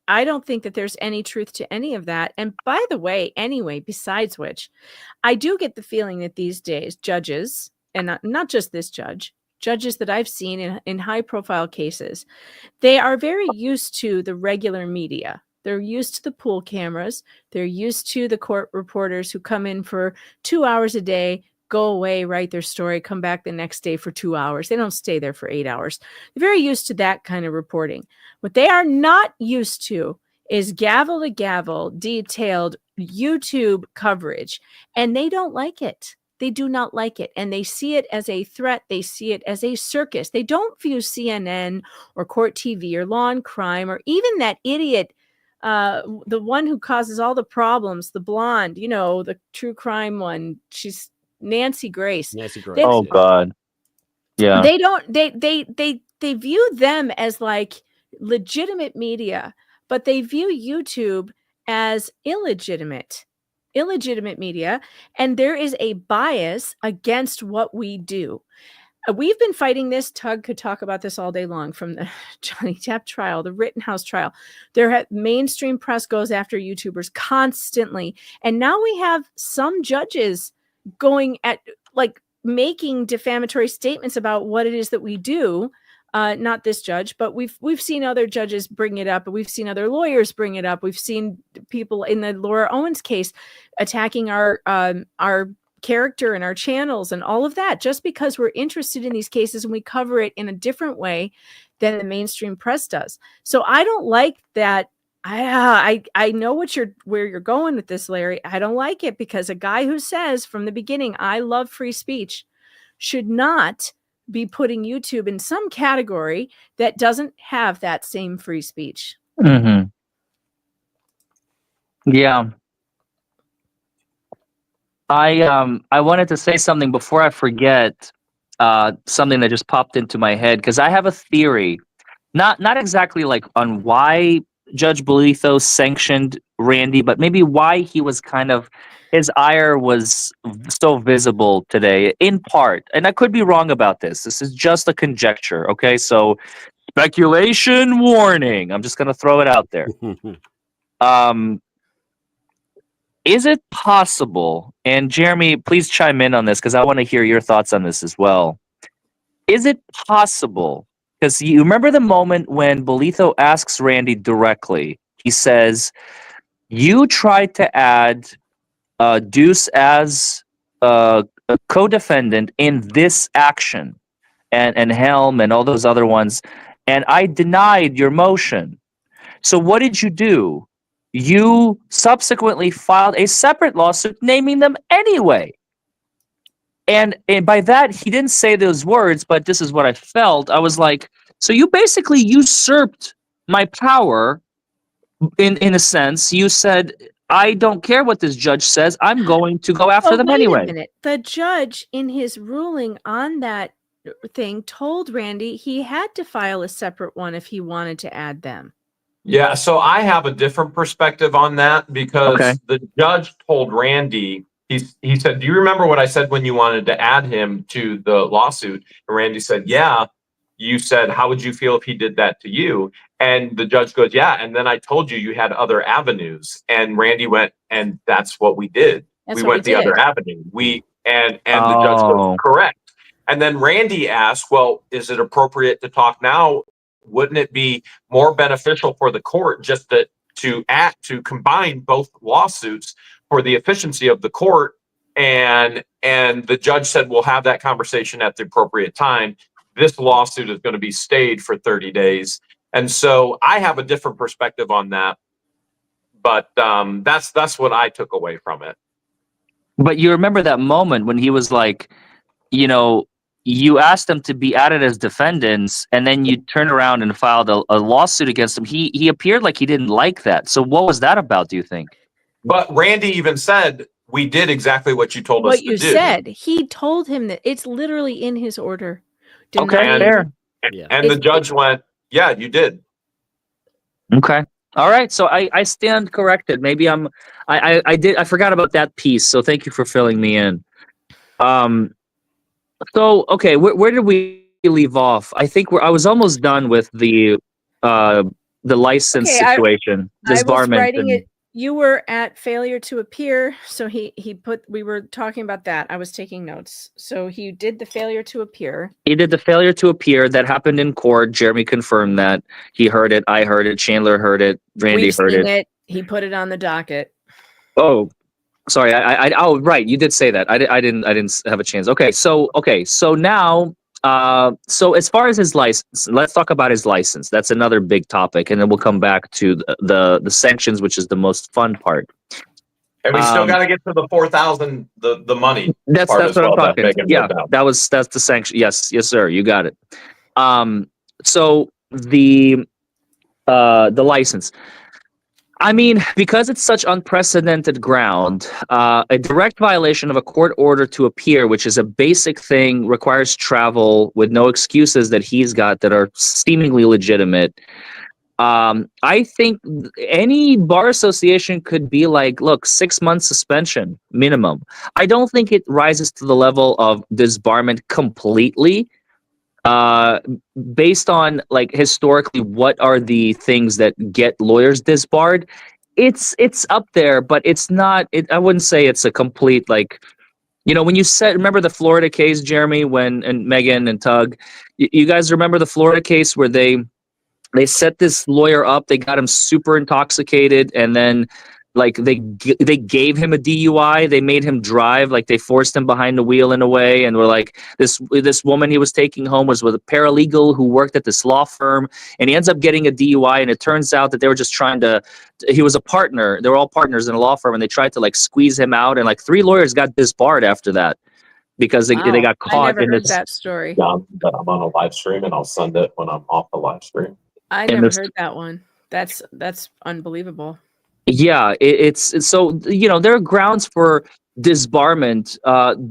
I don't think that there's any truth to any of that. And by the way, anyway, besides which, I do get the feeling that these days judges, and not just this judge, judges that I've seen in high profile cases, they are very used to the regular media. They're used to the pool cameras. They're used to the court reporters who come in for 2 hours a day, go away, write their story, come back the next day for 2 hours. They don't stay there for 8 hours. They're very used to that kind of reporting. What they are not used to is gavel to gavel, detailed YouTube coverage. And they don't like it. They do not like it. And they see it as a threat. They see it as a circus. They don't view CNN or Court TV or Law and Crime or even that idiot, the one who causes all the problems, the blonde, you know, the true crime one. She's Nancy Grace. Oh God. Yeah. They don't, they view them as like legitimate media, but they view YouTube as illegitimate media. And there is a bias against what we do. We've been fighting this. Tug could talk about this all day long, from the Johnny Depp trial, the Rittenhouse trial. Mainstream press goes after YouTubers constantly. And now we have some judges going at like making defamatory statements about what it is that we do. Not this judge, but we've seen other judges bring it up, and we've seen other lawyers bring it up. We've seen people in the Laura Owens case attacking our character and our channels and all of that, just because we're interested in these cases and we cover it in a different way than the mainstream press does. So I don't like that. I know where you're going with this, Larry. I don't like it, because a guy who says from the beginning, I love free speech, should not be putting YouTube in some category that doesn't have that same free speech. Mm-hmm. Yeah. I wanted to say something before I forget, something that just popped into my head, because I have a theory, not exactly like on why Judge Bolitho sanctioned Randy, but maybe why he was his ire was so visible today, in part. And I could be wrong about this. This is just a conjecture, okay? So speculation warning. I'm just going to throw it out there. Is it possible, and Jeremy, please chime in on this, because I want to hear your thoughts on this as well. Is it possible, because you remember the moment when Bolitho asks Randy directly, he says, you tried to add Deuce as a co-defendant in this action, and Helm and all those other ones, and I denied your motion. So what did you do? You subsequently filed a separate lawsuit naming them anyway. And by that, he didn't say those words, but this is what I felt. I was like, so you basically usurped my power in a sense. You said, I don't care what this judge says. I'm going to go after them anyway. Wait a minute. The judge, in his ruling on that thing, told Randy he had to file a separate one if he wanted to add them. Yeah, so I have a different perspective on that, because the judge told Randy, he said, do you remember what I said when you wanted to add him to the lawsuit? And Randy said, yeah. You said, how would you feel if he did that to you? And the judge goes, yeah. And then I told you had other avenues. And Randy went, and that's what we did. We went the other avenue. And the judge goes, correct. And then Randy asked, well, is it appropriate to talk now? Wouldn't it be more beneficial for the court just to combine both lawsuits for the efficiency of the court? And and the judge said, we'll have that conversation at the appropriate time. This lawsuit is going to be stayed for 30 days. And so I have a different perspective on that. But that's what I took away from it. But you remember that moment when he was like, you know, you asked them to be added as defendants, and then you turned around and filed a lawsuit against him. He appeared like he didn't like that. So what was that about, do you think? But Randy even said, we did exactly what you told us What to you do. said, he told him that it's literally in his order. Okay, Denying- fair. Yeah. And the judge went, yeah, you did. Okay. All right. So I stand corrected. Maybe I forgot about that piece. So thank you for filling me in. So okay, where did we leave off? I think I was almost done with the license Okay, situation. I was Disbarment writing and- it. You were at failure to appear. So we were talking about that. I was taking notes. So he did the failure to appear. He did the failure to appear that happened in court. Jeremy confirmed that. He heard it. I heard it. Chandler heard it. Randy We've heard seen it. it. He put it on the docket. Oh, sorry. Oh, right. You did say that. I didn't have a chance. Okay. So now, so as far as his license, let's talk about his license. That's another big topic, and then we'll come back to the sanctions, which is the most fun part. And we still got to get to the 4,000, the money. That's part what as I'm well that talking. Megan Yeah, wrote down. that's the sanction. Yes, sir. You got it. So the license. I mean, because it's such unprecedented ground, a direct violation of a court order to appear, which is a basic thing, requires travel with no excuses that he's got that are seemingly legitimate. I think any bar association could be like, look, 6 months suspension minimum. I don't think it rises to the level of disbarment completely. Based on like historically, what are the things that get lawyers disbarred? It's up there, but it's not. I wouldn't say it's a complete like. You know, when you said, remember the Florida case, Jeremy, and Megan and Tug, you guys remember the Florida case where they set this lawyer up, they got him super intoxicated, and then like they gave him a DUI. They made him drive, like they forced him behind the wheel in a way, and were like this woman he was taking home was with a paralegal who worked at this law firm, and he ends up getting a DUI, and it turns out that they were just trying to. He was a partner. They were all partners in a law firm, and they tried to like squeeze him out, and like 3 lawyers got disbarred after that because they got I caught never in heard this. that story. Yeah, but I'm on a live stream and I'll send it when I'm off the live stream. I And never this- heard that one. That's unbelievable. Yeah, it's so, you know, there are grounds for disbarment.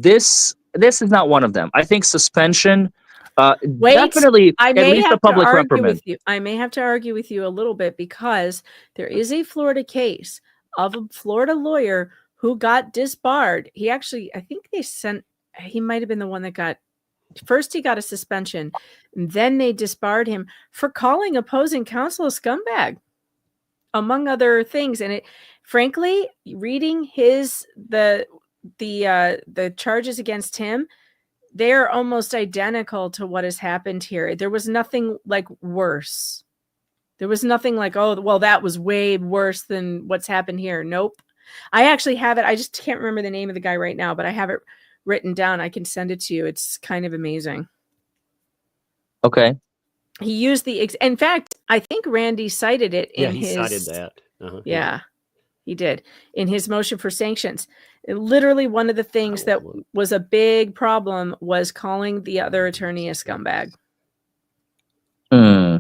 This is not one of them. I think suspension, definitely I at may least a have to public argue reprimand. with you. I may have to argue with you a little bit because there is a Florida case of a Florida lawyer who got disbarred. He actually, I think he might have been the one that got. First, he got a suspension, and then they disbarred him for calling opposing counsel a scumbag, among other things. And it, frankly, reading the charges against him, they're almost identical to what has happened here. There was nothing like worse. There was nothing like, oh, well, that was way worse than what's happened here. Nope. I actually have it. I just can't remember the name of the guy right now, but I have it written down. I can send it to you. It's kind of amazing. Okay. He used in fact, I think Randy cited it in he cited that. Uh-huh. Yeah, he did in his motion for sanctions. Literally, one of the things that was a big problem was calling the other attorney a scumbag. Hmm.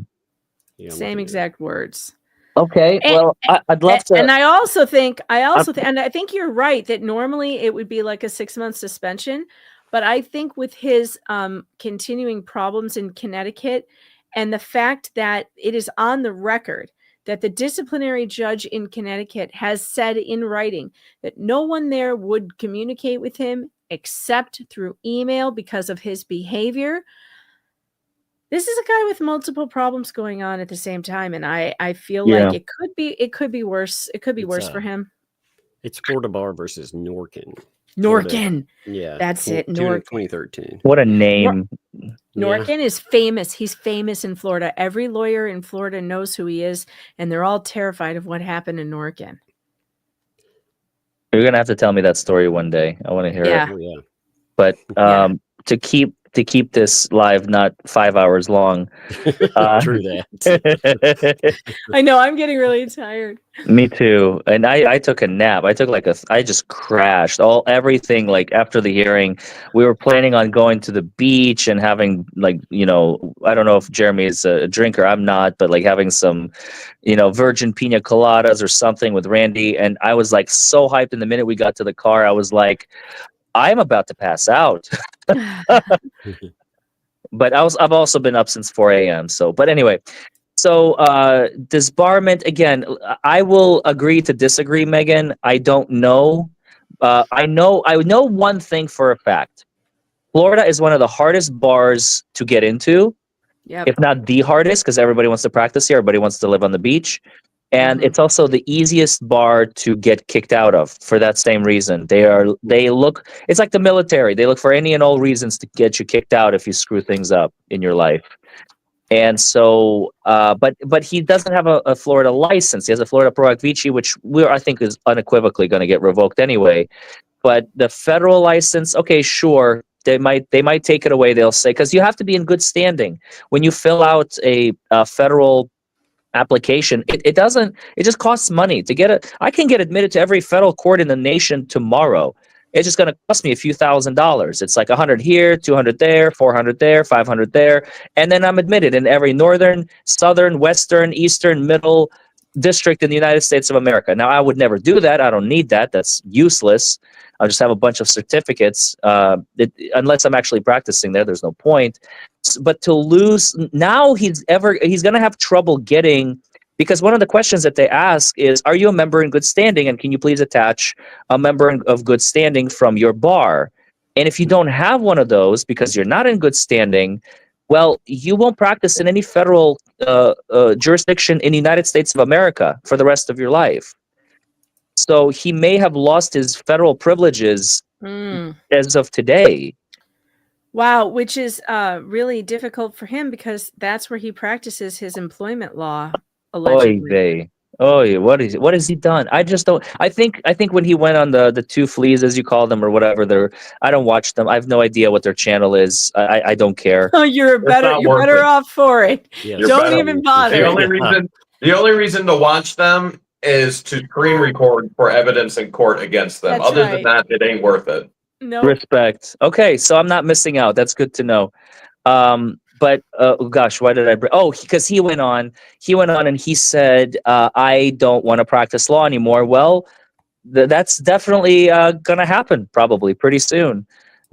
Yeah, Same exact words. Okay. And- Well, I'd love to. And I also think, and I think you're right that normally it would be like a 6-month suspension, but I think with his continuing problems in Connecticut and the fact that it is on the record that the disciplinary judge in Connecticut has said in writing that no one there would communicate with him except through email because of his behavior. This is a guy with multiple problems going on at the same time, and I feel like it could be worse. It could be worse for him. It's Florida Bar versus Norkin. Norkin. Yeah. That's it. Norkin. 2013. What a name. Norkin is famous. He's famous in Florida. Every lawyer in Florida knows who he is, and they're all terrified of what happened in Norkin. You're gonna have to tell me that story one day. I want to hear Yeah. it. Oh, yeah. But Yeah. to keep this live not 5 hours long. True that. I know I'm getting really tired. Me too. And I took a nap. I just crashed everything. Like after the hearing, we were planning on going to the beach and having I don't know if Jeremy is a drinker. I'm not, but like having some, virgin pina coladas or something with Randy. And I was like so hyped. And the minute we got to the car, I was like, I'm about to pass out. But I've also been up since 4 a.m. But anyway, disbarment, again, I will agree to disagree, Megan. I don't know. I know one thing for a fact. Florida is one of the hardest bars to get into, if not the hardest, because everybody wants to practice here. Everybody wants to live on the beach. And it's also the easiest bar to get kicked out of for that same reason. It's like the military. They look for any and all reasons to get you kicked out if you screw things up in your life. And so, but he doesn't have a Florida license. He has a Florida Pro Act Vici, which I think is unequivocally going to get revoked anyway. But the federal license, okay, sure, they might take it away. They'll say, because you have to be in good standing when you fill out a federal application. It just costs money to get it. I can get admitted to every federal court in the nation tomorrow. It's just going to cost me a few $1,000s. It's like 100 here, 200 there, 400 there, 500 there. And then I'm admitted in every northern, southern, western, eastern, middle district in the United States of America. Now, I would never do that. I don't need that. That's useless. I'll just have a bunch of certificates. Unless I'm actually practicing there, there's no point. But to lose, now he's going to have trouble getting, because one of the questions that they ask is, are you a member in good standing? And can you please attach a member of good standing from your bar? And if you don't have one of those because you're not in good standing, well, you won't practice in any federal jurisdiction in the United States of America for the rest of your life. So he may have lost his federal privileges as of today. Wow, which is really difficult for him because that's where he practices his employment law. Allegedly. What has he done? I just don't. I think when he went on the two fleas, as you call them, or whatever, I don't watch them. I have no idea what their channel is. I don't care. Oh, you're better off for it. Yes. Don't even bother. The only reason to watch them is to screen record for evidence in court against them. That's Other than that, it ain't worth it. No. Respect. Okay, so I'm not missing out. That's good to know. But gosh, why did I bring? Oh, because he went on and he said, I don't want to practice law anymore. Well, that's definitely going to happen probably pretty soon.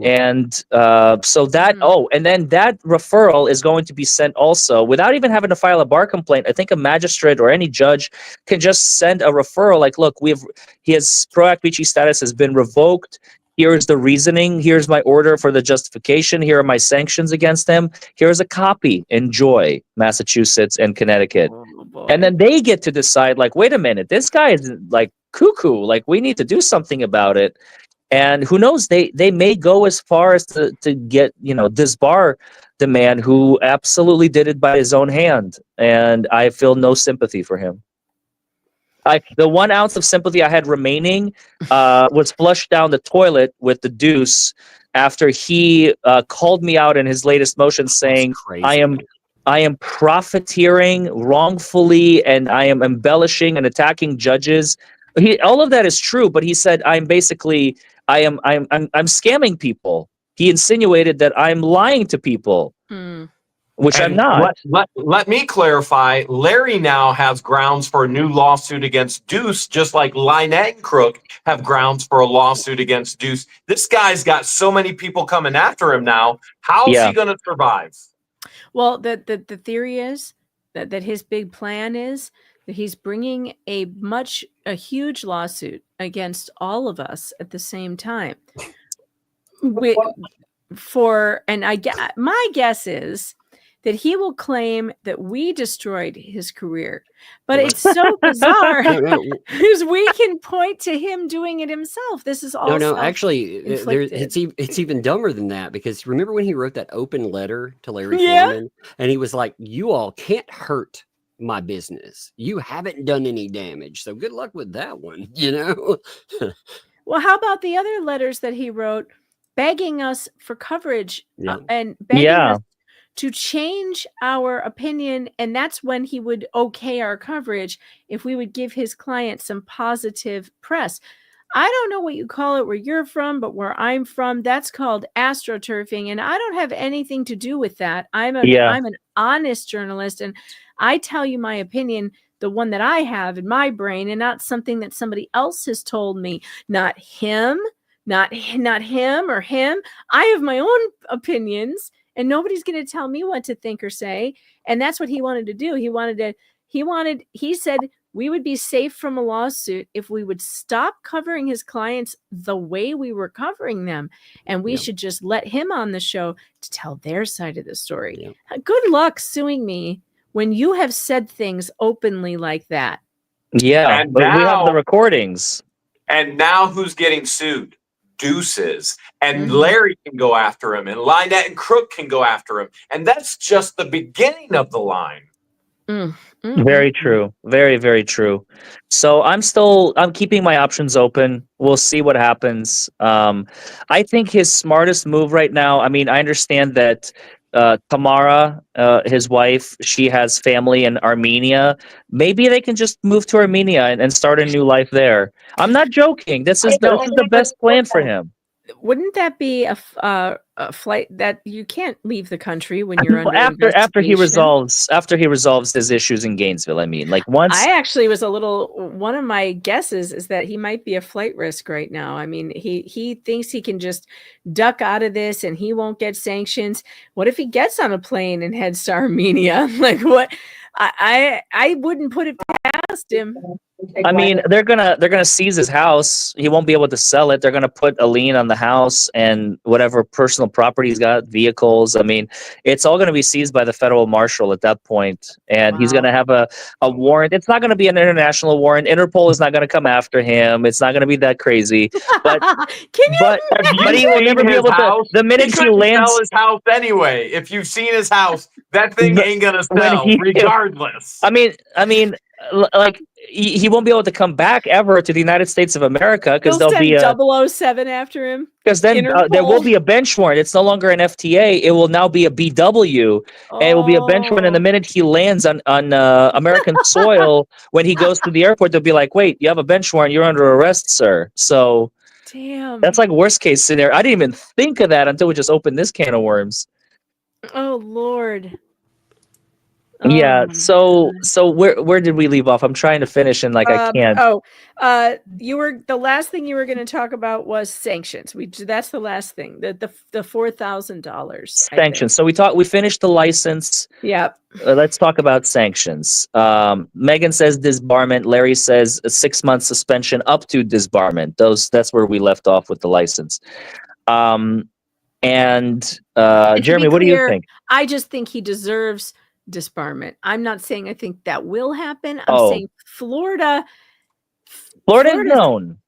And so that, and then that referral is going to be sent also without even having to file a bar complaint. I think a magistrate or any judge can just send a referral like, look, his Pro Act Vici status has been revoked. Here's the reasoning. Here's my order for the justification. Here are my sanctions against him. Here's a copy. Enjoy, Massachusetts and Connecticut. And then they get to decide, like, wait a minute, this guy is like cuckoo. Like, we need to do something about it. And who knows, they may go as far as to get, disbar the man who absolutely did it by his own hand. And I feel no sympathy for him. The 1 ounce of sympathy I had remaining was flushed down the toilet with the deuce after he called me out in his latest motion saying, I am profiteering wrongfully and I am embellishing and attacking judges. All of that is true, but he said I'm scamming people. He insinuated that I'm lying to people. Which I'm not. Let me clarify. Larry now has grounds for a new lawsuit against Deuce, just like Line and Crook have grounds for a lawsuit against Deuce. This guy's got so many people coming after him now. How is he going to survive? Well, the theory is that his big plan is that he's bringing a huge lawsuit against all of us at the same time. My guess is that he will claim that we destroyed his career. But it's so bizarre because we can point to him doing it himself. This is all actually, it's even dumber than that, because remember when he wrote that open letter to Larry Foreman? And he was like, you all can't hurt my business. You haven't done any damage. So good luck with that one, Well, how about the other letters that he wrote begging us for coverage Yeah. and begging Yeah. us to change our opinion. And that's when he would okay our coverage if we would give his client some positive press. I don't know what you call it where you're from, but where I'm from, that's called astroturfing. And I don't have anything to do with that. I'm an honest journalist, and I tell you my opinion, the one that I have in my brain, and not something that somebody else has told me. Not him, not him or him. I have my own opinions, and nobody's going to tell me what to think or say. And that's what he wanted to do. He said we would be safe from a lawsuit if we would stop covering his clients the way we were covering them. And we should just let him on the show to tell their side of the story. Yeah. Good luck suing me when you have said things openly like that. Yeah, And but we have the now- recordings. And now who's getting sued? Deuces. And Mhm. Larry can go after him, and Lynette and Crook can go after him. And that's just the beginning of the line. Very true. Very, very true. So I'm keeping my options open. We'll see what happens. I think his smartest move right now, I mean, I understand that Tamara, his wife, she has family in Armenia. Maybe they can just move to Armenia and start a new life there. I'm not joking. This is the best plan for him. Wouldn't that be a flight that you can't leave the country when you're under After he investigation? resolves his issues in Gainesville? I mean, like once I actually was one of my guesses is that he might be a flight risk right now. I mean, he thinks he can just duck out of this and he won't get sanctions. What if he gets on a plane and heads to Armenia? Like what? I wouldn't put it past him. I mean, they're gonna seize his house. He won't be able to sell it. They're gonna put a lien on the house and whatever personal property he's got, vehicles. I mean, it's all gonna be seized by the federal marshal at that point, and he's gonna have a warrant. It's not gonna be an international warrant. Interpol is not gonna come after him. It's not gonna be that crazy. But but he will never be able to. The minute he lands, sell his house anyway. If you've seen his house, that thing ain't gonna sell regardless. I mean, like he won't be able to come back ever to the United States of America because there'll be a 007 after him. Because then there will be a bench warrant. It's no longer an FTA. It will now be a BW, and it will be a bench warrant. And the minute he lands on American soil, when he goes to the airport, they'll be like, "Wait, you have a bench warrant. You're under arrest, sir." So, damn, that's like worst case scenario. I didn't even think of that until we just opened this can of worms. Oh Lord. Yeah. So where did we leave off? I'm trying to finish and I can't. The last thing you were going to talk about was sanctions. That's the last thing. The $4,000 sanctions. So we finished the license. Yep. Let's talk about sanctions. Megan says disbarment. Larry says a 6-month suspension up to disbarment. That's where we left off with the license. And Jeremy, what do you think? I just think he deserves disbarment. I'm not saying I think that will happen. I'm saying Florida is known.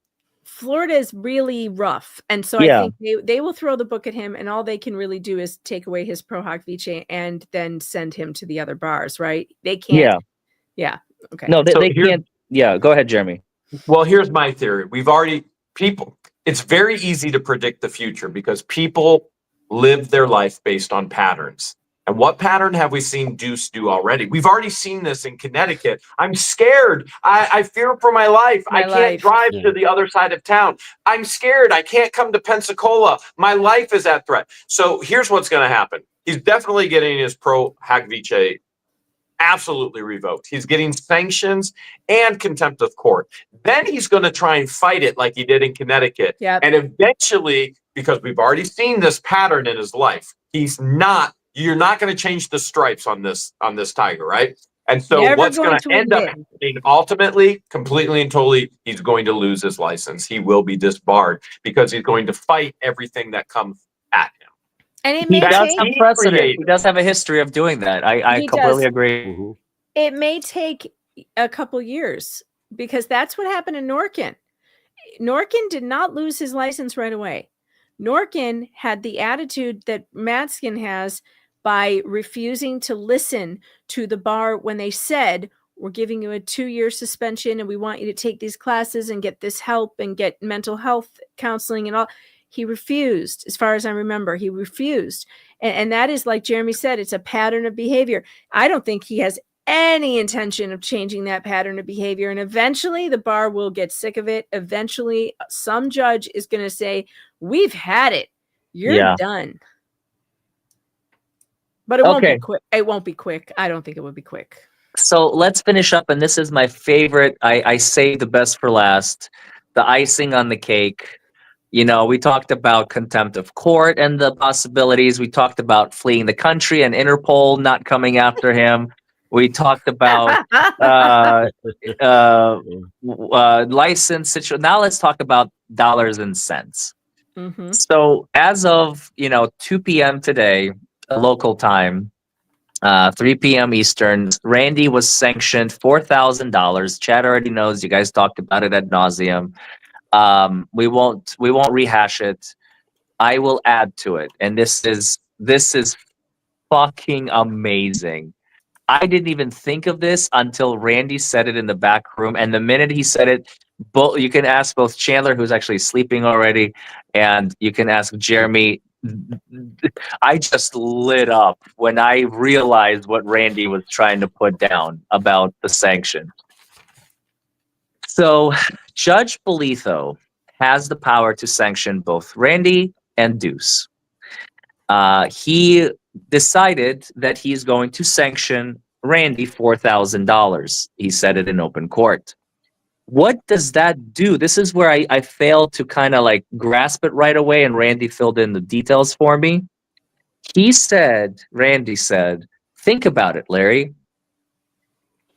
Florida is really rough. And so I think they will throw the book at him, and all they can really do is take away his pro hoc vice and then send him to the other bars, right? They can't. Yeah. Okay. No, they can't. Yeah, go ahead, Jeremy. Well, here's my theory. It's very easy to predict the future because people live their life based on patterns. And what pattern have we seen Deuce do already? We've already seen this in Connecticut. I'm scared. I fear for my life. I can't drive to the other side of town. I'm scared. I can't come to Pensacola. My life is at threat. So here's what's going to happen. He's definitely getting his pro hac vice absolutely revoked. He's getting sanctions and contempt of court. Then he's going to try and fight it like he did in Connecticut. Yep. And eventually, because we've already seen this pattern in his life, you're not going to change the stripes on this tiger, right? And so what's going to end up happening ultimately, completely and totally, he's going to lose his license. He will be disbarred because he's going to fight everything that comes at him. And it may take precedent. He does have a history of doing that. I completely agree. Mm-hmm. It may take a couple years because that's what happened in Norkin. Norkin did not lose his license right away. Norkin had the attitude that Matskin has by refusing to listen to the bar when they said, we're giving you a 2-year suspension and we want you to take these classes and get this help and get mental health counseling and all. He refused. As far as I remember, he refused. And that is, like Jeremy said, it's a pattern of behavior. I don't think he has any intention of changing that pattern of behavior. And eventually the bar will get sick of it. Eventually some judge is going to say, we've had it. You're done. But it won't be quick. It won't be quick. I don't think it would be quick. So let's finish up. And this is my favorite. I saved the best for last. The icing on the cake. You know, we talked about contempt of court and the possibilities. We talked about fleeing the country and Interpol not coming after him. We talked about license situation. Now let's talk about dollars and cents. Mm-hmm. So as of 2 p.m. today, local time, 3 p.m. Eastern, Randy was sanctioned $4,000. Chad already knows. You guys talked about it ad nauseum. We won't rehash it. I will add to it, and this is fucking amazing. I didn't even think of this until Randy said it in the back room, and the minute he said it, you can ask both Chandler, who's actually sleeping already, and you can ask Jeremy. I just lit up when I realized what Randy was trying to put down about the sanction. So Judge Bolitho has the power to sanction both Randy and Deuce. He decided that he's going to sanction Randy $4,000. He said it in open court. What does that do? This is where I failed to kind of like grasp it right away, and Randy filled in the details for me. Randy said, think about it, Larry.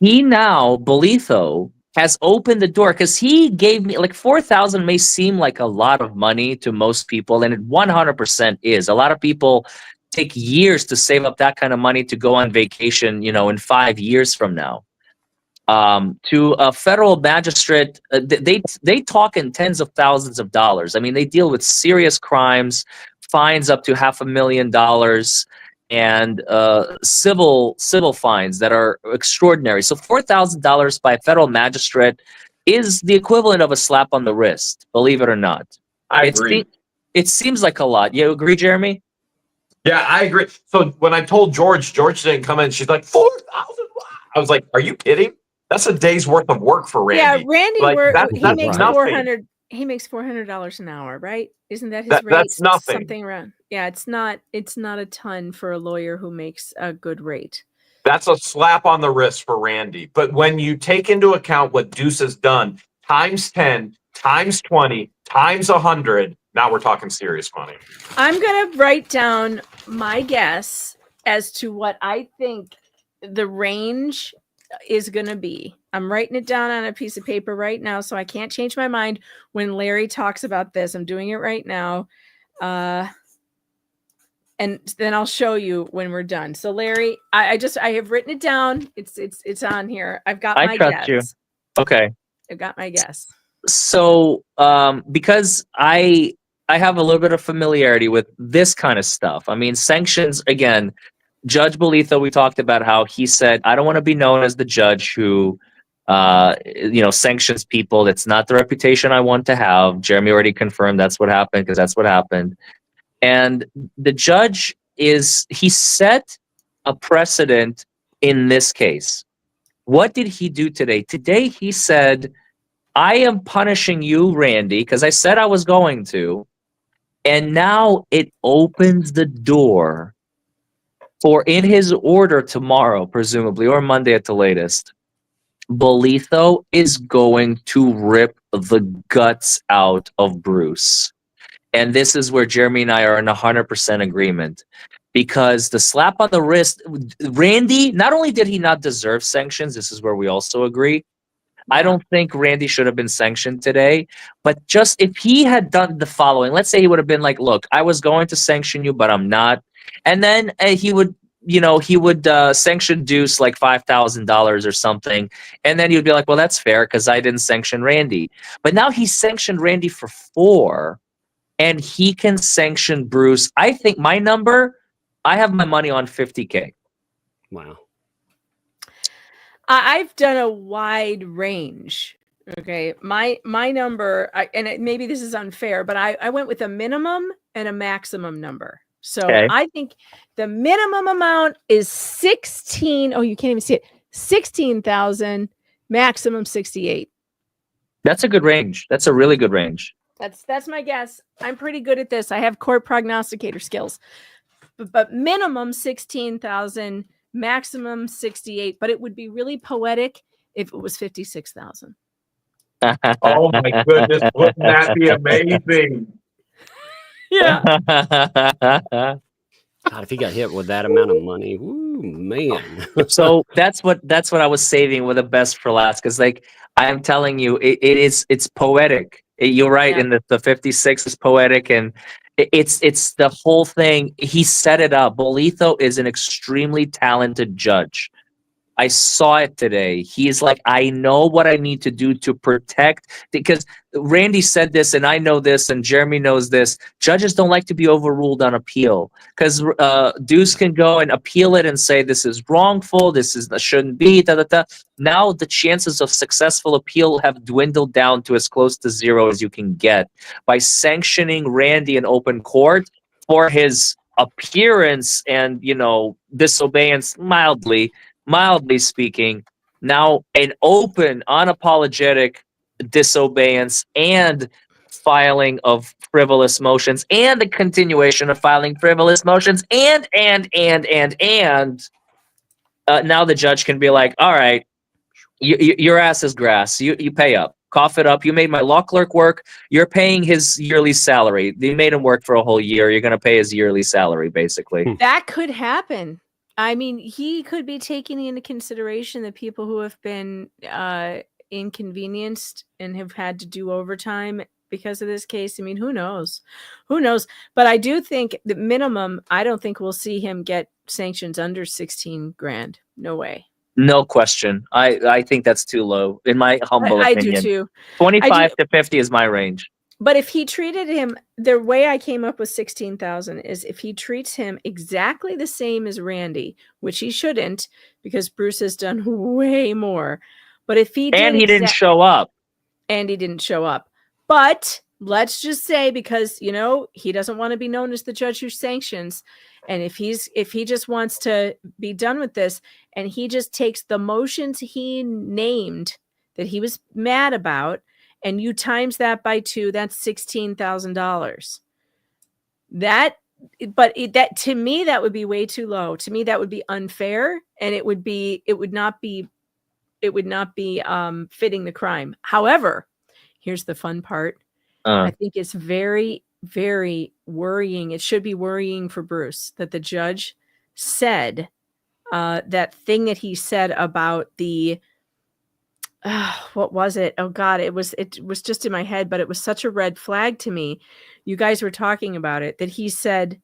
Bolitho has opened the door, because he gave me like $4,000 may seem like a lot of money to most people, and it 100% is. A lot of people take years to save up that kind of money to go on vacation, in 5 years from now. To a federal magistrate, they talk in tens of thousands of dollars. I mean, they deal with serious crimes, fines up to $500,000, and civil fines that are extraordinary. So $4,000 by a federal magistrate is the equivalent of a slap on the wrist, believe it or not. I agree. It seems like a lot. You agree, Jeremy? Yeah, I agree. So when I told George didn't come in. She's like, 4,000. I was like, are you kidding? That's a day's worth of work for Randy. Yeah, Randy, he makes nothing. He makes $400 an hour, right? Isn't that his rate? That's nothing. Something around. Yeah, it's not a ton for a lawyer who makes a good rate. That's a slap on the wrist for Randy. But when you take into account what Deuce has done, times 10, times 20, times 100, now we're talking serious money. I'm going to write down my guess as to what I think the range is going to be. I'm writing it down on a piece of paper right now, so I can't change my mind when Larry talks about this. I'm doing it right now. And then I'll show you when we're done. So Larry, I have written it down. It's on here. I've got my guess. I trust you. Okay. I've got my guess. So, because I have a little bit of familiarity with this kind of stuff. I mean, sanctions, again, Judge Bolitho, we talked about how he said, I don't want to be known as the judge who, sanctions people. That's not the reputation I want to have. Jeremy already confirmed that's what happened, because that's what happened. And the judge he set a precedent in this case. What did he do today? Today he said, I am punishing you, Randy, because I said I was going to. And now it opens the door for, in his order tomorrow, presumably, or Monday at the latest, Bolitho is going to rip the guts out of Bruce. And this is where Jeremy and I are in 100% agreement. Because the slap on the wrist, Randy, not only did he not deserve sanctions, this is where we also agree. I don't think Randy should have been sanctioned today. But just if he had done the following, let's say he would have been like, look, I was going to sanction you, but I'm not. And then he would sanction Deuce like $5,000 or something. And then you'd be like, well, that's fair because I didn't sanction Randy. But now he sanctioned Randy for $4,000 and he can sanction Bruce. I think my number, I have my money on $50,000. Wow. I've done a wide range Okay, my number, maybe this is unfair, but I went with a minimum and a maximum number. So Okay. I think the minimum amount is 16. Oh, you can't even see it. 16,000, maximum 68. That's a good range. That's a really good range. That's my guess. I'm pretty good at this. I have court prognosticator skills. But minimum 16,000, maximum 68. But it would be really poetic if it was 56,000. Oh my goodness, wouldn't that be amazing? Yeah. God, if he got hit with that amount of money, woo, man. So that's what I was saving with the best for last, because like I'm telling you, it's poetic. You're right, Yeah. and the 56 is poetic, and it's the whole thing. He set it up. Bolitho is an extremely talented judge. I saw it today. He's like, I know what I need to do to protect, because Randy said this, and I know this, and Jeremy knows this. Judges don't like to be overruled on appeal, because Deuce can go and appeal it and say this is wrongful, shouldn't be. Da, da, da. Now the chances of successful appeal have dwindled down to as close to zero as you can get by sanctioning Randy in open court for his appearance and disobedience, mildly speaking. Now an open, unapologetic disobedience and filing of frivolous motions and the continuation of filing frivolous motions and now the judge can be like, all right, your ass is grass. You pay up. Cough it up. You made my law clerk work. You're paying his yearly salary. You made him work for a whole year. You're going to pay his yearly salary, basically. That could happen. I mean, he could be taking into consideration the people who have been inconvenienced and have had to do overtime because of this case. I mean, who knows? Who knows? But I do think the minimum, I don't think we'll see him get sanctions under 16 grand. No way. No question. I think that's too low, in my humble opinion. I do too. 25 to 50 is my range. But if he treated him, the way I came up with 16,000 is if he treats him exactly the same as Randy, which he shouldn't, because Bruce has done way more. But if he didn't show up. And he didn't show up. But let's just say, because he doesn't want to be known as the judge who sanctions, and if he just wants to be done with this, and he just takes the motions he named that he was mad about, and you times that by 2, that's $16,000. That to me, that would be way too low. To me, that would be unfair, and it would not be fitting the crime. However, here's the fun part. I think it's very, very worrying. It should be worrying for Bruce that the judge said that thing that he said about the what was it? Oh God, it was just in my head, but it was such a red flag to me. You guys were talking about it, that he said,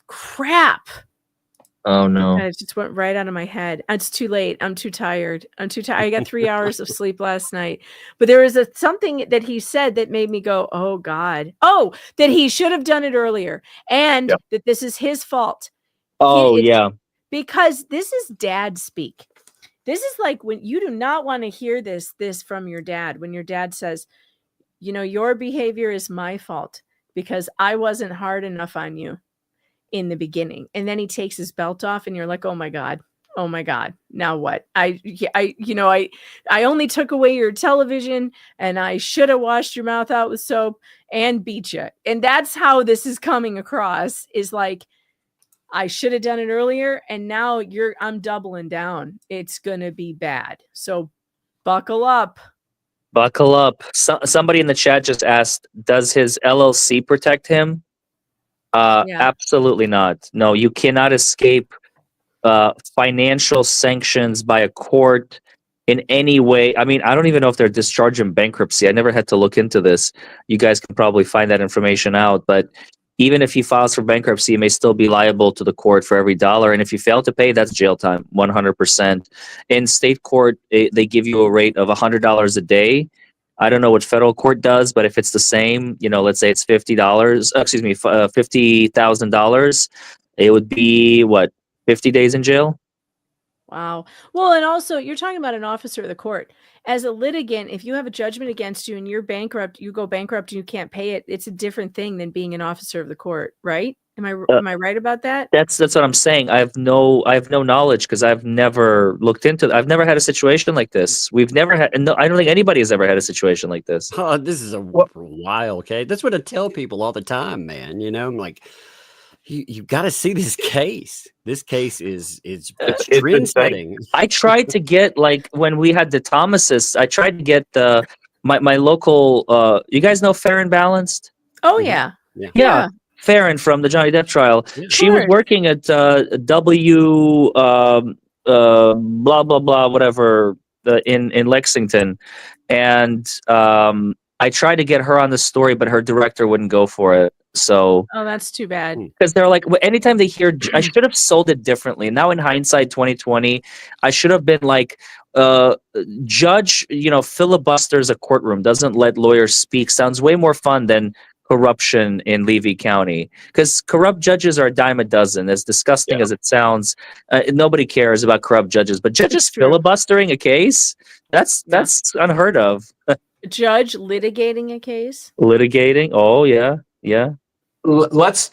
crap. Oh no. And it just went right out of my head. It's too late. I'm too tired. I got 3 hours of sleep last night. But there was something that he said that made me go, oh God. Oh, that he should have done it earlier. And that this is his fault. Yeah. Because this is dad speak. This is like when you do not want to hear this from your dad. When your dad says, your behavior is my fault because I wasn't hard enough on you in the beginning. And then he takes his belt off and you're like, oh my God, now what? I only took away your television and I should have washed your mouth out with soap and beat you. And that's how this is coming across, is like, I should have done it earlier, and now I'm doubling down. It's gonna be bad. So buckle up. Buckle up. Somebody in the chat just asked, does his LLC protect him? Absolutely not. No, you cannot escape financial sanctions by a court in any way. I mean, I don't even know if they're discharged in bankruptcy. I never had to look into this. You guys can probably find that information out, but even if he files for bankruptcy, he may still be liable to the court for every dollar. And if you fail to pay, that's jail time, 100%. In state court, they give you a rate of $100 a day. I don't know what federal court does, but if it's the same, let's say it's $50,000, it would be, 50 days in jail? Wow. Well, and also you're talking about an officer of the court. As a litigant, if you have a judgment against you and you're bankrupt, you go bankrupt and you can't pay it, it's a different thing than being an officer of the court, right? Am I right about that? That's what I'm saying. I have no knowledge because I've never looked into. I've never had a situation like this. We've never had. No, I don't think anybody has ever had a situation like this. Oh, this is a wild case. That's what I tell people all the time, man. You know, I'm like, you got to see this case. This case is It's trend insane. setting. I tried to get, like, when we had the Thomases, I tried to get the my local. You guys know Fair and Balanced? Oh Mhm. yeah. Yeah. Farron from the Johnny Depp trial. Yeah. She was course. working at W blah blah blah whatever in Lexington, and I tried to get her on the story, but her director wouldn't go for it. So Oh, that's too bad. because they're like, anytime they hear, I should have sold it differently. Now in hindsight, 2020, I should have been like, judge, filibusters a courtroom, doesn't let lawyers speak. Sounds way more fun than corruption in Levy County, because corrupt judges are a dime a dozen. As disgusting as it sounds, nobody cares about corrupt judges, but judges true. filibustering a case, that's unheard of. Judge litigating a case. Litigating, oh yeah. Let's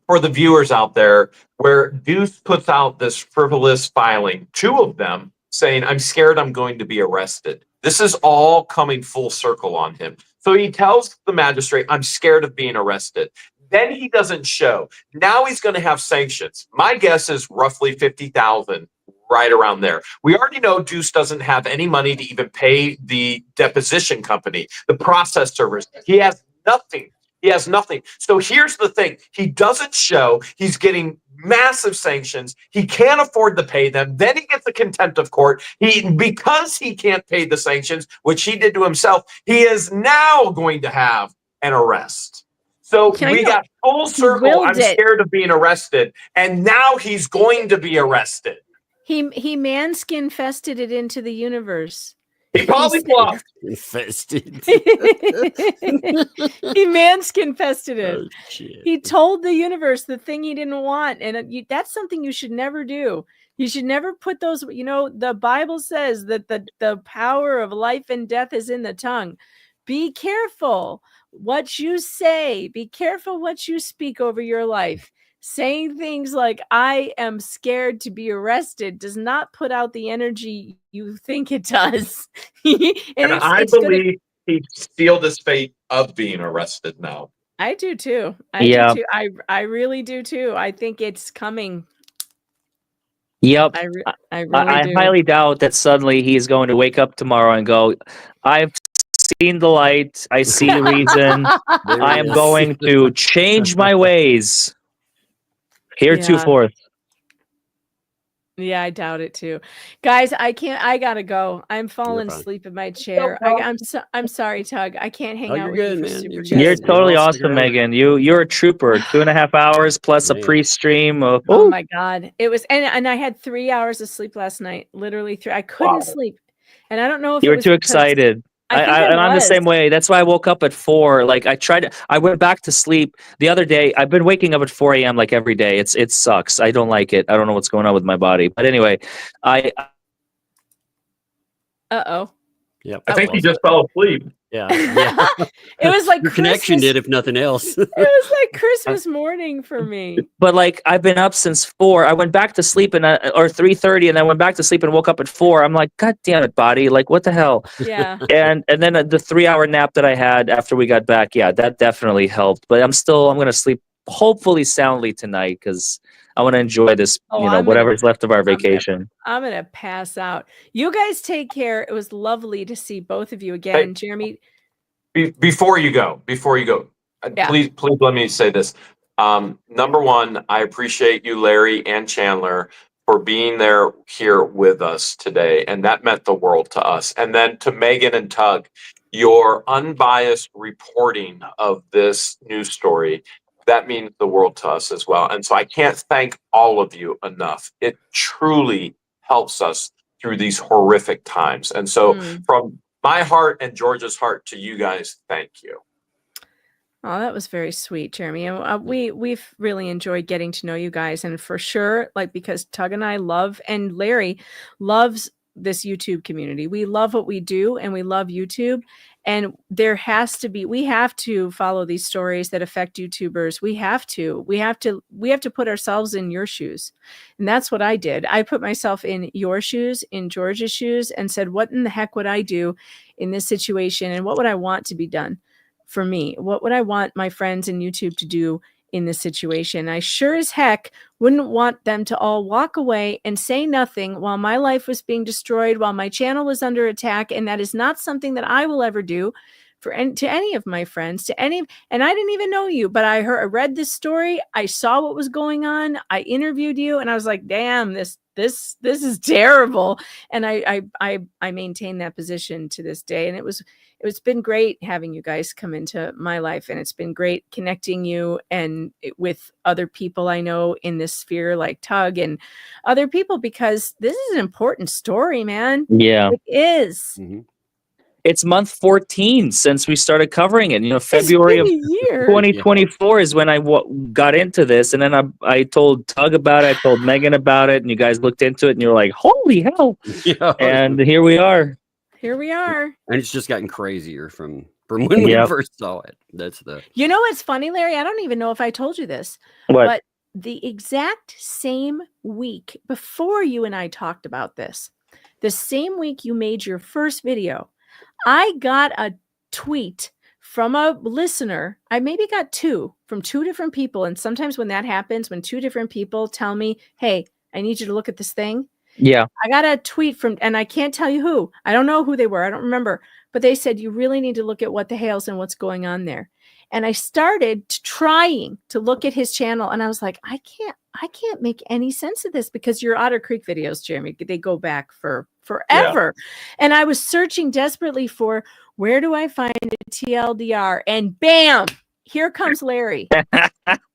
for the viewers out there, where Deuce puts out this frivolous filing, two of them saying, "I'm scared I'm going to be arrested." This is all coming full circle on him. So he tells the magistrate, "I'm scared of being arrested." Then he doesn't show. Now he's going to have sanctions. My guess is roughly 50,000, right around there. We already know Deuce doesn't have any money to even pay the deposition company, the process servers. He has nothing. He has nothing. So here's the thing. He doesn't show. He's getting massive sanctions. He can't afford to pay them. Then he gets the contempt of court. Because he can't pay the sanctions, which he did to himself, he is now going to have an arrest. So we got full circle. I'm scared of being arrested. And now he's going to be arrested. He manskin fested it into the universe. He probably bluffed. Infested. He manskin fested it. Oh, shit. He told the universe the thing he didn't want, and that's something you should never do. You should never put those. The Bible says that the power of life and death is in the tongue. Be careful what you say. Be careful what you speak over your life. Saying things like, "I am scared to be arrested," does not put out the energy you think it does. and I believe he sealed his fate of being arrested now. I do too. Yeah. Do too. I really do too. I think it's coming. Yep. I really do. Highly doubt that suddenly he's going to wake up tomorrow and go, "I've seen the light. I see the reason. There I it am is. going to change my ways." Heretofore. Yeah, I doubt it too. Guys, I gotta go. I'm falling fine. asleep in my chair. I'm sorry, Tug. I can't hang Oh, out you're with you good, for man. Super You're Chats. good. You're Yes, totally we'll awesome, stick around. Megan. You're a trooper. 2.5 hours plus a Man. pre-stream. Oh my God. It was, and I had 3 hours of sleep last night. Literally 3. I couldn't sleep. And I don't know if You it were was too because- excited. I'm the same way. That's why I woke up at 4. Like I went back to sleep the other day. I've been waking up at 4 a.m. like every day. It sucks. I don't like it. I don't know what's going on with my body. But anyway, Uh-oh. Yep. I think he just fell asleep. Yeah. It was like Your connection Christmas. did, if nothing else. It was like Christmas morning for me. but like I've been up since 4. I went back to sleep or 3:30, and I went back to sleep and woke up at 4. I'm like, God damn it, body! Like, what the hell? Yeah. And then the 3-hour nap that I had after we got back, yeah, that definitely helped. But I'm gonna sleep hopefully soundly tonight because I want to enjoy this, whatever's left of our vacation. I'm gonna pass out. You guys take care. It was lovely to see both of you again. Hey. Jeremy. Before you go, Yeah. please let me say this. Number one, I appreciate you, Larry and Chandler, for being there here with us today, and that meant the world to us. And then to Megan and Tug, your unbiased reporting of this news story, that means the world to us as well. And so I can't thank all of you enough. It truly helps us through these horrific times. And so from my heart and George's heart to you guys, thank you. Oh, that was very sweet, Jeremy. And we've really enjoyed getting to know you guys, and for sure, like, because Tug and I love, and Larry loves this YouTube community. We love what we do, and we love YouTube. And there has to be, we have to follow these stories that affect YouTubers. We have to put ourselves in your shoes, and that's what I did. I put myself in your shoes, in George's shoes, and said, what in the heck would I do in this situation, and what would I want to be done for me? What would I want my friends in YouTube to do in this situation? I sure as heck wouldn't want them to all walk away and say nothing while my life was being destroyed, while my channel was under attack. And that is not something that I will ever do to any of my friends, and I didn't even know you, but I read this story. I saw what was going on. I interviewed you, and I was like, damn, this is terrible. And I maintain that position to this day. And it's been great having you guys come into my life, and it's been great connecting you and with other people I know in this sphere, like Tug and other people, because this is an important story, man. Yeah, it is. Mm-hmm. It's month 14 since we started covering it. You know, February of 2024 is when I got into this, and then I told Tug about it, I told Megan about it, and you guys looked into it, and you were like, "Holy hell!" Yeah. And here we are. Here we are. And it's just gotten crazier from when we first saw it. That's the. You know what's funny, Larry? I don't even know if I told you this, but the exact same week before you and I talked about this, the same week you made your first video, I got a tweet from a listener. I maybe got two from two different people. And sometimes when that happens, when two different people tell me, hey, I need you to look at this thing. Yeah. I got a tweet from, and I can't tell you who. I don't know who they were. I don't remember. But they said, you really need to look at What the Hales and what's going on there. And I started trying to look at his channel, and I was like, I can't make any sense of this, because your Otter Creek videos, Jeremy, they go back for forever. Yeah. And I was searching desperately for, where do I find a TLDR? And bam, here comes Larry.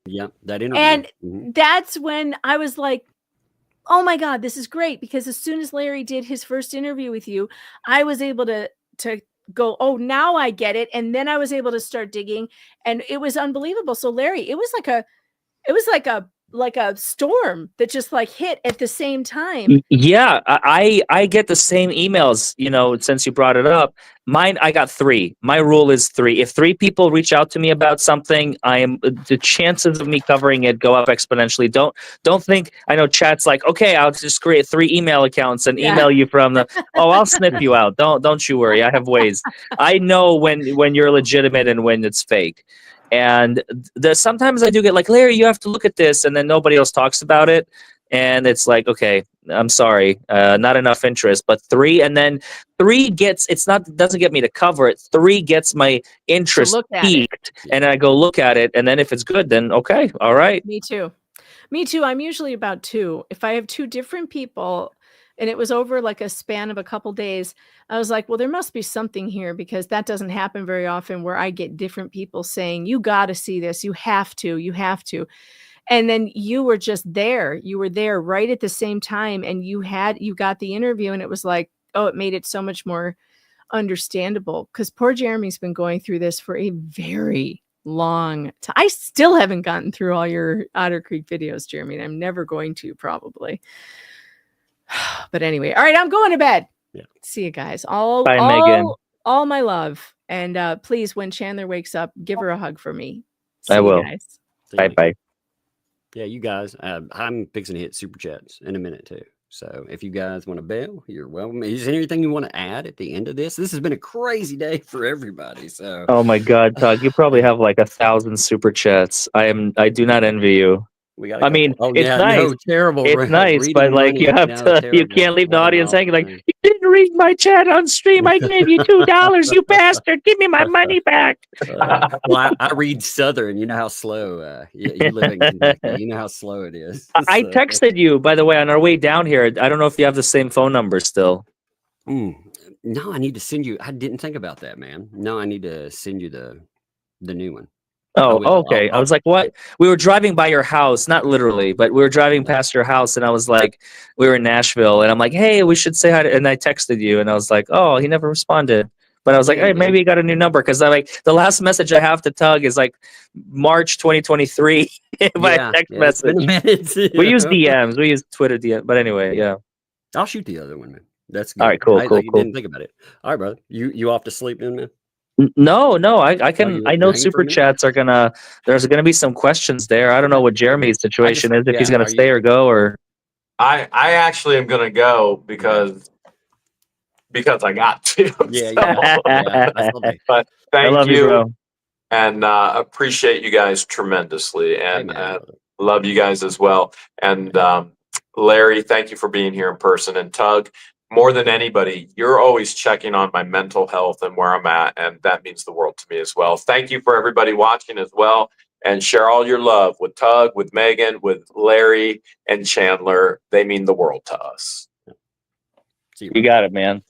Yeah, that interview. And that's when I was like, oh my God, this is great. Because as soon as Larry did his first interview with you, I was able to go, oh, now I get it. And then I was able to start digging, and it was unbelievable. So Larry, it was like a storm that just like hit at the same time. Yeah, I get the same emails, you know, since you brought it up. Mine, I got 3. My rule is 3. If 3 people reach out to me about something, the chances of me covering it go up exponentially. Don't think, I know chat's like, okay, I'll just create 3 email accounts and email you from the, oh, I'll snip you out. Don't you worry. I have ways. I know when you're legitimate and when it's fake. And sometimes I do get like, Larry, you have to look at this, and then nobody else talks about it. And it's like, okay, I'm sorry, not enough interest. But 3, and then 3 doesn't get me to cover it. 3 gets my interest peaked, and I go look at it. And then if it's good, then okay, all right. Me too. I'm usually about 2. If I have 2 different people, and it was over like a span of a couple days, I was like, well, there must be something here, because that doesn't happen very often, where I get different people saying, you got to see this. You have to. And then you were just there. You were there right at the same time. And you got the interview, and it was like, oh, it made it so much more understandable, because poor Jeremy's been going through this for a very long time. I still haven't gotten through all your Otter Creek videos, Jeremy, and I'm never going to, probably. But anyway, all right, I'm going to bed. Yeah. See you guys. Bye, Megan. All my love. And please, when Chandler wakes up, give her a hug for me. I will. Guys. Bye. Yeah, you guys, I'm fixing to hit super chats in a minute too. So if you guys want to bell, you're welcome. Is there anything you want to add at the end of this? This has been a crazy day for everybody. So. Oh my God, Todd, you probably have like 1,000 super chats. I do not envy you. I mean, it's nice. No, terrible. It's nice, but like you can't leave the audience hanging like, you didn't read my chat on stream. I gave you $2, you bastard. Give me my money back. Well, I read Southern. You know how slow. You live in Kentucky. You know how slow it is. I texted you, by the way, on our way down here. I don't know if you have the same phone number still. No, I need to send you. I didn't think about that, man. No, I need to send you the new one. Oh, okay. I was like, what? We were driving by your house, not literally, but we were driving past your house, and I was like, we were in Nashville, and I'm like, hey, we should say hi to, and I texted you, and I was like, oh, he never responded. But I was like, Yeah, hey, man. maybe you got a new number, because I like the last message I have to Tug is like March 2023 by text it's been a message. minute. We use DMs, we use Twitter DM, but anyway, yeah. I'll shoot the other one, man. That's good. All right, cool, I cool, cool. didn't think about it. All right, brother. You off to sleep then, man? No, I can. you're I know hanging for a super minute? chats are gonna. There's gonna be some questions there. I don't know what Jeremy's situation is, if he's gonna stay or go, or. I actually am gonna go because I got to. Yeah, So, I saw that. but I thank love you, bro. and appreciate you guys tremendously, Hey, and man. love you guys as well. And Larry, thank you for being here in person. And Tug, more than anybody, you're always checking on my mental health and where I'm at, and that means the world to me as well. Thank you for everybody watching as well, and share all your love with Tug, with Megan, with Larry, and Chandler. They mean the world to us. You got it, man.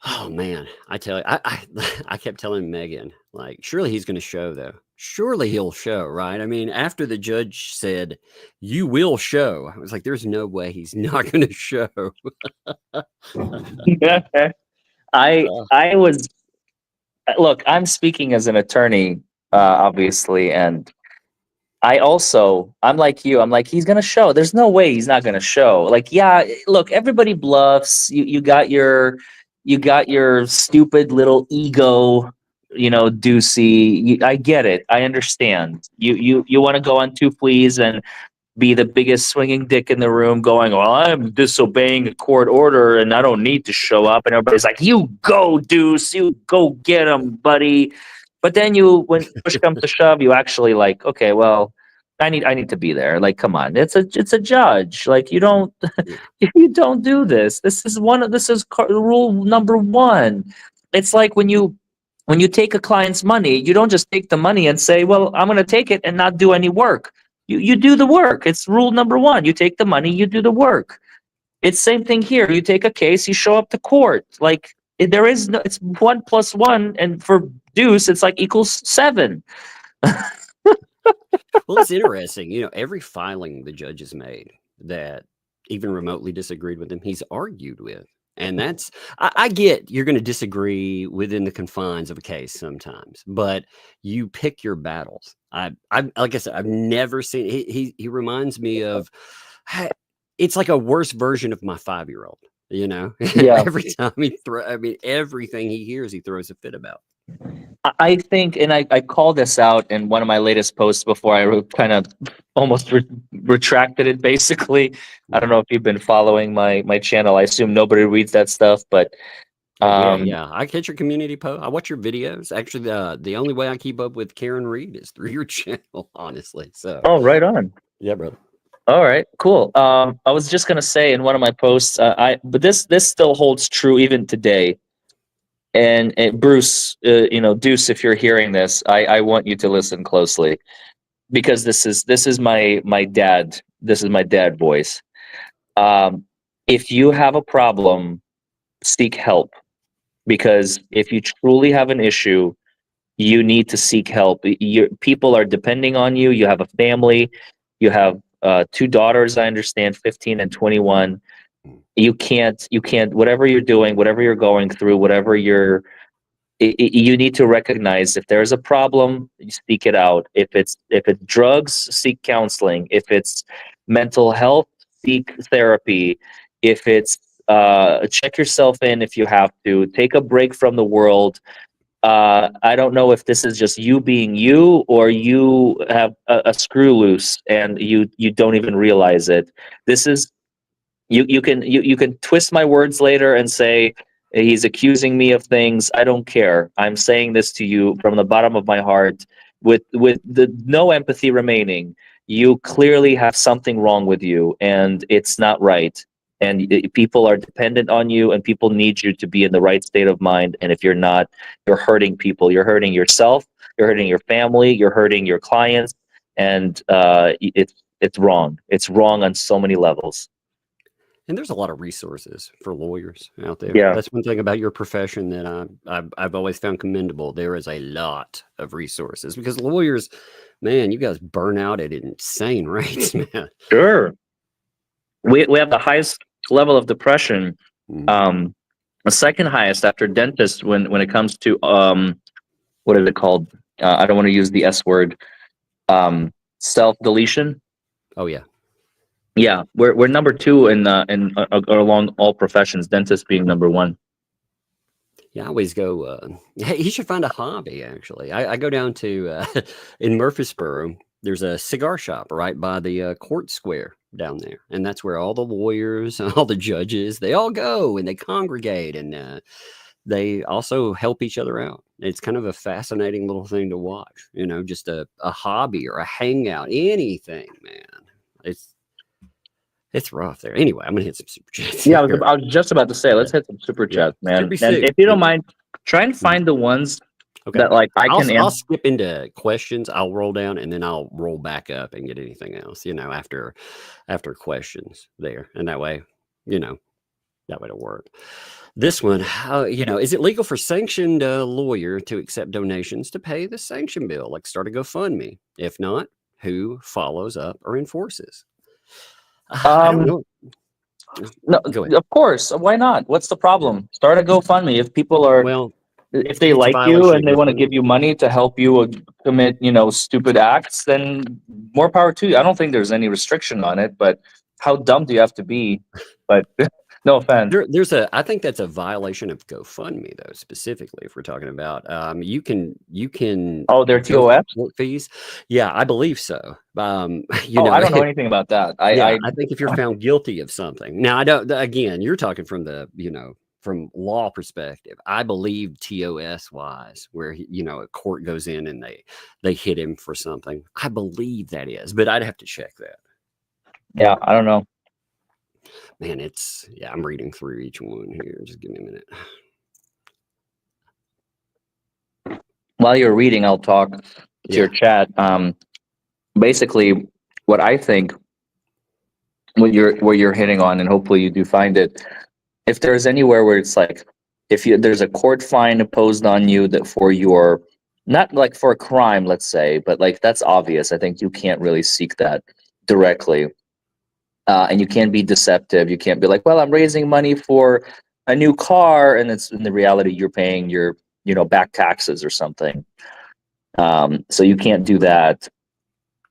Oh man, I tell you, I kept telling Megan, like, surely he's going to show though. Surely he'll show, right? I mean, after the judge said, "You will show," I was like, "There's no way he's not going to show." I was. Look, I'm speaking as an attorney, obviously, and I'm like you. I'm like, he's gonna show. There's no way he's not gonna show. Like, yeah, look, everybody bluffs. You got your stupid little ego, Ducey. I get it. I understand. You want to go on 2 pleas and be the biggest swinging dick in the room, going, well, I'm disobeying a court order and I don't need to show up. And everybody's like, you go, Deuce, you go get him, buddy. But then when push comes to shove, you actually like, okay, well, I need to be there. Like, come on, it's a judge. Like, you don't do this. This is rule number 1. It's like when you take a client's money, you don't just take the money and say, well, I'm going to take it and not do any work. You do the work. It's rule number 1. You take the money, you do the work. It's same thing here. You take a case, you show up to court. Like, there is no, it's 1 + 1, and for Deuce, it's like equals 7. Well, it's interesting. Every filing the judge has made that even remotely disagreed with him, he's argued with. And that's, I get you're going to disagree within the confines of a case sometimes, but you pick your battles. I like I said, I've never seen, he reminds me of, it's like a worse version of my 5-year-old, Yeah. Every time everything he hears, he throws a fit about. I think, and I called this out in one of my latest posts before I kind of almost retracted it, basically. I don't know if you've been following my channel. I assume nobody reads that stuff, but yeah. I catch your community post. I watch your videos. Actually, the only way I keep up with Karen Reed is through your channel, honestly. So. Oh, right on. Yeah, brother. All right, cool. I was just gonna say in one of my posts, but this still holds true even today. And Bruce, Deuce, if you're hearing this, I want you to listen closely, because this is my dad. This is my dad voice. If you have a problem, seek help, because if you truly have an issue, you need to seek help. People are depending on you. You have a family. You have 2 daughters, I understand, 15 and 21. You can't, whatever you're doing, whatever you're going through, you need to recognize if there's a problem, you speak it out. If it's drugs, seek counseling. If it's mental health, seek therapy. If it's check yourself in if you have to. Take a break from the world. I don't know if this is just you being you, or you have a screw loose and you don't even realize it. This is you can twist my words later and say he's accusing me of things. I don't care. I'm saying this to you from the bottom of my heart, with no empathy remaining. You clearly have something wrong with you, and it's not right. And people are dependent on you, and people need you to be in the right state of mind. And if you're not, you're hurting people. You're hurting yourself. You're hurting your family. You're hurting your clients. And it's wrong. It's wrong on so many levels. And there's a lot of resources for lawyers out there. Yeah. That's one thing about your profession that I've always found commendable. There is a lot of resources, because lawyers, man, you guys burn out at insane rates, man. Sure. We have the highest level of depression The second highest after dentist when it comes to what is it called? I don't want to use the S word. Self deletion. Oh yeah. Yeah, we're number 2 in along all professions. Dentist being number 1. Yeah, I always go. Hey, he should find a hobby. Actually, I go down to in Murfreesboro. There's a cigar shop right by the court square down there, and that's where all the lawyers, all the judges, they all go and they congregate, and they also help each other out. It's kind of a fascinating little thing to watch. You know, just a hobby or a hangout, anything, man. It's rough there. Anyway, I'm gonna hit some super chats. Yeah, here. I was just about to say, let's hit some super chats, man. And if you don't mind, try and find the ones that like I'll skip into questions. I'll roll down and then I'll roll back up and get anything else, you know, after questions there. And that way, you know, that way it'll work. This one, you know, is it legal for sanctioned lawyer to accept donations to pay the sanction bill? Like start a GoFundMe. If not, who follows up or enforces? I don't know. No, of course. Why not? What's the problem? Start a GoFundMe. If people are, if they like you and they want to give you money to help you commit, you know, stupid acts, then more power to you. I don't think there's any restriction on it, but how dumb do you have to be? But no offense. I think that's a violation of GoFundMe though, specifically if we're talking about, you can. Oh, their TOS fees. Yeah, I believe so. You know, I don't know anything about that. I think if you're found guilty of something, now I don't. Again, you're talking from the, you know, from law perspective. I believe TOS wise, where you know a court goes in and they hit him for something. I believe that is, but I'd have to check that. Yeah, I don't know. Man, I'm reading through each one here. Just give me a minute. While you're reading, I'll talk to your chat. Basically, what I think, what you're hitting on, and hopefully you do find it. If there's anywhere where it's like, there's a court fine imposed on you that for your, not like for a crime, let's say, but like that's obvious. I think you can't really seek that directly. And you can't be deceptive. You can't be like, well, I'm raising money for a new car, and it's in the reality you're paying your, you know, back taxes or something. So you can't do that.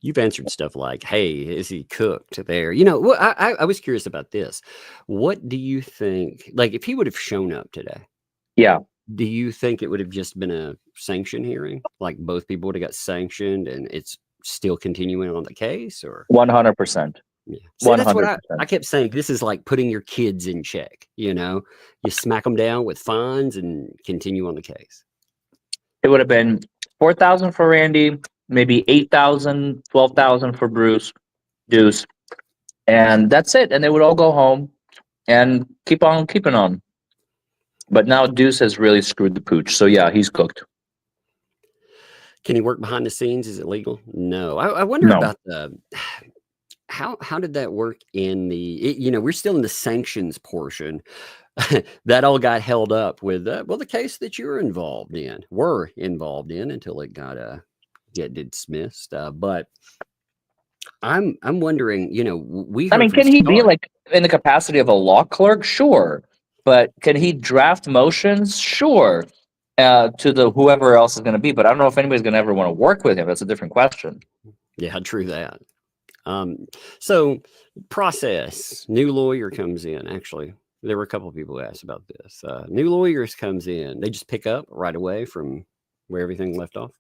You've answered stuff like, hey, is he cooked there? You know, I was curious about this. What do you think, like if he would have shown up today? Yeah. Do you think it would have just been a sanction hearing? Like both people would have got sanctioned and it's still continuing on the case, or? 100%. Yeah. So that's what I kept saying. This is like putting your kids in check. You know, you smack them down with fines and continue on the case. It would have been 4,000 for Randy, maybe 8,000, 12,000 for Deuce, and that's it. And they would all go home and keep on keeping on. But now Deuce has really screwed the pooch. So yeah, he's cooked. Can he work behind the scenes? Is it legal? No. I wonder about the. How did that work in the, you know, we're still in the sanctions portion. That all got held up with, the case that were involved in until it got dismissed. But I'm wondering, you know, can he be like in the capacity of a law clerk? Sure. But can he draft motions? Sure. To the whoever else is going to be. But I don't know if anybody's going to ever want to work with him. That's a different question. Yeah, true that. So process, new lawyer comes in. Actually, there were a couple of people who asked about this. New lawyers comes in. They just pick up right away from where everything left off.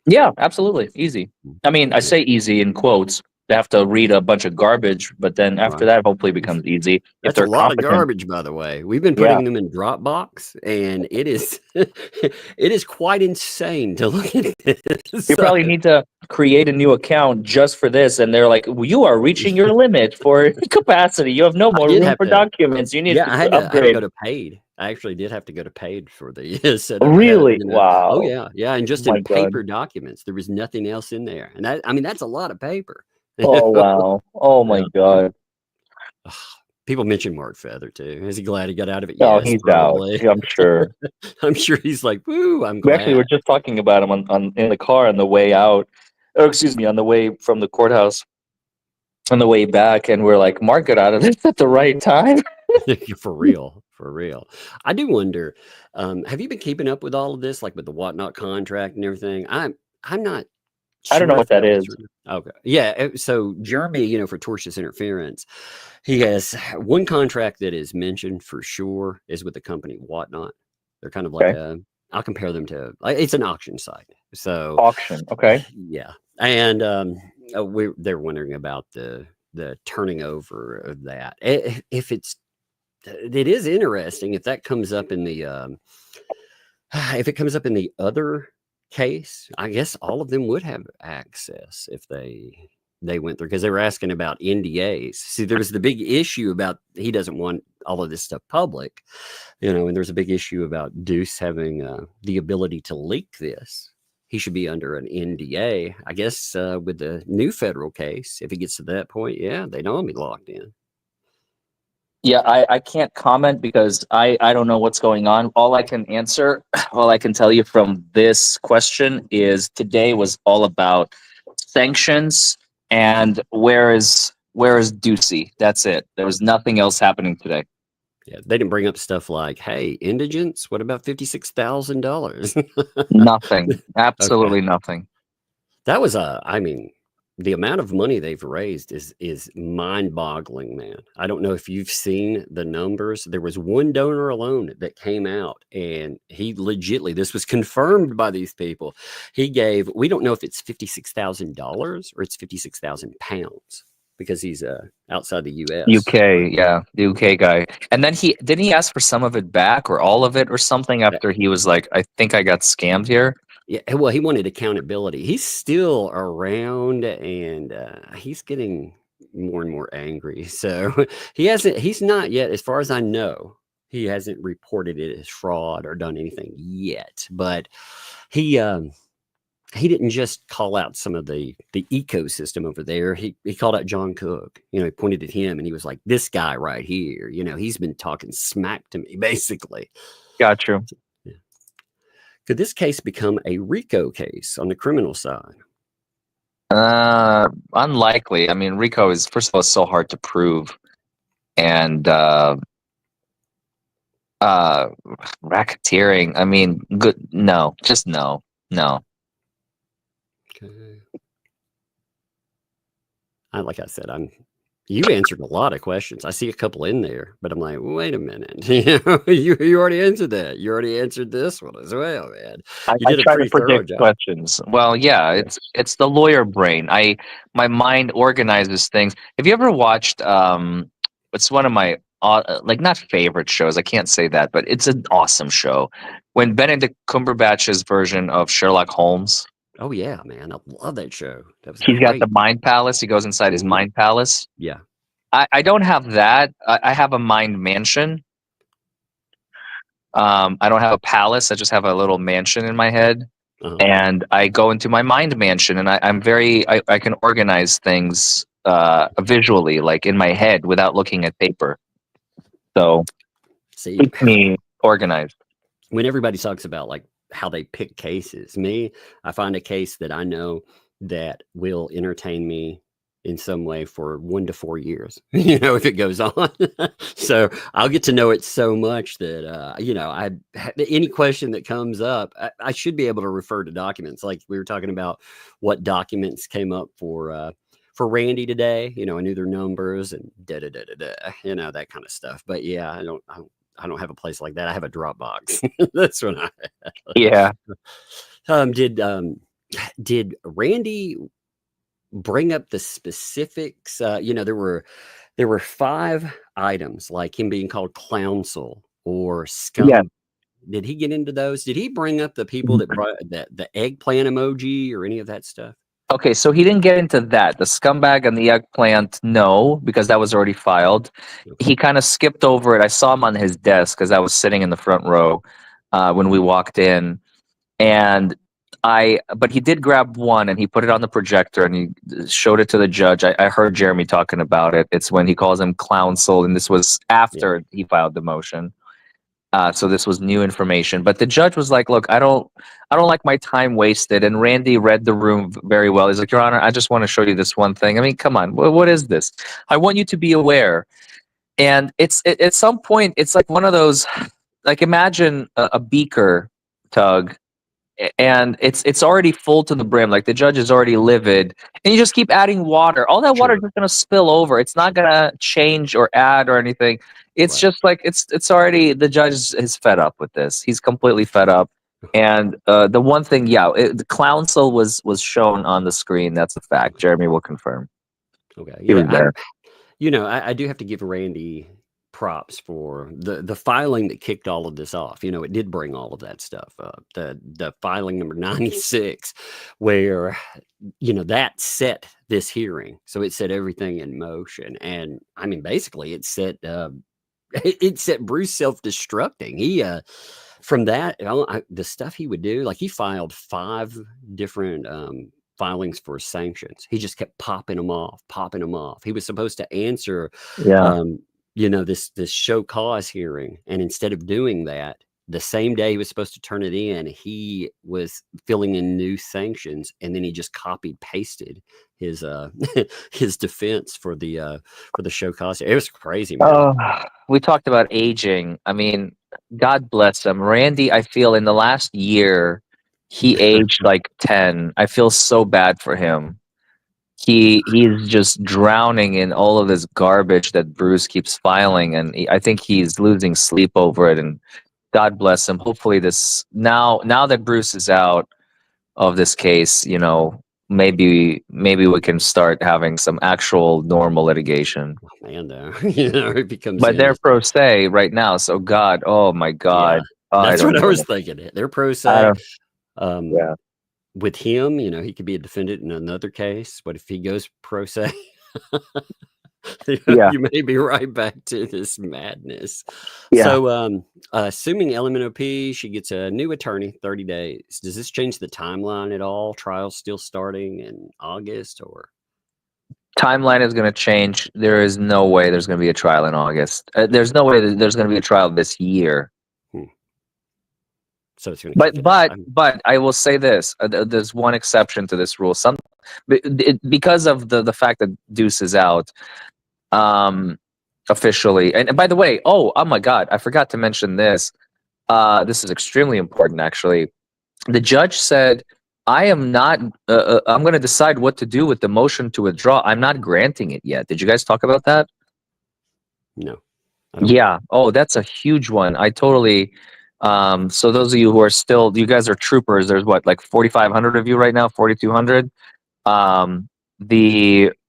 Yeah, absolutely. Easy. I mean, I say easy in quotes. They have to read a bunch of garbage, but then after that, hopefully it becomes easy. That's a lot of garbage, by the way. We've been putting them in Dropbox, and it is it is quite insane to look at this. You probably need to create a new account just for this, and they're like, well, "You are reaching your limit for capacity. You have no more room for documents. You need to upgrade." I had to go to paid. I actually did have to go to paid for the setup. Really? You know? Wow. Oh yeah, and just in paper documents, there was nothing else in there, and that's a lot of paper. Oh wow! Oh my god! People mention Mark Feather too. Is he glad he got out of it? Oh, yes, he's probably out. Yeah, I'm sure. I'm sure he's like, "Woo!" I'm glad. We were just talking about him in the car on the way out. Or excuse me, on the way from the courthouse, on the way back, and we're like, "Mark got out of this at the right time." For real, for real. I do wonder, have you been keeping up with all of this, like with the whatnot contract and everything? I'm not I don't sure know if what that was is. okay. Yeah, so Jeremy, for tortious interference, he has one contract that is mentioned for sure is with the company Whatnot. They're kind of like Okay. I'll compare them to it's an auction site. So Auction. Okay. yeah, and they're wondering about the turning over of that. If it is interesting if that comes up in the if it comes up in the other case, I guess all of them would have access if they went through, because they were asking about NDAs. See, there was the big issue about he doesn't want all of this stuff public, and there's a big issue about Deuce having the ability to leak this. He should be under an NDA. I guess with the new federal case, if he gets to that point, yeah, they know him be locked in. Yeah, I can't comment because I don't know what's going on. All I can answer, all I can tell you from this question is today was all about sanctions and where is Ducey. That's it. There was nothing else happening today. Yeah, they didn't bring up stuff like, hey, indigents, what about $56,000? Nothing. Absolutely Okay. nothing. That was the amount of money they've raised is mind-boggling, man. I don't know if you've seen the numbers. There was one donor alone that came out, and he legitimately, this was confirmed by these people. He gave, we don't know if it's $56,000 or it's 56,000 pounds because he's outside the U.S. UK, yeah, the UK guy. And then didn't he ask for some of it back or all of it or something after he was like, I think I got scammed here. Yeah, well, he wanted accountability. He's still around, and he's getting more and more angry. So he's not yet, as far as I know, he hasn't reported it as fraud or done anything yet. But he didn't just call out some of the ecosystem over there. He called out John Cook. He pointed at him, and he was like, this guy right here, he's been talking smack to me, basically. Got you. Could this case become a RICO case on the criminal side? Unlikely. I mean, RICO is, first of all, so hard to prove, and racketeering. I mean, good. No, just no. Okay. Like I said, you answered a lot of questions. I see a couple in there, but I'm like, wait a minute. You already answered that. You already answered this one as well, man. You did I a try to pretty thorough predict job. questions. Well, yeah, it's the lawyer brain. My mind organizes things. Have you ever watched it's one of my like, not favorite shows, I can't say that, but it's an awesome show. When Benedict Cumberbatch's version of Sherlock Holmes. Oh yeah, man. I love that show. That was He's got great. the mind palace. He goes inside his mind palace. Yeah. I don't have that. I have a mind mansion. I don't have a palace. I just have a little mansion in my head. And I go into my mind mansion, and I can organize things visually, like in my head, without looking at paper. So keeps me organized. When everybody talks about like how they pick cases, I find a case that I know that will entertain me in some way for 1 to 4 years, if it goes on. So I'll get to know it so much that, any question that comes up, I should be able to refer to documents. Like we were talking about what documents came up for Randy today. I knew their numbers and that kind of stuff. But yeah, I don't have a place like that. I have a Dropbox. That's what I have. Yeah. Did Randy bring up the specifics? There were 5 items, like him being called clownsel or scum. Yeah. Did he get into those? Did he bring up the people that brought the eggplant emoji or any of that stuff? Okay, so he didn't get into that. The scumbag and the eggplant, no, because that was already filed. Okay. He kind of skipped over it. I saw him on his desk because I was sitting in the front row when we walked in, but he did grab one and he put it on the projector and he showed it to the judge. I heard Jeremy talking about it. It's when he calls him clownsel, and this was after he filed the motion. So this was new information, but the judge was like, "Look, I don't like my time wasted." And Randy read the room very well. He's like, "Your Honor, I just want to show you this one thing. I mean, come on, what is this? I want you to be aware." And at some point, it's like one of those, like imagine a beaker, Tug, and it's already full to the brim. Like the judge is already livid, and you just keep adding water. All that water is just gonna spill over. It's not gonna change or add or anything. It's just like it's already, the judge is fed up with this. He's completely fed up. And the one thing, the counsel was shown on the screen. That's a fact. Jeremy will confirm. Okay, He was there. I do have to give Randy props for the filing that kicked all of this off. It did bring all of that stuff up. The filing number 96, where that set this hearing. So it set everything in motion, and I mean, basically, it set Bruce self-destructing. He from that, the stuff he would do, like he filed 5 different filings for sanctions. He just kept popping them off. He was supposed to answer, this show cause hearing, and instead of doing that, the same day he was supposed to turn it in, he was filling in new sanctions, and then he just copied pasted his his defense for the show cause. It was crazy, man. We talked about aging. I mean, God bless him. Randy, I feel in the last year, he aged like 10. I feel so bad for him. He's just drowning in all of this garbage that Bruce keeps filing, and I think he's losing sleep over it. And God bless him. Hopefully, now that Bruce is out of this case, maybe we can start having some actual normal litigation. Oh, man, it becomes. But they're pro se right now, so God, oh my God, that's what I was thinking. They're pro se. Yeah. With him, he could be a defendant in another case, but if he goes pro se, you may be right back to this madness. Yeah. So, assuming LMNOP, she gets a new attorney, 30 days. Does this change the timeline at all? Trial's still starting in August, or? Timeline is going to change. There is no way there's going to be a trial in August. There's no way that there's going to be a trial this year. So it's going to. But I will say this: there's one exception to this rule. Because of the fact that Deuce is out, officially. And by the way, oh my God, I forgot to mention this. This is extremely important, actually. The judge said, "I am not. I'm going to decide what to do with the motion to withdraw. I'm not granting it yet." Did you guys talk about that? No. Yeah. Oh, that's a huge one. I totally. So those of you who are still, you guys are troopers. There's what, like 4,500 of you right now, 4,200.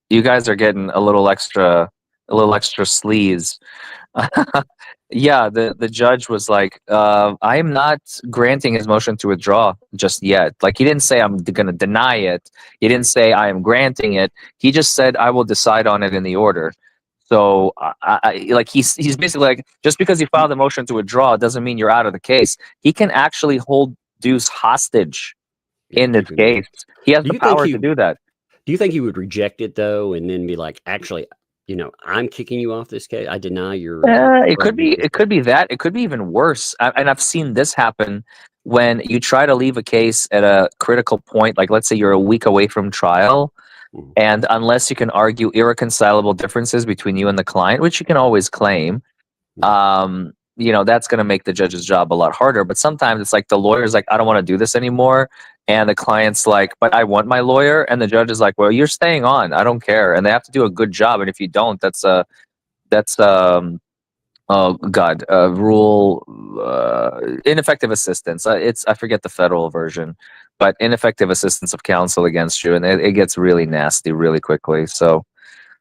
You guys are getting a little extra sleaze. Yeah, the judge was like, I am not granting his motion to withdraw just yet. Like, he didn't say I'm going to deny it. He didn't say I am granting it. He just said I will decide on it in the order. So, he's basically like, just because you filed a motion to withdraw doesn't mean you're out of the case. He can actually hold Deuce hostage in this case. He has the power to do that. Do you think he would reject it, though, and then be like, actually, I'm kicking you off this case. I deny your. It could be that. It could be even worse. And I've seen this happen when you try to leave a case at a critical point. Like, let's say you're a week away from trial. And unless you can argue irreconcilable differences between you and the client, which you can always claim, that's going to make the judge's job a lot harder. But sometimes it's like the lawyer's like, I don't want to do this anymore. And the client's like, but I want my lawyer. And the judge is like, well, you're staying on. I don't care. And they have to do a good job. And if you don't, that's rule, ineffective assistance. I forget the federal version, but ineffective assistance of counsel against you. And it gets really nasty really quickly. So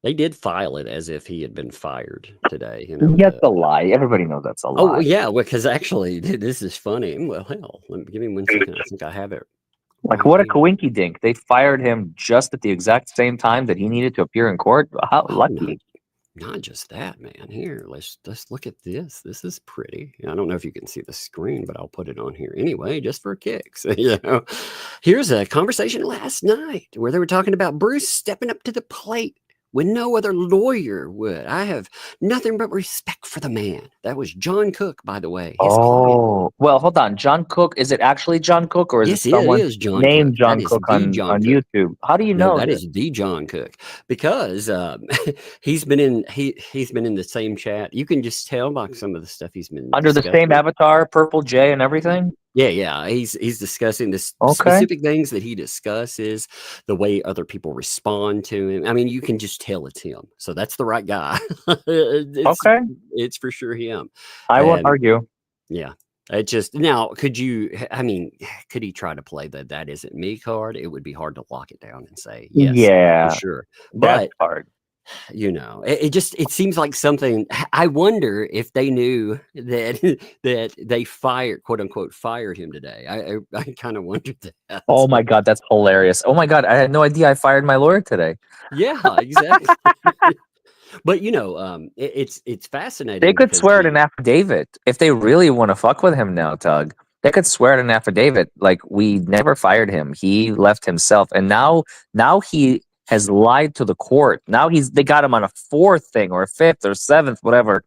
they did file it as if he had been fired today. That's a lie. Everybody knows that's a lie. Oh, yeah, because actually, this is funny. Well, hell, give me 1 second. I think I have it. Like, what a coinky dink. They fired him just at the exact same time that he needed to appear in court. How lucky. Not just that, man. Here, let's look at this. This is pretty. I don't know if you can see the screen, but I'll put it on here anyway, just for kicks. Here's a conversation last night where they were talking about Bruce stepping up to the plate when no other lawyer would. I have nothing but respect for the man. That was John Cook, by the way. His client. Oh, well, hold on. John Cook, is it actually John Cook, or is Yes, it it someone is John named Cook. That John is Cook the on John Cook. YouTube? How do you No, know that this? is the John Cook, because he's been in he's been in the same chat. You can just tell by some of the stuff he's been Under the discussing. same avatar, Purple J and everything? Yeah. He's discussing this Okay. specific things that he discusses, the way other people respond to him. I mean, you can just tell it's him. So that's the right guy. Okay. It's for sure him. I won't And argue. yeah, it just now could you? I mean, could he try to play the "that isn't me" card? It would be hard to lock it down and say yes, Yeah, for sure. that's But hard. you know, it seems like something. I wonder if they knew that that they fired, quote unquote, fired him today. I kind of wondered that. Oh my God, that's hilarious. Oh my God, I had no idea I fired my lawyer today. Yeah, exactly. But you know, it's fascinating. They could because swear at an affidavit if they really want to fuck with him now, Tug. They could swear at an affidavit like we never fired him. He left himself, and now he has lied to the court. Now they got him on a fourth thing or a fifth or seventh, whatever.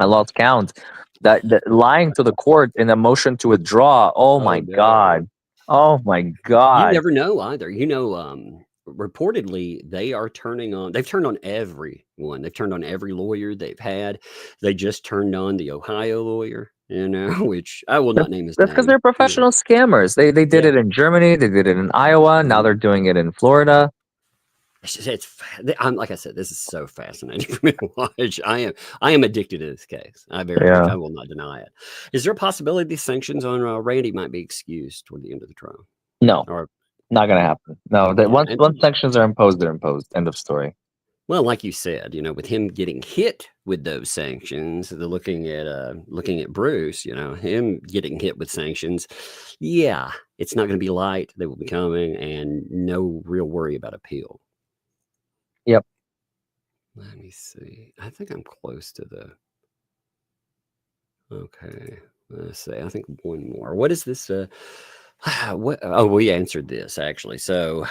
I lost count. That lying to the court in a motion to withdraw. Oh my no. God. Oh my You God. never know either. You know, reportedly they've turned on everyone. They've turned on every lawyer they've had. They just turned on the Ohio lawyer, you know, which I will not name his That's name. because they're professional scammers. They did Yeah. it in Germany. They did it in Iowa. Now they're doing it in Florida. I'm like I said, this is so fascinating for me to watch. I am addicted to this case. I will not deny it. Is there a possibility these sanctions on Randy might be excused toward the end of the trial? No, Or not gonna happen. No, Yeah, once sanctions are imposed, they're imposed. End of story. well, like you said, you know, with him getting hit with those sanctions, they're looking at Bruce, you know, him getting hit with sanctions. Yeah, it's not going to be light. They will be coming, and no real worry about appeal. Yep. Let me see. I think I'm close to the. Okay, let's see. I think one more. What is this? What? Oh, we answered this actually. So,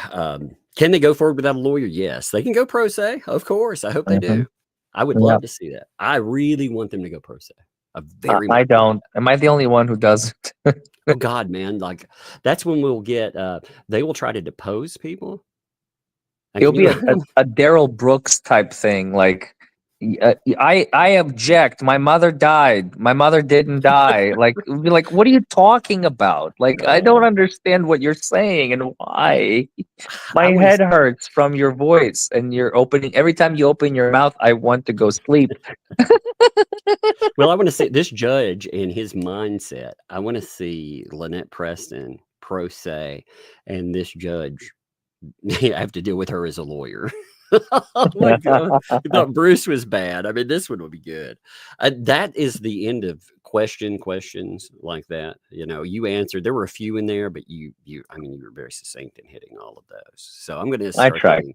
can they go forward without a lawyer? Yes, they can go pro se. Of course, I hope they do. I would love to see that. I really want them to go pro se. I don't. Am I the only one who doesn't? Oh God, man! Like that's when we'll get. They will try to depose people. It'll be a Daryl Brooks type thing. Like, I object. My mother died. My mother didn't die. Like, what are you talking about? Like, I don't understand what you're saying and why. My head hurts from your voice and you're opening. Every time you open your mouth, I want to go sleep. Well, I want to see this judge in his mindset. I want to see Lynette Preston pro se, and this judge. I have to deal with her as a lawyer. Oh my God. I thought Bruce was bad. I mean, this one would be good. That is the end of questions like that. You know, you answered. There were a few in there, but you were very succinct in hitting all of those. So I'm going to start. I tried.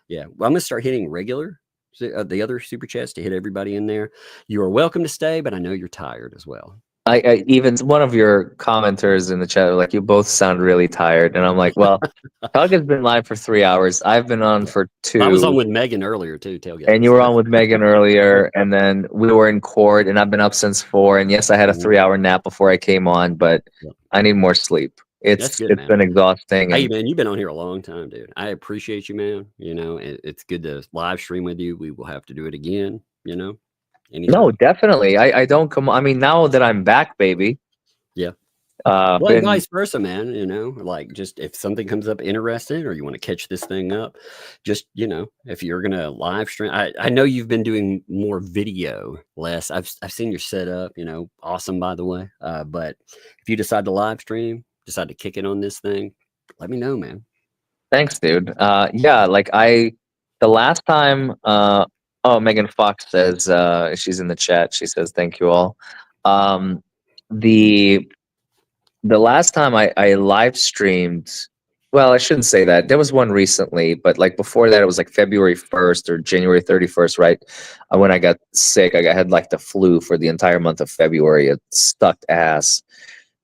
Well, I'm going to start hitting regular. The other super chats to hit everybody in there. You are welcome to stay, but I know you're tired as well. I even one of your commenters in the chat, like, you both sound really tired. And I'm like, well, Tug has been live for 3 hours. I've been on for 2. I was on with Megan earlier too, Tailgate. And you were on with Megan earlier. And then we were in court and I've been up since 4. And yes, I had a 3-hour nap before I came on, but I need more sleep. It's been exhausting. Hey man, you've been on here a long time, dude. I appreciate you, man. You know, it's good to live stream with you. We will have to do it again, you know. Anytime. No, definitely. I don't come. I mean, now that I'm back, baby. Yeah. Well, and vice versa, man. You know, like, just if something comes up interesting or you want to catch this thing up, just, you know, if you're gonna live stream, I know you've been doing more video, less. I've seen your setup. You know, awesome, by the way. But if you decide to live stream, decide to kick it on this thing, let me know, man. Thanks, dude. Yeah, like the last time. Oh, Megan Fox says she's in the chat. She says thank you all. The last time I live streamed, well, I shouldn't say that. There was one recently, but like before that, it was like February 1st or January 31st, right? When I got sick, I had like the flu for the entire month of February. It sucked ass.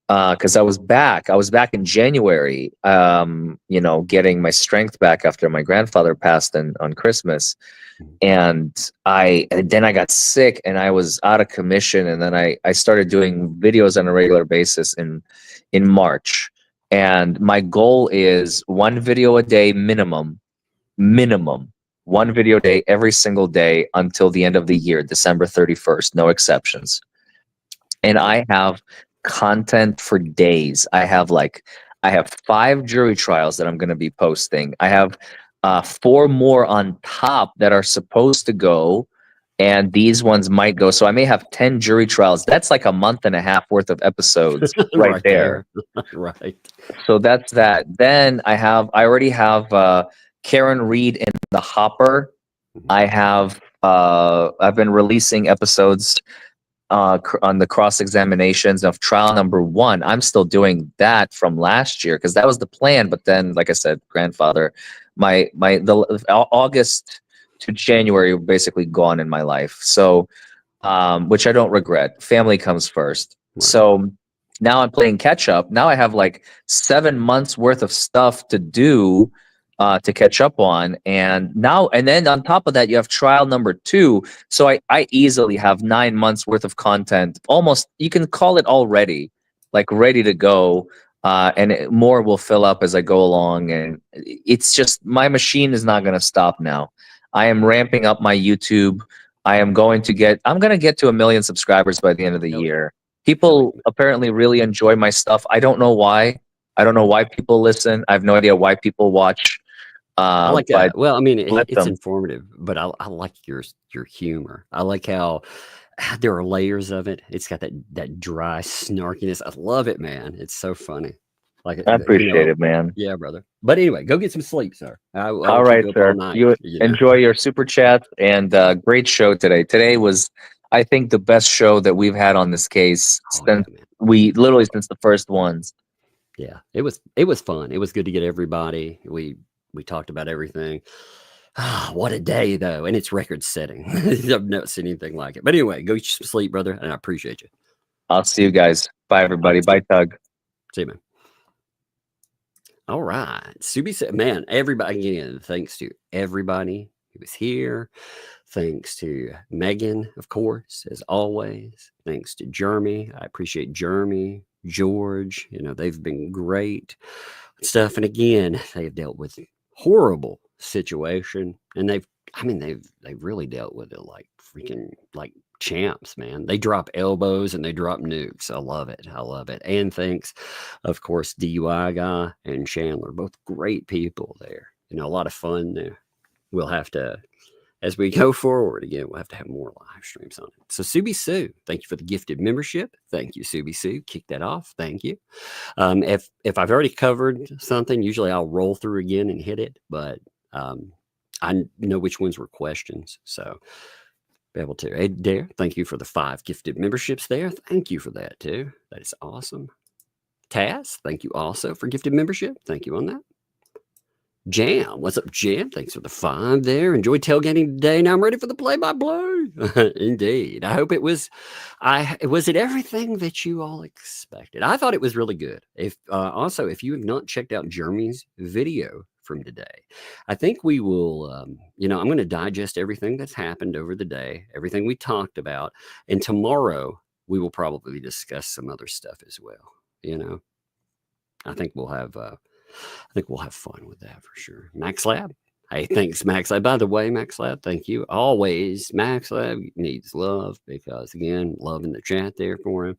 because I was back in January, you know, getting my strength back after my grandfather passed on Christmas. And then I got sick and I was out of commission. And then I started doing videos on a regular basis in March. And my goal is 1 video a day minimum, 1 video a day every single day until the end of the year, December 31st, no exceptions. And I have content for days. I have 5 jury trials that I'm going to be posting. I have 4 more on top that are supposed to go, and these ones might go. So I may have 10 jury trials. That's like a month and a half worth of episodes right there. Right. So that's that. Then I already have Karen Reed in the hopper. I have I've been releasing episodes on the cross examinations of trial number 1. I'm still doing that from last year because that was the plan. But then, like I said, grandfather, the August to January were basically gone in my life. So, which I don't regret. Family comes first. Right. So now I'm playing catch up. Now I have like 7 months worth of stuff to do to catch up on, and then on top of that you have trial number 2. So I easily have 9 months worth of content, almost, you can call it already, like ready to go, and more will fill up as I go along. And it's just, my machine is not going to stop now. I am ramping up my YouTube. I'm going to get to 1 million subscribers by the end of the year. People apparently really enjoy my stuff. I don't know why. People listen. I have no idea why people watch. I like that. Well, I mean, it's them. informative, but I like your humor. I like how there are layers of it. It's got that dry snarkiness. I love it, man. It's so funny. Like, I appreciate it, man. Yeah, brother. But anyway, go get some sleep, sir. All right, sir. You enjoy your super chat, and great show today. Today was, I think, the best show that we've had on this case since the first ones. Yeah, it was fun. It was good to get everybody. We talked about everything. What a day, though. And it's record setting. I've never seen anything like it. But anyway, go get some sleep, brother. And I appreciate you. I'll see you guys. Bye, everybody. Bye, Tug. See you, man. All right. Subi said, man, everybody, again, thanks to everybody who was here. Thanks to Megan, of course, as always. Thanks to Jeremy. I appreciate Jeremy, George. You know, they've been great stuff. And again, they've dealt with horrible situation, and they've really dealt with it like freaking like champs, man. They drop elbows and they drop nukes. I love it. And thanks, of course, DUI guy and Chandler, both great people there. You know, a lot of fun there. We'll have to, as we go forward again, we'll have to have more live streams on it. So Subi Sue, thank you for the gifted membership. Thank you, Subi Sue. Kick that off. Thank you. If I've already covered something, usually I'll roll through again and hit it, but I know which ones were questions, so be able to. Hey, Dare, thank you for the 5 gifted memberships there. Thank you for that too. That is awesome. Taz, thank you also for gifted membership. Thank you on that. Jam, what's up, Jam? Thanks for the 5 there. Enjoyed tailgating today. Now I'm ready for the play-by-play. Indeed. I hope it was. Was it everything that you all expected? I thought it was really good. If also, if you have not checked out Jeremy's video from today, I think we will. I'm going to digest everything that's happened over the day, everything we talked about, and tomorrow we will probably discuss some other stuff as well. You know, I think we'll have. I think we'll have fun with that for sure. Max Lab. Hey, thanks, Max Lab. By the way, Max Lab, thank you. Always, Max Lab needs love because, again, love in the chat there for him.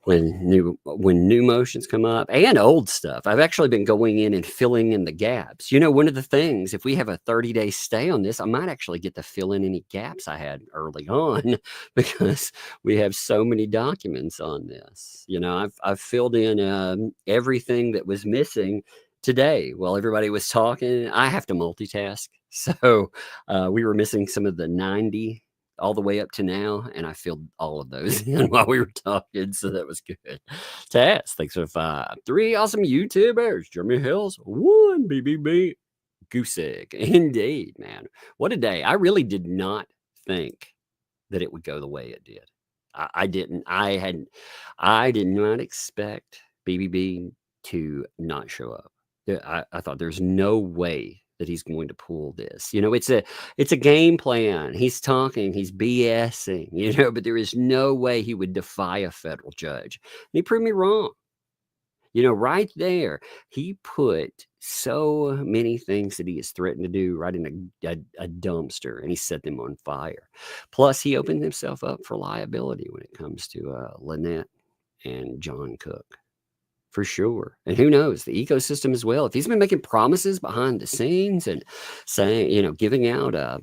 When new motions come up and old stuff, I've actually been going in and filling in the gaps. You know, one of the things, if we have a 30-day stay on this, I might actually get to fill in any gaps I had early on because we have so many documents on this. You know, I've filled in everything that was missing today while everybody was talking. I have to multitask. So we were missing some of the 90 all the way up to now, and I filled all of those in while we were talking, so that was good. Taz, thanks for 5. 3 awesome YouTubers. Jeremy Hales, 1 BBB. Goose egg. Indeed, man. What a day. I really did not think that it would go the way it did. I didn't. I did not expect BBB to not show up. I thought there's no way that he's going to pull this. It's a game plan. He's talking, he's BSing, but there is no way he would defy a federal judge. And he proved me wrong. Right there, he put so many things that he has threatened to do right in a dumpster, and he set them on fire. Plus, he opened himself up for liability when it comes to Lynette and John Cook, for sure. And who knows, the ecosystem as well. If he's been making promises behind the scenes and saying, giving out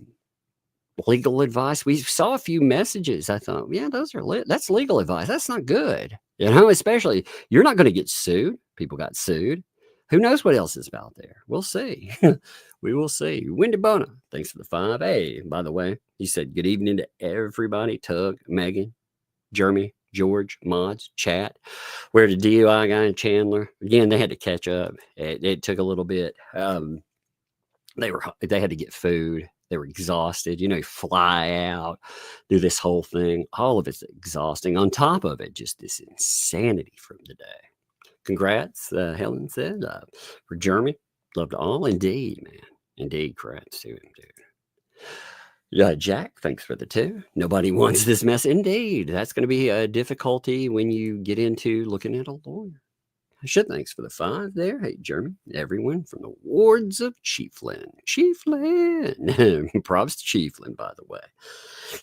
legal advice. We saw a few messages. I thought, yeah, that's legal advice. That's not good. Especially you're not going to get sued. People got sued. Who knows what else is out there? We'll see. We will see. Wendy Bona, thanks for the 5. Hey, by the way, he said good evening to everybody. Tug, Megan, Jeremy, George, Mods, Chat. We're the DUI guy in Chandler. Again, they had to catch up. It took a little bit. They had to get food. They were exhausted, fly out, do this whole thing. All of it's exhausting. On top of it, just this insanity from the day. Congrats, Helen said, for Jeremy. Love to all. Indeed, man. Indeed, congrats to him, dude. Jack, thanks for the 2. Nobody wants this mess. Indeed. That's going to be a difficulty when you get into looking at a lawyer. Shit, thanks for the 5 there. Hey, Jeremy, everyone from the wards of Chiefland. Props to Chiefland, by the way.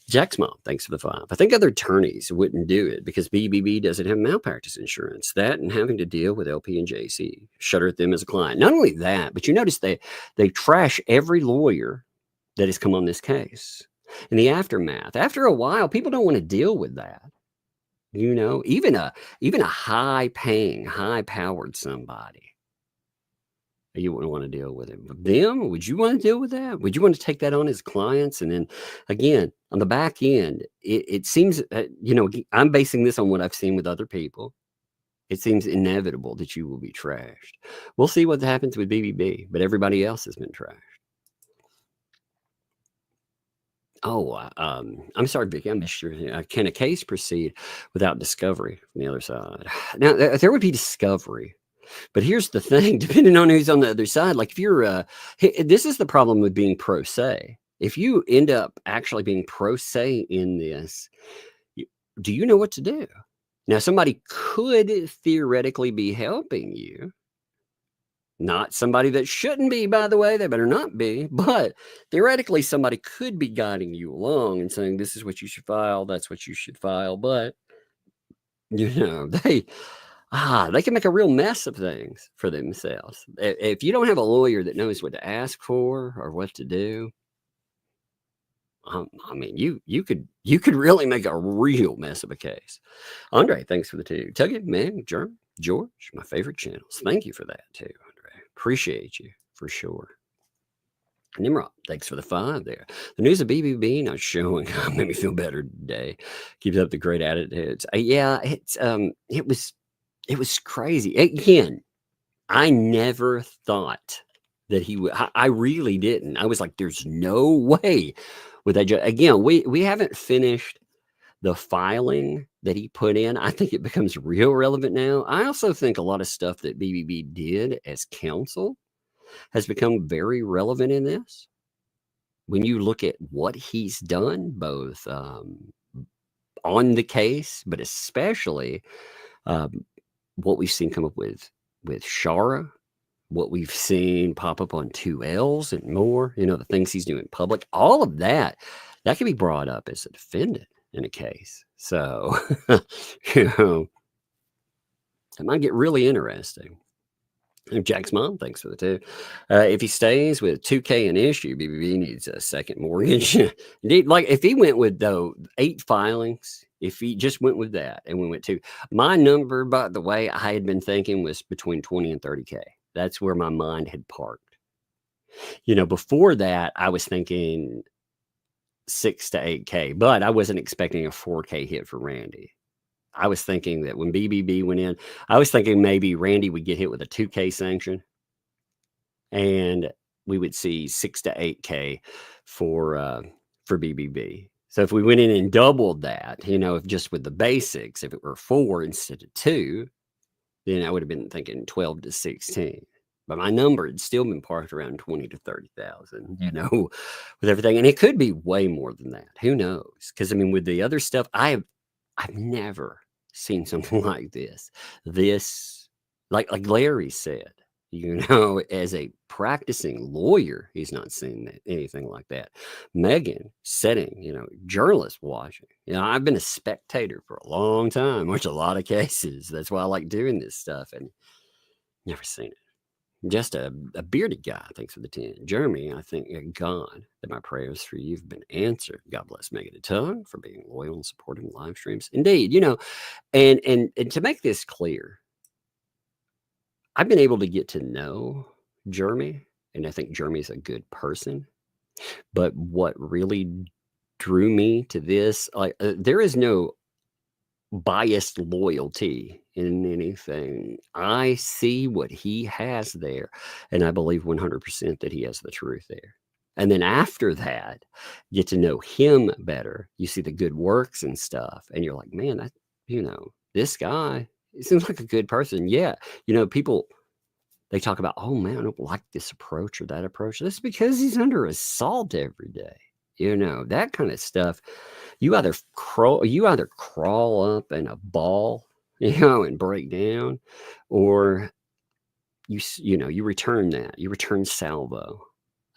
Jack's mom, thanks for the 5. I think other attorneys wouldn't do it because BBB doesn't have malpractice insurance. That and having to deal with LP and JC. Shudder at them as a client. Not only that, but you notice they trash every lawyer that has come on this case. In the aftermath, after a while, people don't want to deal with that. Even a high-paying, high-powered somebody, you wouldn't want to deal with him. Them, would you want to deal with that? Would you want to take that on as clients? And then, again, on the back end, it seems, I'm basing this on what I've seen with other people. It seems inevitable that you will be trashed. We'll see what happens with BBB, but everybody else has been trashed. Oh, I'm sorry, Vicky. I missed your. Can a case proceed without discovery from the other side? Now, there would be discovery, but here's the thing: depending on who's on the other side, like if you're, this is the problem with being pro se. If you end up actually being pro se in this, do you know what to do? Now, somebody could theoretically be helping you. Not somebody that shouldn't be, by the way, they better not be, but theoretically somebody could be guiding you along and saying, this is what you should file, that's what you should file. But, they can make a real mess of things for themselves. If you don't have a lawyer that knows what to ask for or what to do, you could really make a real mess of a case. Andre, thanks for the 2. Tuggy, man, George, my favorite channels. Thank you for that too, Andre. Appreciate you for sure. Nimrod, thanks for the 5 there. The news of BBB not showing made me feel better today. Keeps up the great attitudes. It was crazy. Again, I never thought that he would. I really didn't. I was like, there's no way with that. Again, we haven't finished the filing that he put in. I think it becomes real relevant now. I also think a lot of stuff that BBB did as counsel has become very relevant in this. When you look at what he's done, both on the case, but especially what we've seen come up with Shara, what we've seen pop up on 2Ls and more, the things he's doing in public, all of that can be brought up as a defendant in a case. So, it might get really interesting. Jack's mom, thanks for the 2. If he stays with 2K an issue, BBB needs a second mortgage. Indeed, like if he went with 8 filings, if he just went with that and we went to my number, by the way, I had been thinking was between 20 and 30K. That's where my mind had parked. Before that, I was thinking 6 to 8K, but I wasn't expecting a 4K hit for Randy. I was thinking that when BBB went in, I was thinking maybe Randy would get hit with a 2K sanction and we would see 6 to 8K for BBB. So if we went in and doubled that, you know, if just with the basics, if it were 4 instead of 2, then I would have been thinking 12 to 16. But my number had still been parked around 20 to 30,000, you know, with everything. And it could be way more than that. Who knows? Because I mean, with the other stuff, I've never seen something like this. This, like Larry said, you know, as a practicing lawyer, he's not seen anything like that. Megan sitting, you know, journalist watching. You know, I've been a spectator for a long time, watch a lot of cases. That's why I like doing this stuff, and never seen it. Just a bearded guy. Thanks for the 10. Jeremy, I think God that my prayers for you have been answered. God bless Megan a ton for being loyal and supporting live streams. Indeed, you know, and to make this clear, I've been able to get to know Jeremy, and I think Jeremy's a good person. But what really drew me to this, like, there is no biased loyalty in anything. I see what he has there, and I believe 100% that he has the truth there. And then after that, get to know him better. You see the good works and stuff, and you're like, man, that, you know, this guy, he seems like a good person. Yeah, you know, people, they talk about, oh man, I don't like this approach or that approach. That's because he's under assault every day. You know, that kind of stuff. You either crawl up in a ball, you know, and break down, or you know, you return that. You return salvo.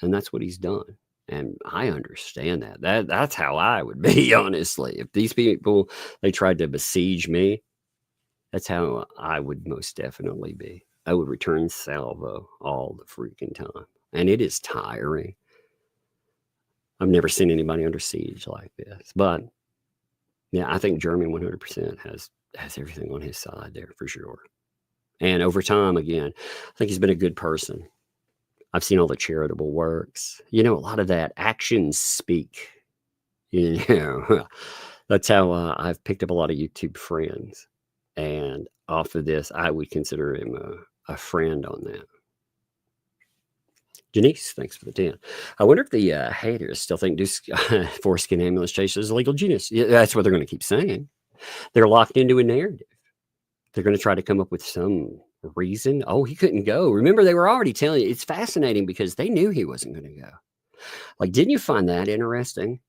And that's what he's done. And I understand that. That's how I would be, honestly. If these people, they tried to besiege me, that's how I would most definitely be. I would return salvo all the freaking time. And it is tiring. I've never seen anybody under siege like this. But yeah, I think Jeremy 100% has everything on his side there for sure. And over time, again, I think he's been a good person. I've seen all the charitable works. You know, a lot of that actions speak. You know, that's how I've picked up a lot of YouTube friends. And off of this, I would consider him a friend on that. Janice, thanks for the 10. I wonder if the haters still think foreskin ambulance chase is a legal genius. Yeah, that's what they're going to keep saying. They're locked into a narrative. They're going to try to come up with some reason. Oh, he couldn't go. Remember, they were already telling you. It's fascinating because they knew he wasn't going to go. Like, didn't you find that interesting?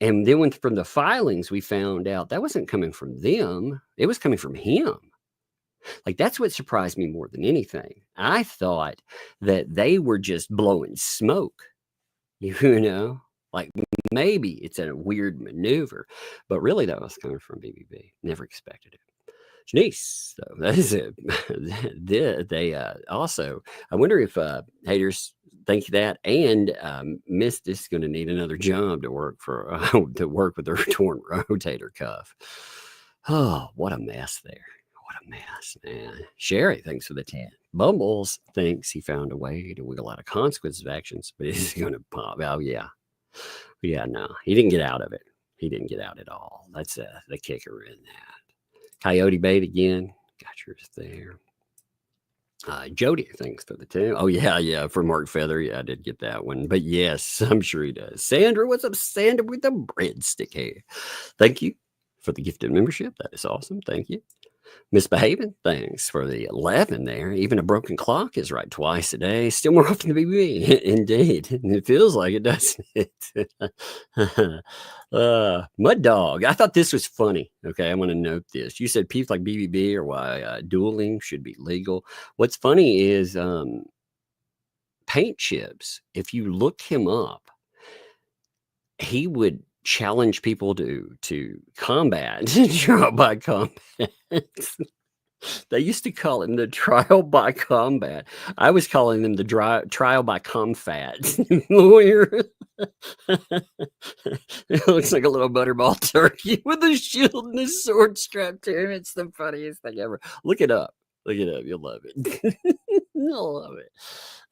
And then from the filings, we found out that wasn't coming from them. It was coming from him. Like, that's what surprised me more than anything. I thought that they were just blowing smoke, you know, like maybe it's a weird maneuver, but really that was coming from BBB. Never expected it. Janice, though, that is it. They also, I wonder if haters think that, and Miss is going to need another job to work with the torn rotator cuff. Oh, what a mess there. What a mess, man. Sherry, thanks for the 10. Bumbles thinks he found a way to wiggle out of consequences of actions, but he's going to pop. Oh, yeah. Yeah, no, he didn't get out of it. He didn't get out at all. That's the kicker in that. Coyote bait again. Got yours there. Jody, thanks for the 10. Oh, yeah, for Mark Feather. Yeah, I did get that one. But yes, I'm sure he does. Sandra, what's up, Sandra, with the breadstick hair? Thank you for the gifted membership. That is awesome. Thank you. Misbehaving, thanks for the 11 there. Even a broken clock is right twice a day. Still more often than BB. Indeed. It feels like it, doesn't it? Mud Dog. I thought this was funny. Okay, I'm going to note this. You said peeps like BBB or why dueling should be legal. What's funny is Paint Chips, if you look him up, he would challenge people to combat, trial by combat. They used to call him the trial by combat. I was calling them the trial by comfat lawyer. It looks like a little butterball turkey with a shield and a sword strapped to him. It's the funniest thing ever. Look it up. Look it up. You'll love it. You'll love it.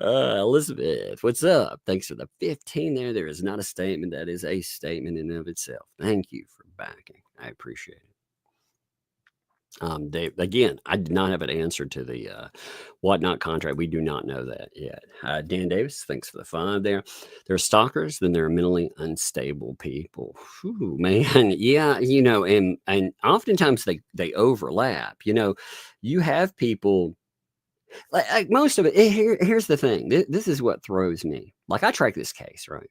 Elizabeth, what's up? Thanks for the 15 there. There is not a statement. That is a statement in and of itself. Thank you for backing. I appreciate it. Again, I did not have an answer to the whatnot contract. We do not know that yet. Dan Davis, thanks for the 5 there. There are stalkers, then there are mentally unstable people. Whew, man, yeah, and oftentimes they overlap. You have people like most of it. Here's the thing. This is what throws me. Like I track this case, right?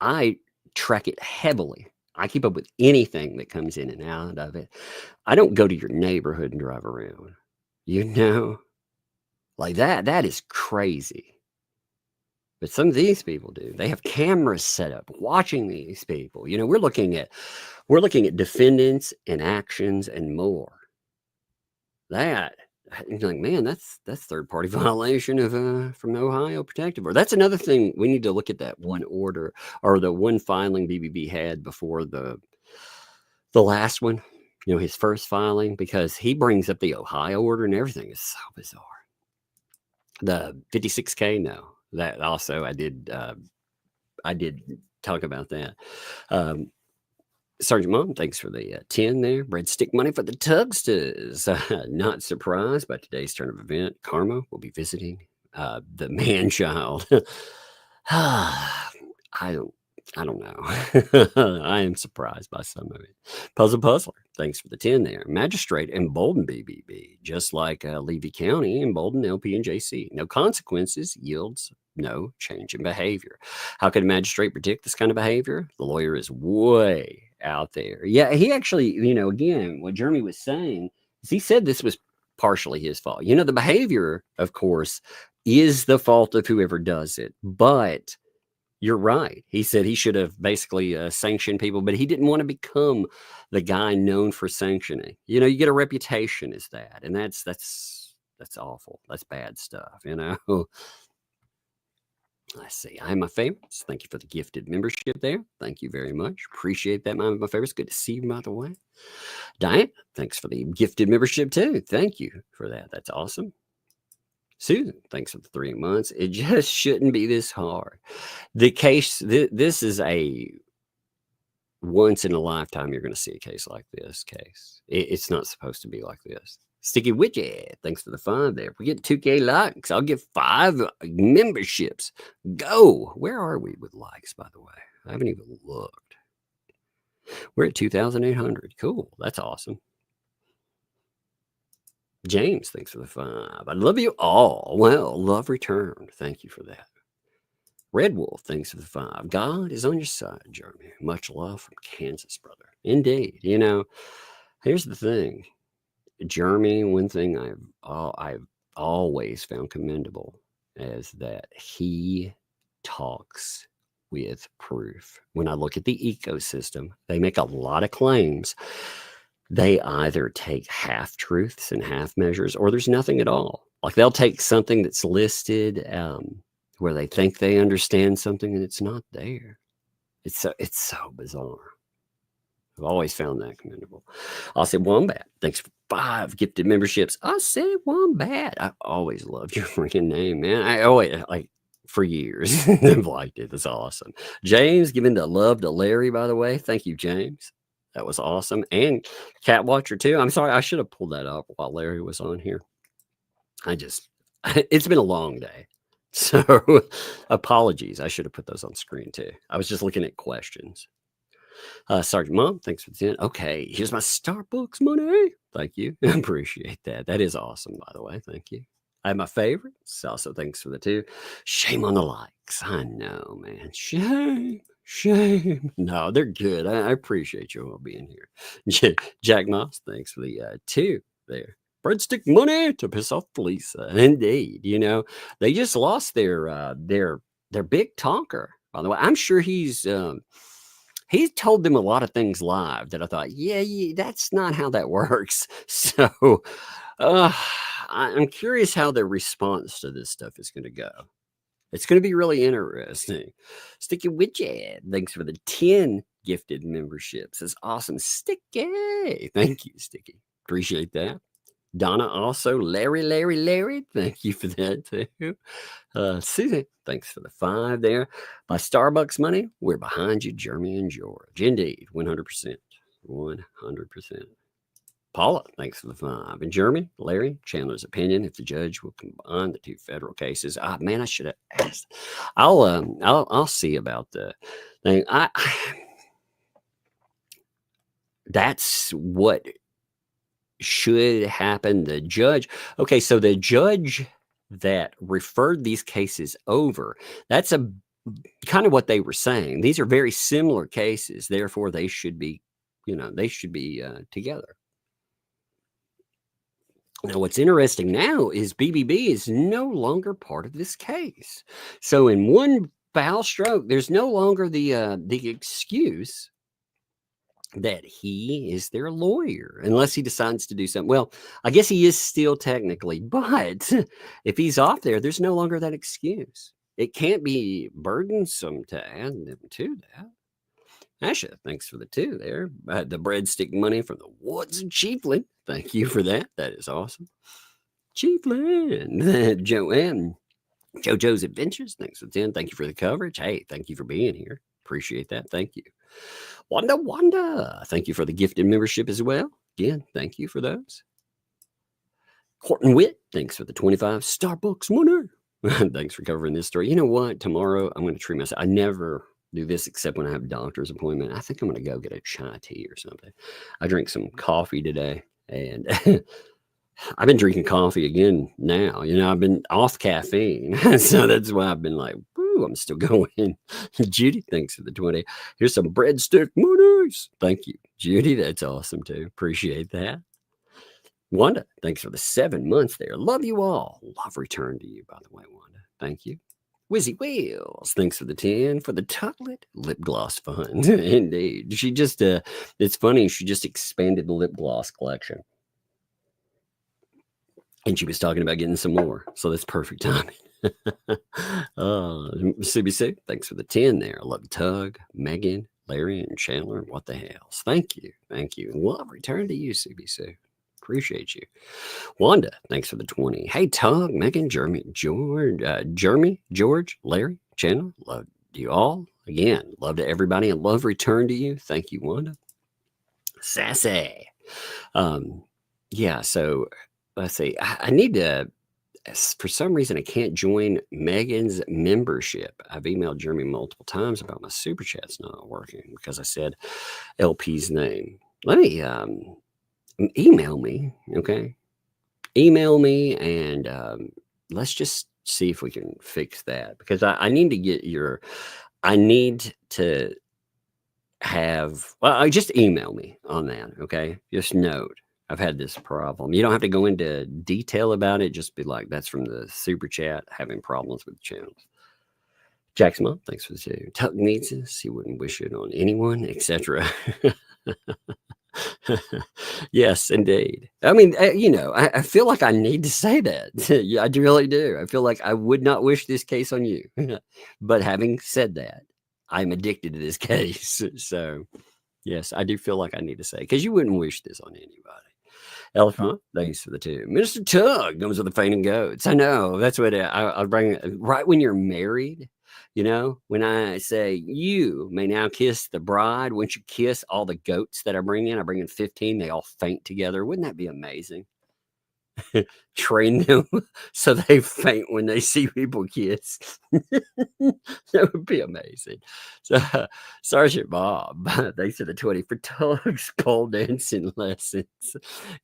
I track it heavily. I keep up with anything that comes in and out of it. I don't go to your neighborhood and drive around. Like that is crazy. But some of these people do. They have cameras set up watching these people. We're looking at defendants and actions and more. That you're like, man, that's third-party violation of from the Ohio Protective Order. That's another thing we need to look at, that one order or the one filing BBB had before the last one, his first filing, because he brings up the Ohio order and everything is so bizarre. The 56K, no, that also I did talk about that. Sergeant Mom, thanks for the 10 there. Breadstick money for the Tugsters. Not surprised by today's turn of event. Karma will be visiting the man-child. I don't know. I am surprised by some of it. Puzzler, thanks for the 10 there. Magistrate emboldened BBB, just like Levy County emboldened LP and JC. No consequences yields no change in behavior. How could a magistrate predict this kind of behavior? The lawyer is way out there. Yeah, he actually, again, what Jeremy was saying is he said this was partially his fault. The behavior, of course, is the fault of whoever does it, but you're right. He said he should have basically sanctioned people, but he didn't want to become the guy known for sanctioning. You get a reputation as that, and that's awful. That's bad stuff. Let's see. I have my favorites. Thank you for the gifted membership there. Thank you very much. Appreciate that. My favorites. Good to see you, by the way. Diane, thanks for the gifted membership too. Thank you for that. That's awesome. Susan, thanks for the 3 months. It just shouldn't be this hard. The case, this is a once in a lifetime you're going to see a case like this case. It's not supposed to be like this. Sticky Widget, thanks for the 5 there. If we get 2K likes, I'll get 5 memberships. Go. Where are we with likes, by the way? I haven't even looked. We're at 2,800. Cool. That's awesome. James, thanks for the 5. I love you all. Well, love returned. Thank you for that. Red Wolf, thanks for the 5. God is on your side, Jeremy. Much love from Kansas, brother. Indeed. Here's the thing. Jeremy, one thing I've always found commendable is that he talks with proof. When I look at the ecosystem, they make a lot of claims. They either take half truths and half measures, or there's nothing at all. Like they'll take something that's listed where they think they understand something and it's not there. It's so bizarre. I've always found that commendable. I'll say Wombat. Thanks for 5 gifted memberships. I say Wombat. I always loved your freaking name, man. I always for years. I've liked it. That's awesome. James, giving the love to Larry, by the way. Thank you, James. That was awesome. And Cat Watcher too. I'm sorry, I should have pulled that up while Larry was on here. It's been a long day. So apologies. I should have put those on screen too. I was just looking at questions. Sergeant Mom, thanks for the 10. Okay, here's my Starbucks money. Thank you. I appreciate that. That is awesome, by the way. Thank you. I have my favorites. Also, thanks for the 2. Shame on the likes. I know, man. Shame. No, they're good. I appreciate you all being here. Jack Moss, thanks for the 2 there. Breadstick money to piss off Lisa. Indeed. They just lost their big talker, by the way. I'm sure he's told them a lot of things live that I thought, yeah, that's not how that works. So I'm curious how their response to this stuff is going to go. It's going to be really interesting. Sticky Widget, thanks for the 10 gifted memberships. It's awesome. Sticky. Thank you, Sticky. Appreciate that. Donna also, Larry, thank you for that too. Susan, thanks for the 5 there. By Starbucks money, we're behind you, Jeremy and George. Indeed, 100%. Paula, thanks for the 5. And Jeremy, Larry, Chandler's opinion, if the judge will combine the 2 federal cases. Man, I should have asked. I'll see about the thing. That's what should happen. The judge. Okay, so the judge that referred these cases over, that's a kind of what they were saying. These are very similar cases, therefore they should be, together. Now, what's interesting now is BBB is no longer part of this case. So in one foul stroke, there's no longer the excuse that he is their lawyer, unless he decides to do something. Well, I guess he is still technically, but if he's off there, there's no longer that excuse. It can't be burdensome to add them to that. Asha, thanks for the 2 there. The breadstick money from the Woods and Chiefland. Thank you for that. That is awesome. Chiefland. Joanne. JoJo's Adventures. Thanks for 10. Thank you for the coverage. Hey, thank you for being here. Appreciate that. Thank you. Wanda. Thank you for the gifted membership as well. Again, thank you for those. Horton Witt. Thanks for the 25 Starbucks money. Thanks for covering this story. You know what? Tomorrow, I'm going to treat myself. I never do this except when I have a doctor's appointment. I think I'm going to go get a chai tea or something. I drank some coffee today, and I've been drinking coffee again now. I've been off caffeine. So that's why I've been like, woo, I'm still going. Judy, thanks for the 20. Here's some breadstick monies. Thank you, Judy. That's awesome too. Appreciate that. Wanda, thanks for the 7 months there. Love you all. Love return to you, by the way, Wanda. Thank you. Wizzy Wheels, thanks for the 10 for the chocolate lip gloss fund. Indeed. She just, it's funny, she just expanded the lip gloss collection. And she was talking about getting some more. So that's perfect timing. CBC, thanks for the 10 there. I love Tug, Megan, Larry, and Chandler. What the hales? Thank you. Thank you. Love return to you, CBC. Appreciate you. Wanda, thanks for the 20. Hey, Tug, Megan, Jeremy, George, Larry, Chandler, love you all. Again, love to everybody and love return to you. Thank you, Wanda. Sassy. Yeah, so let's see. I need to, for some reason, I can't join Megan's membership. I've emailed Jeremy multiple times about my super chat's not working because I said LP's name. Let me email me, okay? Email me and let's just see if we can fix that because I need to get I need to have, just email me on that, okay? Just note, I've had this problem. You don't have to go into detail about it. Just be like, that's from the super chat, having problems with the channels. Jack's mom, thanks for the 2. Tuck needs this. He wouldn't wish it on anyone, etc. Yes, indeed. I mean, I feel like I need to say that. Yeah, I really do. I feel like I would not wish this case on you. But having said that, I'm addicted to this case. So, yes, I do feel like I need to say, because you wouldn't wish this on anybody. Elephant, thanks for the 2. Minister Tug comes with the fainting goats. I know. That's what I'll bring. Right when you're married, when I say you may now kiss the bride, once you kiss all the goats that I bring in 15, they all faint together. Wouldn't that be amazing? Train them so they faint when they see people kiss. That would be amazing. So, Sergeant Bob, thanks for the 20 for Tug's pole dancing lessons.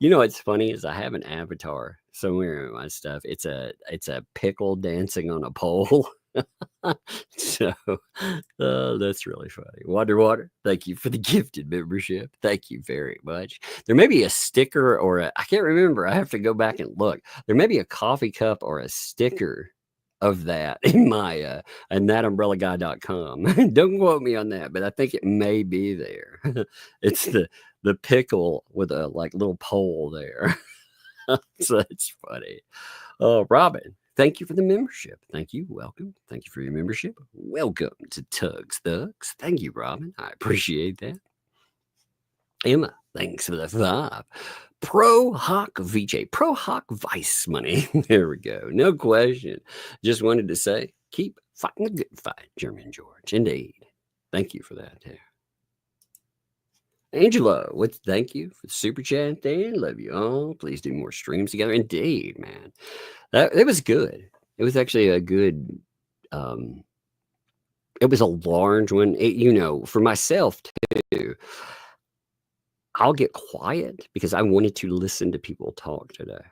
What's funny is I have an avatar somewhere in my stuff. It's a pickle dancing on a pole. So that's really funny. Water, thank you for the gifted membership. Thank you very much. There may be a sticker or I can't remember. I have to go back and look. There may be a coffee cup or a sticker of that in my ThATuMBRELLAgUY.com. Don't quote me on that, but I think it may be there. It's the pickle with a little pole there. So it's funny. Robin, thank you for the membership. Thank you. Welcome. Thank you for your membership. Welcome to Tug's Thugs. Thank you, Robin. I appreciate that. Emma, thanks for the 5. Pro Hawk VJ. Pro Hawk Vice money. There we go. No question. Just wanted to say, keep fighting the good fight, German George. Indeed. Thank you for that. Angelo, thank you for the super chat there. Love you all. Please do more streams together. Indeed, man. That was good. It was actually a good it was a large one. For myself too, I'll get quiet because I wanted to listen to people talk today.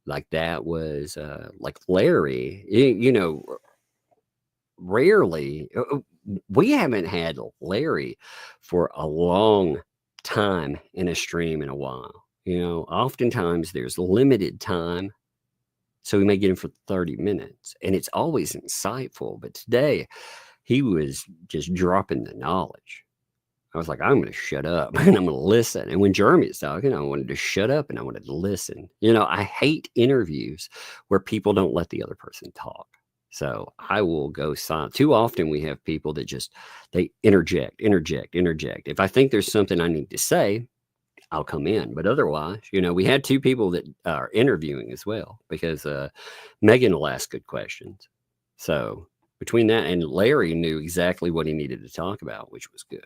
Like that was like Larry, rarely we haven't had Larry for a long time in a stream in a while. Oftentimes there's limited time, so we may get him for 30 minutes, and it's always insightful. But today he was just dropping the knowledge. I was like, I'm going to shut up and I'm going to listen. And when Jeremy was talking, I wanted to shut up and I wanted to listen. I hate interviews where people don't let the other person talk. So I will go silent. Too often we have people that they interject. If I think there's something I need to say, I'll come in. But otherwise, we had two people that are interviewing as well, because Megan will ask good questions. So between that and Larry knew exactly what he needed to talk about, which was good.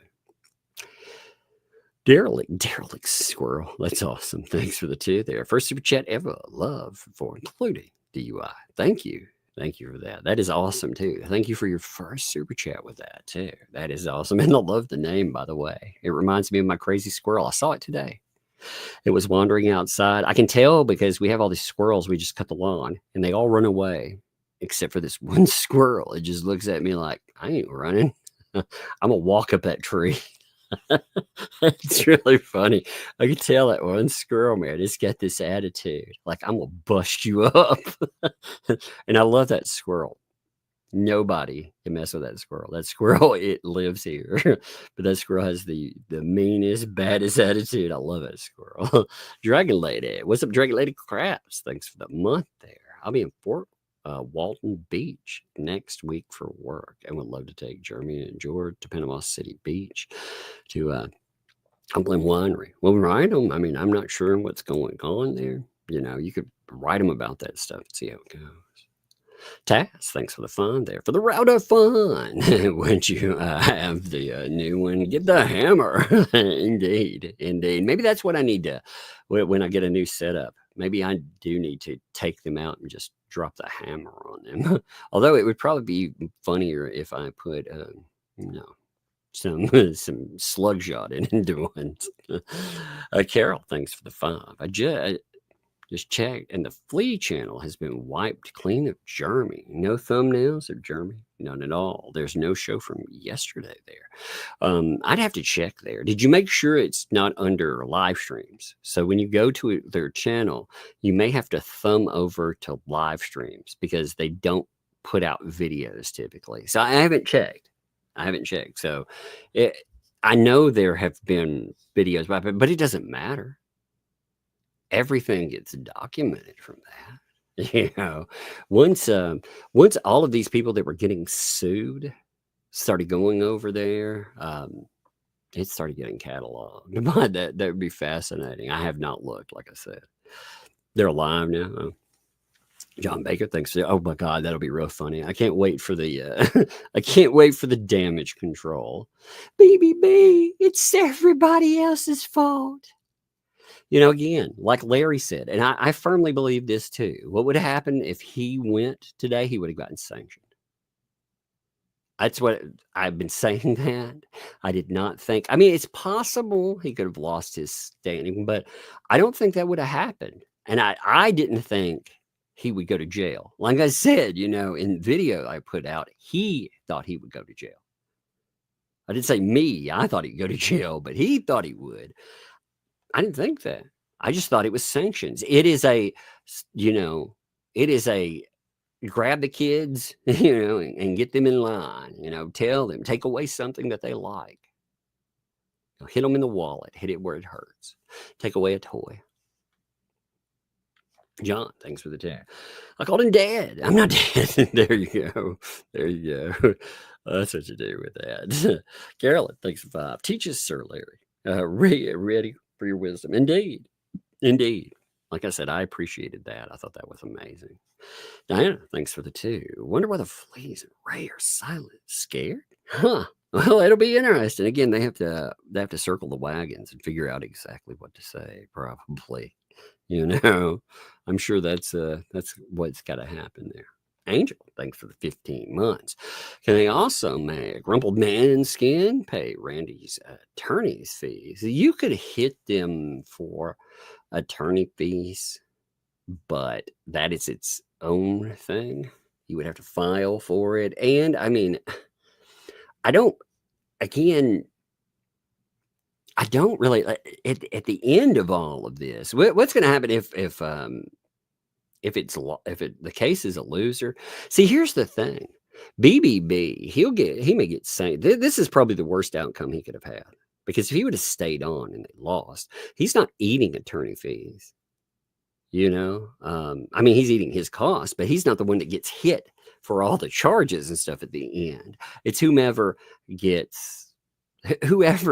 Derelict Squirrel. That's awesome. Thanks for the two there. First super chat ever. Love for including DUI. Thank you. Thank you for that. That is awesome too. Thank you for your first super chat with that too. That is awesome. And I love the name, by the way. It reminds me of my crazy squirrel. I saw it today. It was wandering outside. I can tell because we have all these squirrels. We just cut the lawn and they all run away except for this one squirrel. It just looks at me like, I ain't running. I'm going to walk up that tree. It's really funny. I can tell that one squirrel, man, it's got this attitude like, I'm gonna bust you up. And I love that squirrel. Nobody can mess with that squirrel. That squirrel, it lives here. But that squirrel has the meanest, baddest attitude. I love that squirrel. Dragon Lady, what's up, Dragon Lady Crafts? Thanks for the month there. I'll be in Fort Walton Beach next week for work, and would love to take Jeremy and George to Panama City Beach to Upland Winery. Well, write them. I mean, I'm not sure what's going on there. You could write them about that stuff and see how it goes. Taz, thanks for the fun there. For the route of fun. Once you have the new one, get the hammer. Indeed. Maybe that's what I need to, when I get a new setup. Maybe I do need to take them out and just drop the hammer on them. Although it would probably be funnier if I put, some slug shot into ones. Carol, thanks for the 5. I just checked, and the Flea channel has been wiped clean of Jeremy. No thumbnails of Jeremy, none at all. There's no show from yesterday there. I'd have to check there. Did you make sure it's not under live streams? So when you go to their channel, you may have to thumb over to live streams because they don't put out videos typically. So I haven't checked. So I know there have been videos, but it doesn't matter. Everything gets documented from that. Once all of these people that were getting sued started going over there, it started getting cataloged. But that would be fascinating. I have not looked, like I said. They're alive now. John Baker thinks, oh my God, that'll be real funny. I can't wait for the damage control. BBB, it's everybody else's fault. Again, like Larry said, and I firmly believe this too. What would happen if he went today? He would have gotten sanctioned. That's what I've been saying that. I did not think. I mean, it's possible he could have lost his standing, but I don't think that would have happened. And I didn't think he would go to jail. Like I said, in video I put out, he thought he would go to jail. I didn't say me. I thought he'd go to jail, but he thought he would. I didn't think that. I just thought it was sanctions. It is a grab the kids, and get them in line, tell them, take away something that they like. Hit them in the wallet, hit it where it hurts. Take away a toy. John, thanks for the tag. I called him Dad. I'm not dead. There you go. That's what you do with that. Carolyn, thanks for 5. Teach us, Sir Larry. Ready for your wisdom. Indeed. Like I said, I appreciated that. I thought that was amazing. Diana, thanks for the 2. Wonder why the fleas and Ray are silent. Scared? Huh. Well, it'll be interesting. Again, they have to circle the wagons and figure out exactly what to say, probably. You know, I'm sure that's what's got to happen there. Angel, thanks for the 15 months. Can they also make rumpled man skin pay Randy's attorney's fees? You could hit them for attorney fees, but that is its own thing. You would have to file for it. And I mean, I don't really at the end of all of this, what's going to happen if the case is a loser? See, here's the thing. BBB, he may get sanctioned. This is probably the worst outcome he could have had, because if he would have stayed on and they lost, he's not eating attorney fees. You know, I mean, he's eating his costs, but he's not the one that gets hit for all the charges and stuff at the end. It's whoever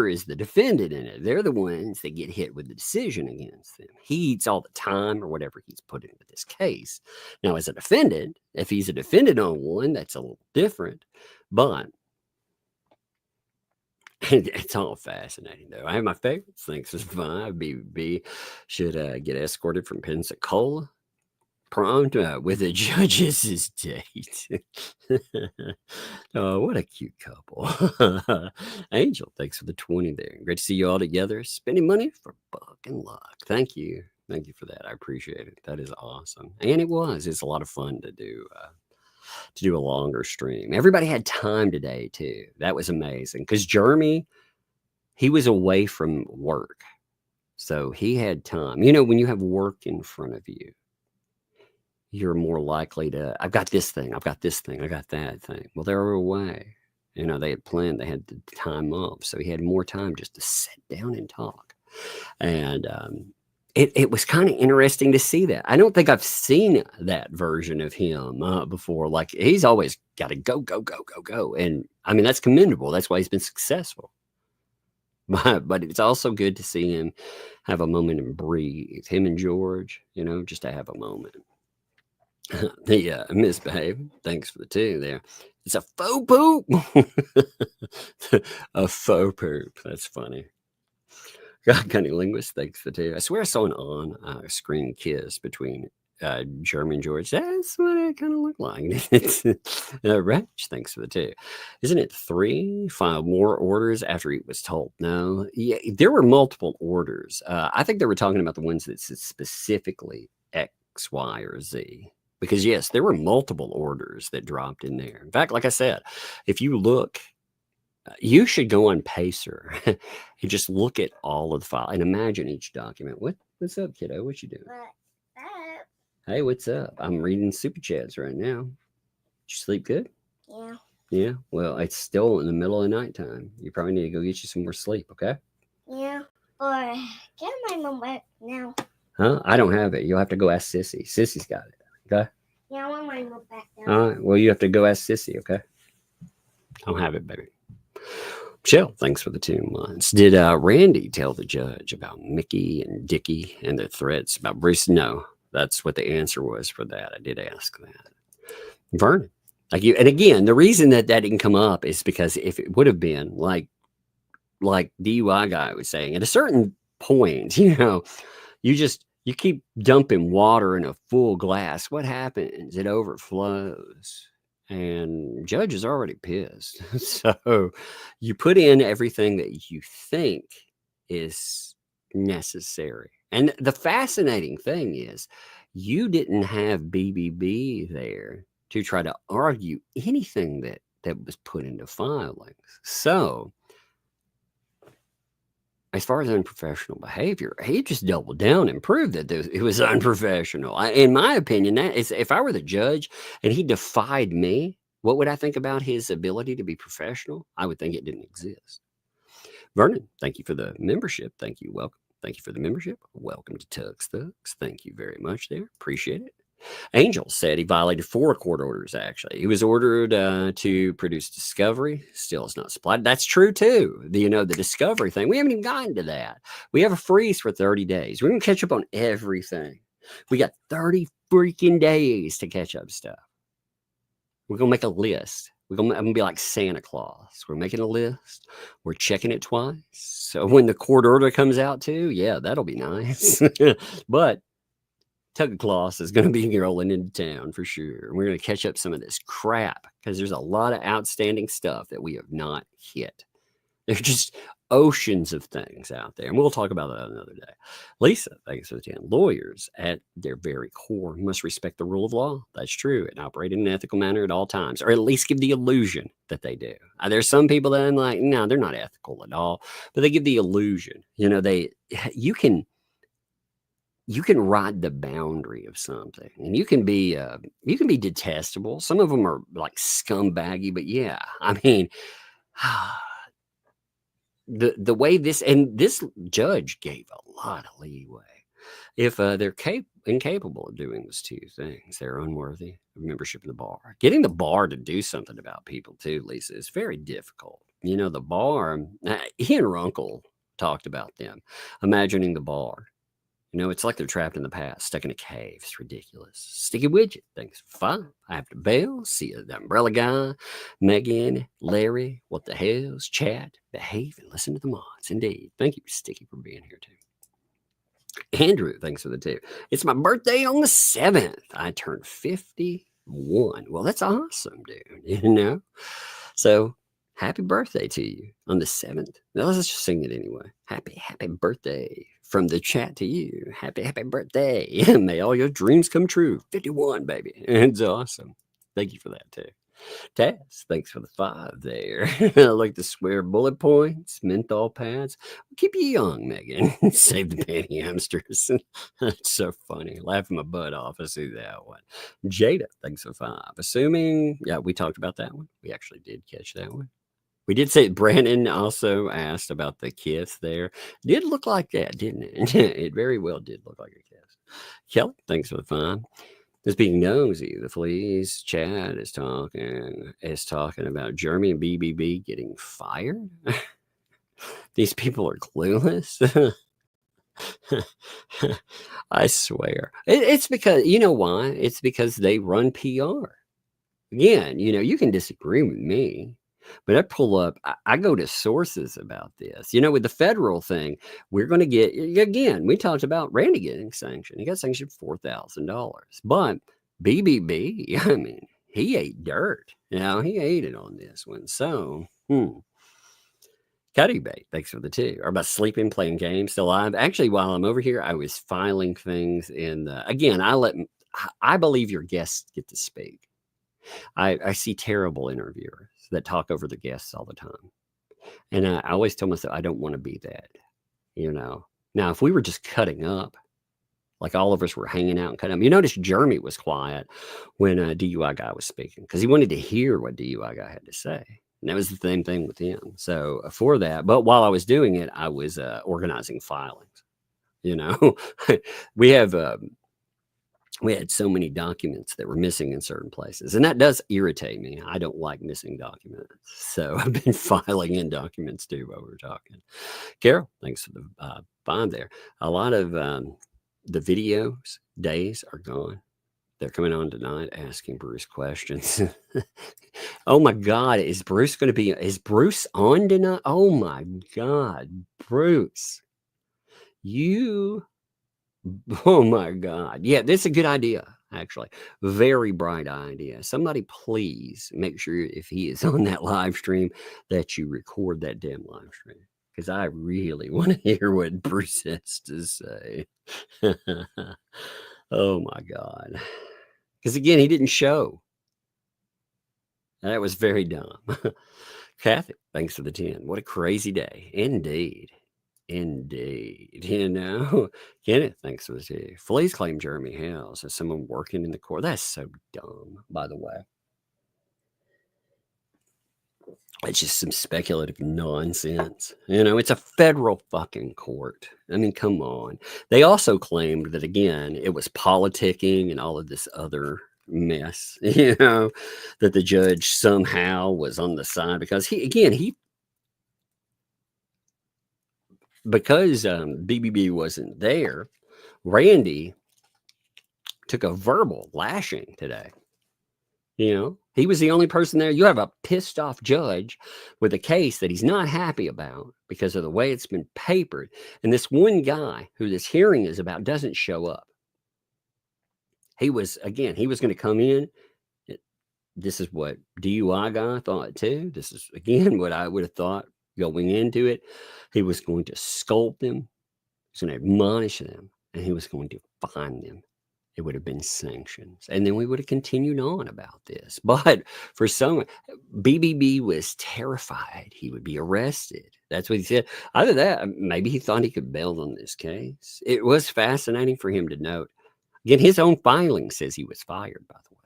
is the defendant in it. They're the ones that get hit with the decision against them. He eats all the time or whatever he's put into this case. Now, as a defendant, if he's a defendant on one, that's a little different, but it's all fascinating, though. I have my favorites. Thanks for 5. BB should get escorted from Pensacola. Prompt with a judge's date. Oh, what a cute couple. Angel, thanks for the 20 there. Great to see you all together. Spending money for buck and luck. Thank you. Thank you for that. I appreciate it. That is awesome. And it's a lot of fun to do a longer stream. Everybody had time today too. That was amazing, because Jeremy, he was away from work, so he had time. You know, when you have work in front of you, you're more likely to, I've got this thing, I've got this thing, I got that thing. Well, they were away. You know, they had planned, they had the time off, so he had more time just to sit down and talk. And it was kind of interesting to see that. I don't think I've seen that version of him before. Like, he's always got to go. And I mean, that's commendable. That's why he's been successful. But it's also good to see him have a moment and breathe. Him and George, you know, just to have a moment. The misbehave. Thanks for the 2 there. It's a faux poop. A faux poop. That's funny. Gunny Linguist, thanks for 2. I swear I saw an on-screen kiss between Jeremy and George. That's what it kind of looked like. It's Wretch, thanks for the 2. Isn't it 3? Filed more orders after he was told no. Yeah, there were multiple orders. I think they were talking about the ones that said specifically X, Y, or Z. Because yes, there were multiple orders that dropped in there. In fact, like I said, if you look, you should go on Pacer and just look at all of the file and imagine each document. What's up, kiddo? What you doing? What's up? Hey, what's up? I'm reading super chats right now. Did you sleep good? Yeah. Yeah. Well, it's still in the middle of the nighttime. You probably need to go get you some more sleep. Okay. Yeah. Or get my mom back now. Huh? I don't have it. You'll have to go ask Sissy. Sissy's got it. Okay. Yeah, I want my mom back now. All right. Well, you have to go ask Sissy. Okay. I don't have it, baby. Michelle, thanks for the 2 months. Did Randy tell the judge about Mickey and Dickie and their threats about Bruce? No, that's what the answer was for that. I did ask that. Vernon, and again, the reason that didn't come up is because if it would have been like DUI guy was saying, at a certain point, you know, you keep dumping water in a full glass. What happens? It overflows. And judge is already pissed. So you put in everything that you think is necessary. And the fascinating thing is you didn't have BBB there to try to argue anything that was put into filings. So as far as unprofessional behavior, he just doubled down and proved that it was unprofessional. In my opinion, that is, if I were the judge and he defied me, what would I think about his ability to be professional? I would think it didn't exist. Vernon, thank you for the membership. Thank you. Welcome. Thank you for the membership. Welcome to Tug's Thugs. Thank you very much there. Appreciate it. Angel said he violated 4 court orders, actually. He was ordered to produce discovery. Still is not supplied. That's true, too. The discovery thing. We haven't even gotten to that. We have a freeze for 30 days. We're going to catch up on everything. We got 30 freaking days to catch up stuff. We're going to make a list. I'm gonna be like Santa Claus. We're making a list. We're checking it twice. So when the court order comes out too, yeah, that'll be nice. But Tucker Claus is going to be rolling into town for sure. We're going to catch up some of this crap because there's a lot of outstanding stuff that we have not hit. There's just oceans of things out there. And we'll talk about that another day. Lisa, thanks for the 10. Lawyers at their very core must respect the rule of law. That's true. And operate in an ethical manner at all times, or at least give the illusion that they do. There's some people that I'm like, no, they're not ethical at all, but they give the illusion. You can ride the boundary of something, and you can be detestable. Some of them are like scumbaggy, but yeah, I mean, the way this judge gave a lot of leeway. If they're incapable of doing those two things, they're unworthy of membership in the bar. Getting the bar to do something about people too, Lisa, is very difficult. The bar. Ian Runkle talked about them imagining the bar. It's like they're trapped in the past, stuck in a cave. It's ridiculous. Sticky Widget, thanks for 5. After Bell, see you, the Umbrella Guy, Megan, Larry, What the Hales, chat, behave, and listen to the mods. Indeed. Thank you, Sticky, for being here too. Andrew, thanks for the 2. It's my birthday on the 7th. I turned 51. Well, that's awesome, dude. So happy birthday to you on the 7th. Now, let's just sing it anyway. Happy birthday. From the chat to you, happy birthday. May all your dreams come true. 51, baby. It's awesome. Thank you for that, too. Taz, thanks for the 5 there. I like to swear bullet points, menthol pads. Keep you young, Megan. Save the panty hamsters. That's so funny. Laughing my butt off. I see that one. Jada, thanks for 5. Assuming, yeah, we talked about that one. We actually did catch that one. We did say Brandon also asked about the kiss there. Did look like that, didn't it? It very well did look like a kiss. Kelly, thanks for the 5. Just being nosy, the fleas chat is talking about Jeremy and BBB getting fired. These people are clueless. I swear. It's because, you know why? It's because they run PR. Again, you can disagree with me. But I pull up, I go to sources about this. With the federal thing, we're going to get, again, we talked about Randy getting sanctioned. He got sanctioned $4,000. But BBB, I mean, he ate dirt. He ate it on this one. So, Cuddy Bait, thanks for the 2. Or about sleeping, playing games, still alive. Actually, while I'm over here, I was filing things in the, again, I believe your guests get to speak. I see terrible interviewers that talk over the guests all the time. And I always tell myself, I don't want to be that, Now, if we were just cutting up, like all of us were hanging out and cutting up, you notice Jeremy was quiet when a DUI guy was speaking because he wanted to hear what DUI guy had to say. And that was the same thing with him. So for that, but while I was doing it, I was organizing filings. We had so many documents that were missing in certain places. And that does irritate me. I don't like missing documents. So I've been filing in documents too while we're talking. Carol, thanks for the 5 there. A lot of the videos days are gone. They're coming on tonight asking Bruce questions. Oh my God. Is Bruce on tonight? Oh my God. Bruce. Oh my God. Yeah, this is a good idea, actually. Very bright idea. Somebody please make sure if he is on that live stream that you record that damn live stream. Because I really want to hear what Bruce has to say. Oh my God. Because again, he didn't show. That was very dumb. Kathy, thanks for the 10. What a crazy day. Indeed. Kenneth, thanks for the 2. Fleas claim Jeremy Hales as someone working in the court. That's so dumb, by the way. It's just some speculative nonsense. It's a federal fucking court. I mean, come on. They also claimed that, again, it was politicking and all of this other mess, that the judge somehow was on the side because because BBB wasn't there, Randy took a verbal lashing today. He was the only person there. You have a pissed off judge with a case that he's not happy about because of the way it's been papered. And this one guy who this hearing is about doesn't show up. He was going to come in. This is what DUI guy thought too. This is, again, what I would have thought going into it. He was going to scold them. He was going to admonish them. And he was going to fine them. It would have been sanctions. And then we would have continued on about this. But for some, BBB was terrified he would be arrested. That's what he said. Other than that, maybe he thought he could bail on this case. It was fascinating for him to note. Again, his own filing says he was fired, by the way.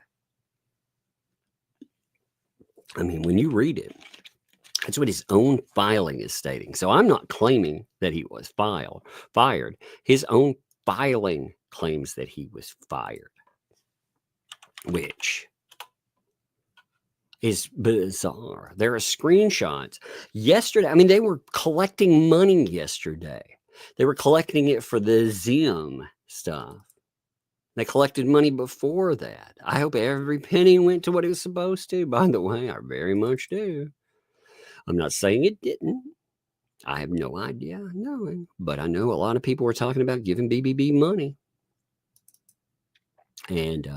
I mean, when you read it, that's what his own filing is stating. So I'm not claiming that he was fired. His own filing claims that he was fired, which is bizarre. There are screenshots yesterday. I mean, they were collecting money yesterday. They were collecting it for the Zim stuff. They collected money before that. I hope every penny went to what it was supposed to. By the way, I very much do. I'm not saying it didn't. I have no idea knowing, but I know a lot of people were talking about giving BBB money. And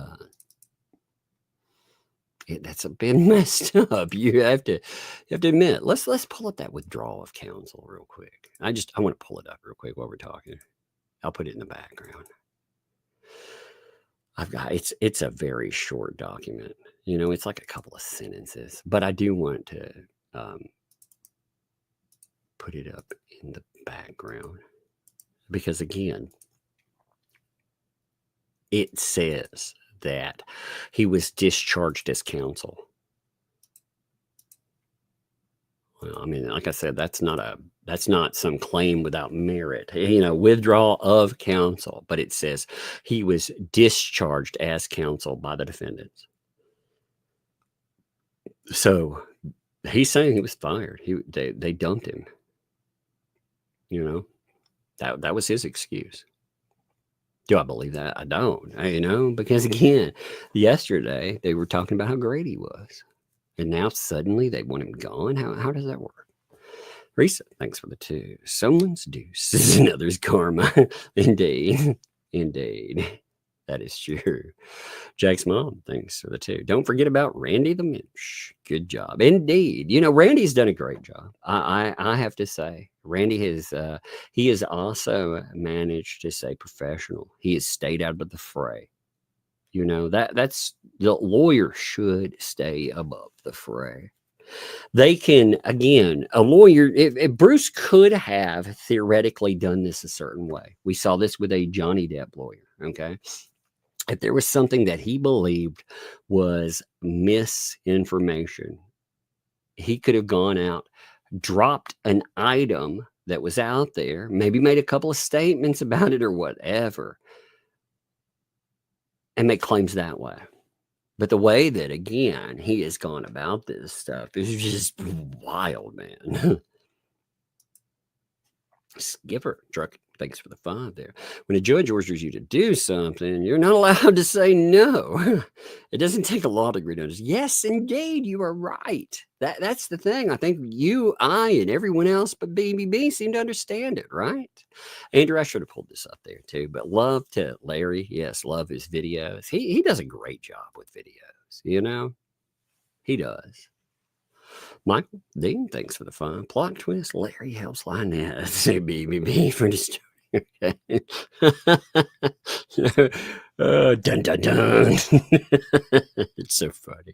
that's a bit messed up. You have to admit. Let's pull up that withdrawal of counsel real quick. I want to pull it up real quick while we're talking. I'll put it in the background. It's a very short document. You know, it's like a couple of sentences, but I do want to put it up in the background because, again, it says that he was discharged as counsel. Well, I mean, like I said, that's not some claim without merit, you know, withdrawal of counsel, but it says he was discharged as counsel by the defendants. So he's saying he was fired. They dumped him. You know, that was his excuse. Do I believe that? I don't, you know, because again, yesterday they were talking about how great he was. And now suddenly they want him gone. How does that work? Risa, thanks for the 2. Someone's deuce is another's karma. Indeed. Indeed. That is true. Jake's mom, thanks for the 2. Don't forget about Randy the Minch. Good job. Indeed. You know, Randy's done a great job. I have to say. Randy he has also managed to stay professional. He has stayed out of the fray. You know, that's the lawyer should stay above the fray. They can, again, a lawyer, if Bruce could have theoretically done this a certain way. We saw this with a Johnny Depp lawyer, okay? If there was something that he believed was misinformation, he could have gone out, dropped an item that was out there, maybe made a couple of statements about it or whatever, and make claims that way. But the way that, again, he has gone about this stuff is just wild, man. Skipper, Truck, thanks for the 5 there. When a judge orders you to do something, you're not allowed to say no. It doesn't take a law degree to understand. Yes, indeed, you are right. That's the thing. I think you, I, and everyone else but BBB seem to understand it, right? Andrew, I should have pulled this up there too, but love to Larry. Yes, love his videos. He does a great job with videos, you know? He does. Michael Dean, thanks for the 5. Plot twist, Larry helps Lynette. Say BBB for the story. Dun dun dun. It's so funny.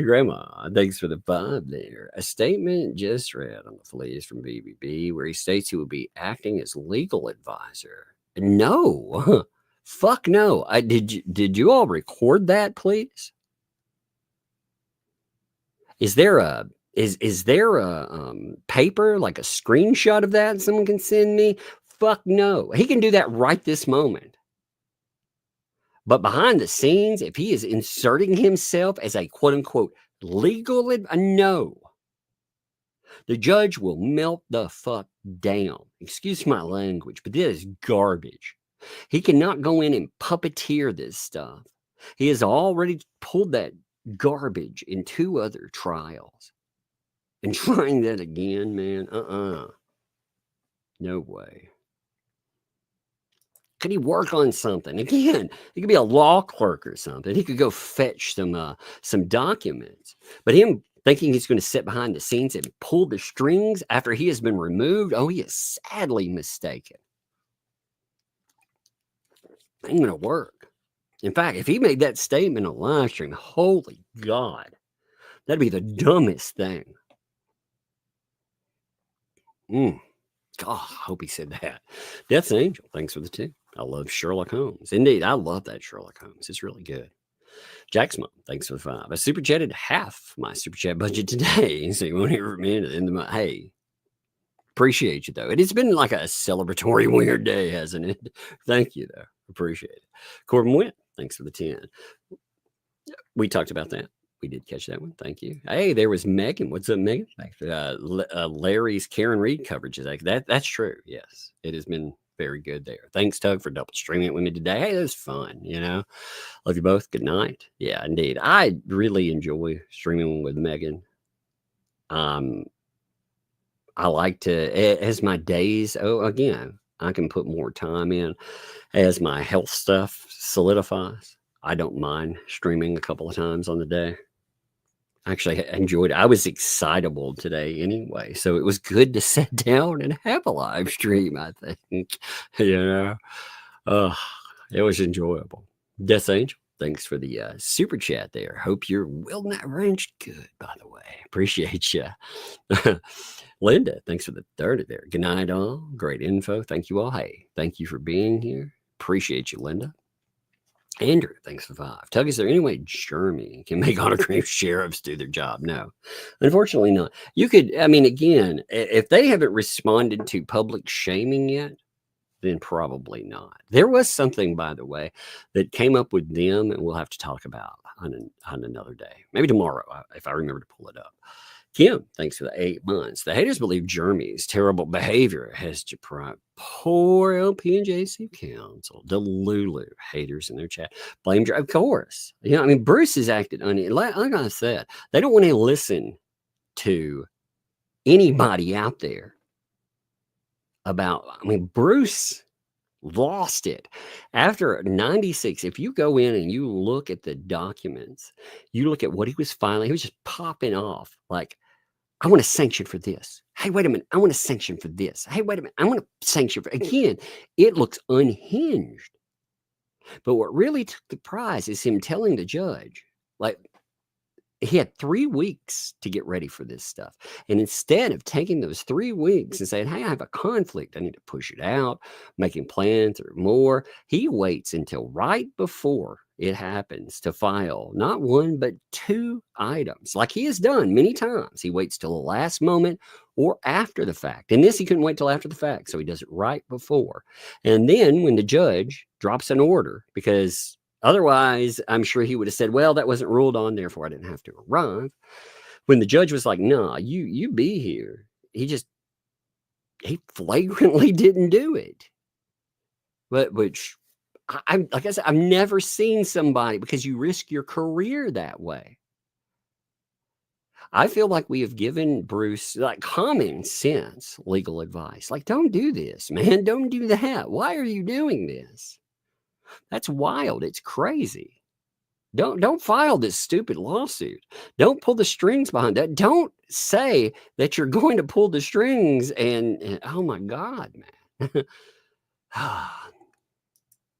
Grandma, thanks for the 5 there. A statement just read on the fleas from BBB where he states he will be acting as legal advisor. No, fuck no. Did you all record that, please? Is there a paper, like a screenshot of that someone can send me? Fuck no. He can do that right this moment. But behind the scenes, if he is inserting himself as a quote unquote legal, no. The judge will melt the fuck down. Excuse my language, but this is garbage. He cannot go in and puppeteer this stuff. He has already pulled that garbage in 2 other trials. And trying that again, man, no way. Could he work on something? Again, he could be a law clerk or something. He could go fetch some documents. But him thinking he's going to sit behind the scenes and pull the strings after he has been removed, oh, he is sadly mistaken. Ain't going to work. In fact, if he made that statement on live stream, holy God, that'd be the dumbest thing. God, I hope he said that. Death's Angel, thanks for the tip. I love Sherlock Holmes. Indeed, I love that Sherlock Holmes. It's really good. Jack's Mom, thanks for the 5. I super chatted half my super chat budget today. So you won't hear from me at the end of my, hey, appreciate you though. It's been like a celebratory weird day, hasn't it? Thank you though. Appreciate it. Corbin Went, thanks for the 10. We talked about that. We did catch that one. Thank you. Hey, there was Megan. What's up, Megan? Larry's Karen Reed coverage is that's true. Yes, it has been very good there. Thanks, Tug, for double streaming it with me today. Hey, that was fun. Love you both. Good night. Yeah, indeed. I really enjoy streaming with Megan. I like to, as my days, again, I can put more time in as my health stuff solidifies. I don't mind streaming a couple of times on the day. Actually, I enjoyed it. I was excitable today anyway, so it was good to sit down and have a live stream, I think. It was enjoyable. Death Angel, thanks for the super chat there. Hope you're well arranged. Good, by the way. Appreciate you. Linda, thanks for the 30 there. Good night, all. Great info. Thank you all. Hey, thank you for being here. Appreciate you, Linda. Andrew, thanks for 5. Tug, is there any way Germany can make autocratic sheriffs do their job? No, unfortunately not. You could, again, if they haven't responded to public shaming yet, then probably not. There was something, by the way, that came up with them, and we'll have to talk about on another day. Maybe tomorrow, if I remember to pull it up. Kim, thanks for the 8 months. The haters believe Jeremy's terrible behavior has deprived poor LP and JC counsel. The Lulyer haters in their chat. Blame, of course. Bruce has acted like I said, they don't want to listen to anybody out there about, Bruce lost it after 96. If you go in and you look at the documents, you look at what he was filing, he was just popping off like, I want to sanction for this. Hey, wait a minute. I want to sanction for this. Hey, wait a minute. I want to sanction for, again, it looks unhinged. But what really took the prize is him telling the judge, like, he had 3 weeks to get ready for this stuff. And instead of taking those 3 weeks and saying, hey, I have a conflict, I need to push it out, making plans or more, he waits until right before it happens to file not 1, but 2 items, like he has done many times. He waits till the last moment or after the fact. And this, he couldn't wait till after the fact. So he does it right before. And then when the judge drops an order, because otherwise, I'm sure he would have said, well, that wasn't ruled on, therefore I didn't have to arrive. When the judge was like, nah, you be here. He flagrantly didn't do it. But which, like I said, I've never seen somebody, because you risk your career that way. I feel like we have given Bruce like common sense legal advice. Like, don't do this, man. Don't do that. Why are you doing this? That's wild. It's crazy. Don't file this stupid lawsuit. Don't pull the strings behind that. Don't say that you're going to pull the strings and oh my God, man.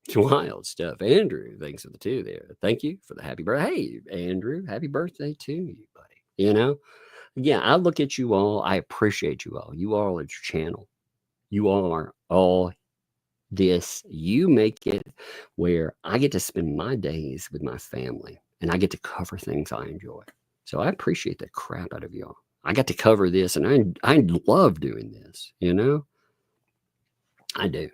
It's wild stuff. Andrew, thanks for the 2 there. Thank you for the happy birthday. Hey, Andrew, happy birthday to you, buddy. Again, I look at you all. I appreciate you all. You all at your channel. You all are all this. You make it where I get to spend my days with my family and I get to cover things I enjoy. So I appreciate the crap out of y'all. I got to cover this and I love doing this, I do.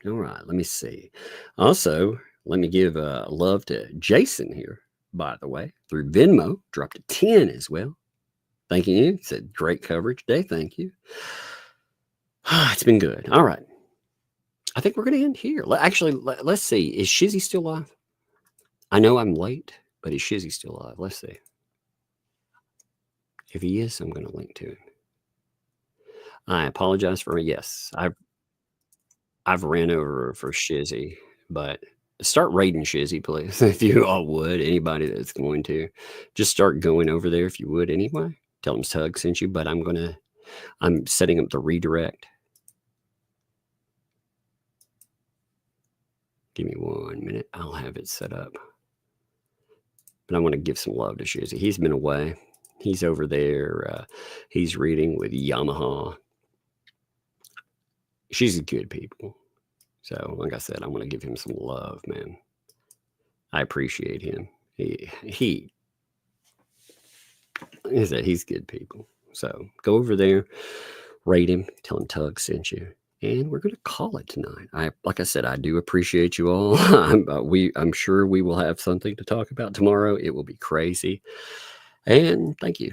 All right, let me see. Also, let me give love to Jason here, by the way, through Venmo, dropped a 10 as well. Thank you. Said great coverage today. Thank you. It's been good. All right. I think we're going to end here. Actually, let's see. Is Shizzy still live? I know I'm late. But is Shizzy still alive? Let's see. If he is, I'm going to link to him. I apologize for yes. I've ran over for Shizzy, but start rating Shizzy, please. If you all would, anybody that's going to, just start going over there if you would anyway. Tell them Tug sent you, but I'm setting up the redirect. Give me 1 minute. I'll have it set up. But I want to give some love to Shizzy. He's been away. He's over there. He's reading with Yamaha. She's good people. So, like I said, I want to give him some love, man. I appreciate him. He's good people. So go over there, rate him, tell him Tug sent you, and we're going to call it tonight. Like I said, I do appreciate you all. I'm sure we will have something to talk about tomorrow. It will be crazy. And thank you.